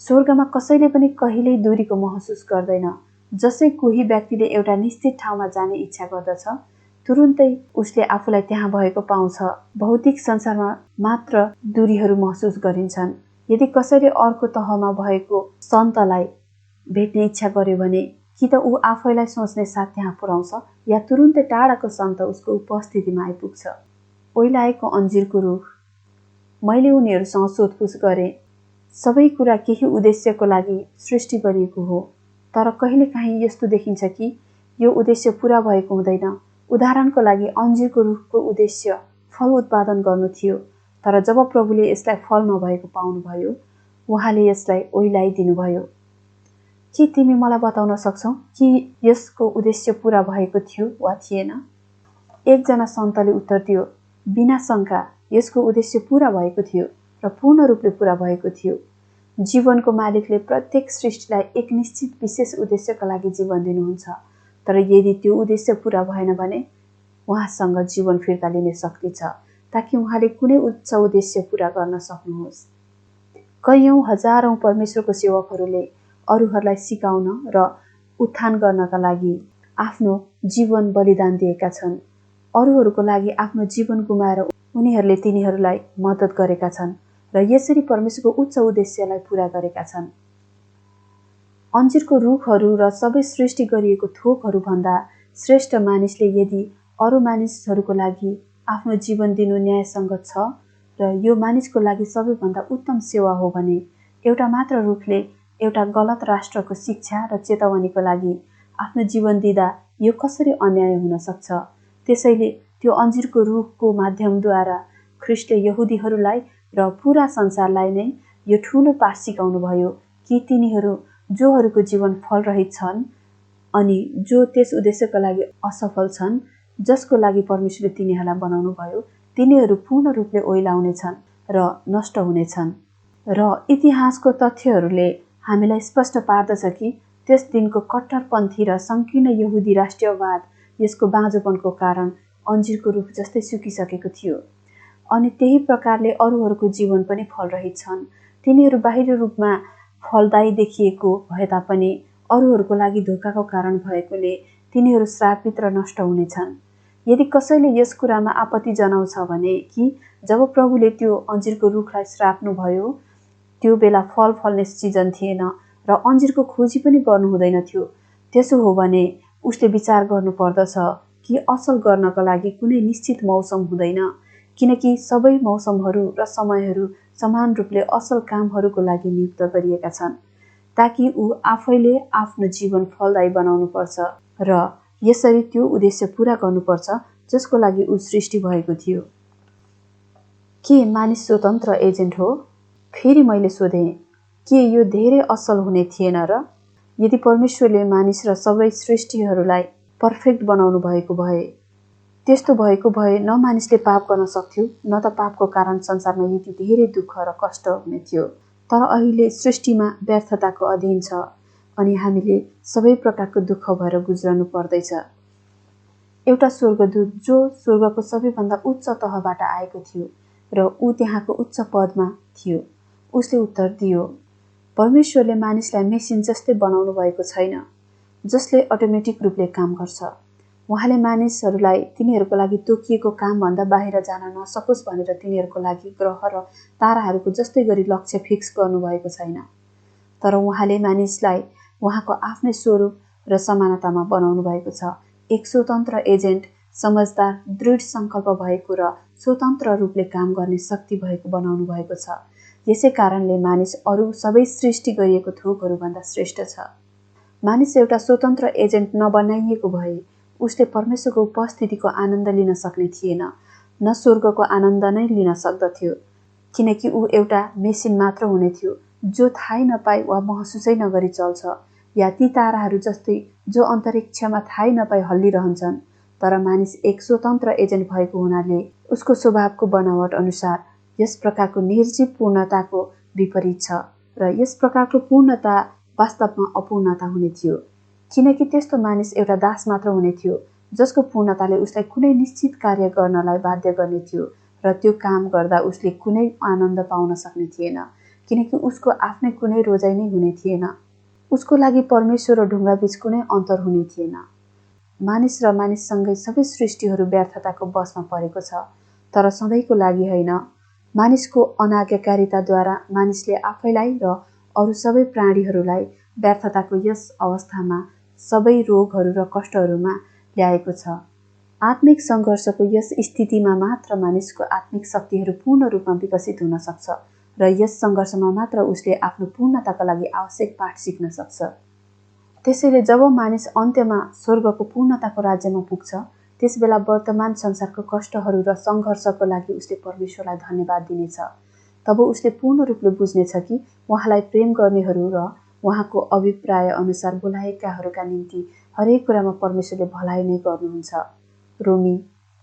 स्वर्गमा कसैले पनि कहिल्यै दूरीको महसुस गर्दैन। जसै कोही व्यक्तिले एउटा निश्चित ठाउँमा जाने इच्छा गर्दछ तुरुन्तै उसले आफूलाई त्यहाँ भएको पाउँछ। भौतिक संसारमा मात्र दूरीहरू महसुस गरिन्छन्। यदि कसैले अर्को तहमा भएको सन्तलाई भेट्ने इच्छा गर्यो भने कि त ऊ आफैलाई सोच्ने साथ त्यहाँ पुर्याउँछ या तुरुन्तै टाढाको सन्त उसको उपस्थितिमा आइपुग्छ। ओइलाएको अन्जिरको रुख। मैले उनीहरूसँग सोधपुछ गरेँ, सबै कुरा केही उद्देश्यको लागि सृष्टि गरिएको हो, तर कहिलेकाहीँ यस्तो देखिन्छ कि यो उद्देश्य पूरा भएको हुँदैन। उदाहरणको लागि अन्जिरको रुखको उद्देश्य फल उत्पादन गर्नु थियो, तर जब प्रभुले यसलाई फल नभएको पाउनुभयो उहाँले यसलाई ओइलाइदिनुभयो। के तिमी मलाई बताउन सक्छौ कि यसको उद्देश्य पूरा भएको थियो वा थिएन? एकजना सन्तले उत्तर दियो, बिना शङ्का यसको उद्देश्य पूरा भएको थियो र पूर्ण रूपले पूरा भएको थियो। जीवनको मालिकले प्रत्येक सृष्टिलाई एक निश्चित विशेष उद्देश्यका लागि जीवन दिनुहुन्छ, तर यदि त्यो उद्देश्य पूरा भएन भने उहाँसँग जीवन फिर्ता लिने शक्ति छ ताकि उहाँले कुनै उच्च उद्देश्य पूरा गर्न सक्नुहोस्। कैयौं हजारौं परमेश्वरको सेवकहरूले अरूहरूलाई सिकाउन र उत्थान गर्नका लागि आफ्नो जीवन बलिदान दिएका छन्। अरूहरूको लागि आफ्नो जीवन गुमाएर उनीहरूले तिनीहरूलाई मद्दत गरेका छन् र यसरी परमेश्वरको उच्च उद्देश्यलाई पूरा गरेका छन्। अन्जिरको रुखहरू र सबै सृष्टि गरिएको थोकहरू भन्दा श्रेष्ठ मानिसले यदि अरू मानिसहरूको लागि आफ्नो जीवन दिनु न्यायसङ्गत छ र यो मानिसको लागि सबैभन्दा उत्तम सेवा हो भने एउटा मात्र रुखले एउटा गलत राष्ट्रको शिक्षा र चेतावनीको लागि आफ्नो जीवन दिँदा यो कसरी अन्याय हुन सक्छ? त्यसैले त्यो अन्जिरको रुखको माध्यमद्वारा ख्रीष्टले यहुदीहरूलाई र पूरा संसारलाई नै यो ठूलो पाठ सिकाउनुभयो कि तिनीहरू जोहरूको जीवन फलरहित छन् अनि जो त्यस उद्देश्यका लागि असफल छन् जसको लागि परमेश्वरले तिनीहरूलाई बनाउनु भयो, तिनीहरू पूर्ण रूपले ओइलाउनेछन् र नष्ट हुनेछन्। र इतिहासको तथ्यहरूले हामीलाई स्पष्ट पार्दछ कि त्यस दिनको कट्टरपन्थी र संकीर्ण यहुदी राष्ट्रियवाद यसको बाँझोपनको कारण अन्जिरको रुख जस्तै सुकिसकेको थियो। अनि त्यही प्रकारले अरूहरूको जीवन पनि फलरहित छन्। तिनीहरू बाहिरी रूपमा फलदायी देखिएको भए तापनि अरूहरूको लागि धोकाको कारण भएकोले तिनीहरू श्रापित र नष्ट हुनेछन्। यदि कसैले यस कुरामा आपत्ति जनाउँछ भने कि जब प्रभुले त्यो अन्जिरको रुखलाई श्राप्नुभयो त्यो बेला फल फल्ने सिजन थिएन र अन्जिरको खोजी पनि गर्नु हुँदैन थियो, त्यसो हो भने उसले विचार गर्नुपर्दछ कि असल गर्नका लागि कुनै निश्चित मौसम हुँदैन, किनकि सबै मौसमहरू र समयहरू समान रूपले असल कामहरूको लागि नियुक्त गरिएका छन्, ताकि ऊ आफैले आफ्नो जीवन फलदायी बनाउनुपर्छ र यसरी त्यो उद्देश्य पूरा गर्नुपर्छ जसको लागि ऊ सृष्टि भएको थियो। के मानिस स्वतन्त्र एजेन्ट हो? फेरि मैले सोधेँ, के यो धेरै असल हुने थिएन र? यदि परमेश्वरले मानिस र सबै सृष्टिहरूलाई पर्फेक्ट बनाउनु भएको भए, त्यस्तो भएको भए न मानिसले पाप गर्न सक्थ्यो न त पापको कारण संसारमा यति धेरै दुःख र कष्ट हुने थियो। तर अहिले सृष्टिमा व्यर्थताको अधीन छ अनि हामीले सबै प्रकारको दुःख भएर गुज्रनु पर्दैछ। एउटा स्वर्गदूत जो स्वर्गको सबैभन्दा उच्च तहबाट आएको थियो र ऊ त्यहाँको उच्च पदमा थियो, उसले उत्तर दियो, परमेश्वरले मानिसलाई मेसिन जस्तै बनाउनु भएको छैन जसले अटोमेटिक रूपले काम गर्छ। उहाँले मानिसहरूलाई तिनीहरूको लागि तोकिएको कामभन्दा बाहिर जान नसकोस् भनेर तिनीहरूको लागि ग्रह र ताराहरूको जस्तै गरी लक्ष्य फिक्स गर्नुभएको छैन। तर उहाँले मानिसलाई उहाँको आफ्नै स्वरूप र समानतामा बनाउनु भएको छ, एक स्वतन्त्र एजेन्ट, समझदार, दृढ सङ्कल्प भएको र स्वतन्त्र रूपले काम गर्ने शक्ति भएको बनाउनु भएको छ। यसै कारणले मानिस अरू सबै सृष्टि गरिएको थोकहरूभन्दा श्रेष्ठ छ। मानिस एउटा स्वतन्त्र एजेन्ट नबनाइएको भए उसले परमेश्वरको उपस्थितिको आनन्द लिन सक्ने थिएन, न स्वर्गको आनन्द नै लिन सक्दथ्यो, किनकि ऊ एउटा मेसिन मात्र हुने थियो जो थाहै नपाई वा महसुसै नगरी चल्छ, या ती ताराहरू जस्तै जो अन्तरिक्षमा थाहै नपाई हल्लिरहन्छन्। तर मानिस एक स्वतन्त्र एजेन्ट भएको हुनाले उसको स्वभावको बनावट अनुसार यस प्रकारको निर्जीव पूर्णताको विपरीत छ र यस प्रकारको पूर्णता वास्तवमा अपूर्णता हुने थियो, किनकि त्यस्तो मानिस एउटा दास मात्र हुने थियो जसको पूर्णताले उसलाई कुनै निश्चित कार्य गर्नलाई बाध्य गर्ने थियो र त्यो काम गर्दा उसले कुनै आनन्द पाउन सक्ने थिएन, किनकि उसको आफ्नै कुनै रोजाइ नै हुने थिएन। उसको लागि परमेश्वर र ढुङ्गा बीच कुनै अन्तर हुने थिएन। मानिस र मानिससँगै सबै सृष्टिहरू व्यर्थताको वशमा परेको छ, तर सधैँको लागि होइन। मानिसको अनाज्ञाकारिताद्वारा मानिसले आफैलाई र अरू सबै प्राणीहरूलाई व्यर्थताको यस अवस्थामा सबै रोगहरू र कष्टहरूमा ल्याएको छ। आत्मिक सङ्घर्षको यस स्थितिमा मात्र मानिसको आत्मिक शक्तिहरू पूर्ण रूपमा विकसित हुन सक्छ र यस सङ्घर्षमा मात्र उसले आफ्नो पूर्णताका लागि आवश्यक पाठ सिक्न सक्छ। त्यसैले जब मानिस अन्त्यमा स्वर्गको पूर्णताको राज्यमा पुग्छ, त्यसबेला वर्तमान संसारको कष्टहरू र सङ्घर्षको लागि उसले परमेश्वरलाई धन्यवाद दिनेछ। तब उसले पूर्ण रूपले बुझ्नेछ कि उहाँलाई प्रेम गर्नेहरू र उहाँको अभिप्राय अनुसार बोलाएकाहरूका निम्ति हरेक कुरामा परमेश्वरले भलाइ नै गर्नुहुन्छ। रोमी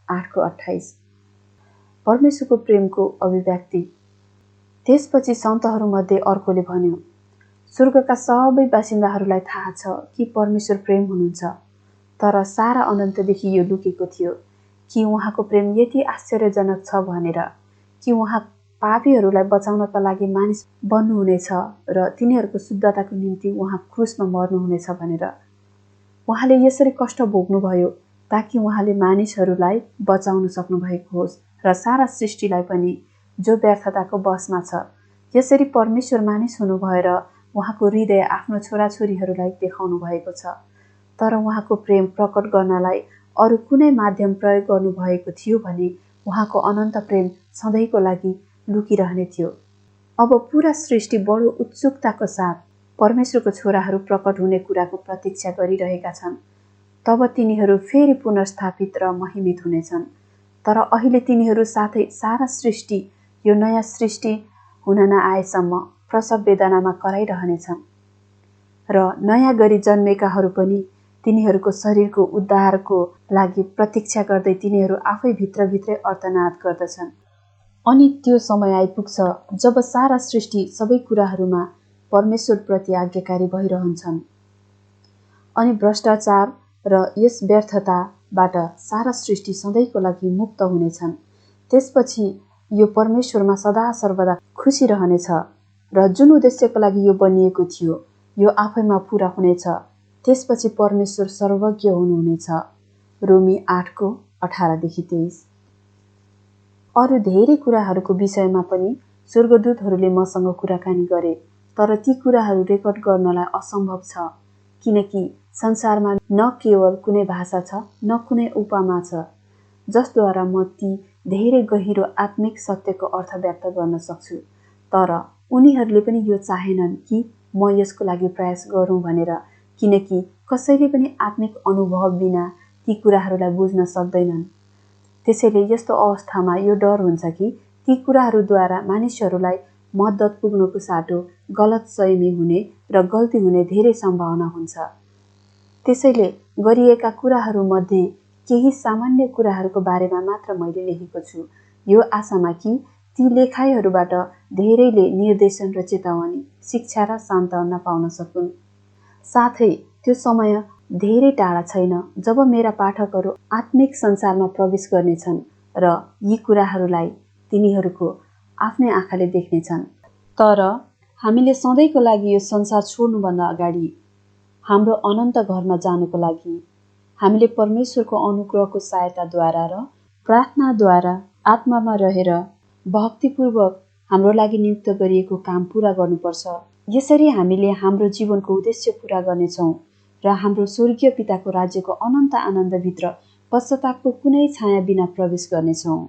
8:28। परमेश्वरको प्रेमको अभिव्यक्ति। त्यसपछि सन्तहरूमध्ये अर्कोले भन्यो, स्वर्गका सबै बासिन्दाहरूलाई थाहा छ कि परमेश्वर प्रेम हुनुहुन्छ, तर सारा अनन्तदेखि यो लुकेको थियो कि उहाँको प्रेम यति आश्चर्यजनक छ भनेर, कि उहाँ पापीहरूलाई बचाउनका लागि मानिस बन्नुहुनेछ र तिनीहरूको शुद्धताको निम्ति उहाँ क्रुसमा मर्नुहुनेछ भनेर। उहाँले यसरी कष्ट भोग्नुभयो ताकि उहाँले मानिसहरूलाई बचाउन सक्नुभएको होस् र सारा सृष्टिलाई पनि जो व्यर्थताको वशमा छ। यसरी परमेश्वर मानिस हुनु भएर उहाँको हृदय आफ्नो छोराछोरीहरूलाई देखाउनु भएको छ, तर उहाँको प्रेम प्रकट गर्नलाई अरू कुनै माध्यम प्रयोग गर्नुभएको थियो भने उहाँको अनन्त प्रेम सधैँको लागि लुकिरहने थियो। अब पुरा सृष्टि बडो उत्सुकताको साथ परमेश्वरको छोराहरू प्रकट हुने कुराको प्रतीक्षा गरिरहेका छन्। तब तिनीहरू फेरि पुनर्स्थापित र महिमित हुनेछन्। तर अहिले तिनीहरू साथै सारा सृष्टि यो नयाँ सृष्टि हुन नआएसम्म प्रसव वेदनामा कराइरहनेछन् र नयाँ गरी जन्मेकाहरू पनि तिनीहरूको शरीरको उद्धारको लागि प्रतीक्षा गर्दै तिनीहरू आफै भित्रभित्रै अर्थनाद गर्दछन्। अनि त्यो समय आइपुग्छ जब सारा सृष्टि सबै कुराहरूमा परमेश्वरप्रति आज्ञाकारी भइरहन्छन्। अनि भ्रष्टाचार र यस व्यर्थताबाट सारा सृष्टि सधैँको लागि मुक्त हुनेछन्। त्यसपछि यो परमेश्वरमा सदा सर्वदा खुसी रहनेछ र जुन उद्देश्यको लागि यो बनिएको थियो यो आफैमा पूरा हुनेछ। त्यसपछि परमेश्वर सर्वज्ञ हुनुहुनेछ। रोमी 8:18-23। अरू धेरै कुराहरूको विषयमा पनि स्वर्गदूतहरूले मसँग कुराकानी गरे, तर ती कुराहरू रेकर्ड गर्नलाई असम्भव छ, किनकि संसारमा न केवल कुनै भाषा छ न कुनै उपमा छ जसद्वारा म ती धेरै गहिरो आत्मिक सत्यको अर्थ व्यक्त गर्न सक्छु। तर उनीहरूले पनि यो चाहेनन् कि म यसको लागि प्रयास गरौँ भनेर, किनकि कसैले पनि आत्मिक अनुभव बिना ती कुराहरूलाई बुझ्न सक्दैनन्। त्यसैले यस्तो अवस्थामा यो डर हुन्छ कि ती कुराहरूद्वारा मानिसहरूलाई मद्दत पुग्नको साटो गलतफहमी हुने र गल्ती हुने धेरै सम्भावना हुन्छ। त्यसैले गरिएका कुराहरूमध्ये केही सामान्य कुराहरूको बारेमा मात्र मैले लेखेको छु, यो आशामा कि ती लेखाइहरूबाट धेरैले निर्देशन र चेतावनी, शिक्षा र सान्त्वना पाउन सकुन्। साथै त्यो समय धेरै टाढा छैन जब मेरा पाठकहरू आत्मिक संसारमा प्रवेश गर्नेछन् र यी कुराहरूलाई तिनीहरूको आफ्नै आँखाले देख्नेछन्। तर हामीले सधैँको लागि यो संसार छोड्नुभन्दा अगाडि हाम्रो अनन्त घरमा जानुको लागि हामीले परमेश्वरको अनुग्रहको सहायताद्वारा र प्रार्थनाद्वारा आत्मामा रहेर भक्तिपूर्वक हाम्रो लागि नियुक्त गरिएको काम पूरा गर्नुपर्छ। यसरी हामीले हाम्रो जीवनको उद्देश्य पूरा गर्नेछौँ र हाम्रो स्वर्गीय पिताको राज्यको अनन्त आनन्दभित्र पश्चातापको कुनै छाया बिना प्रवेश गर्नेछौँ।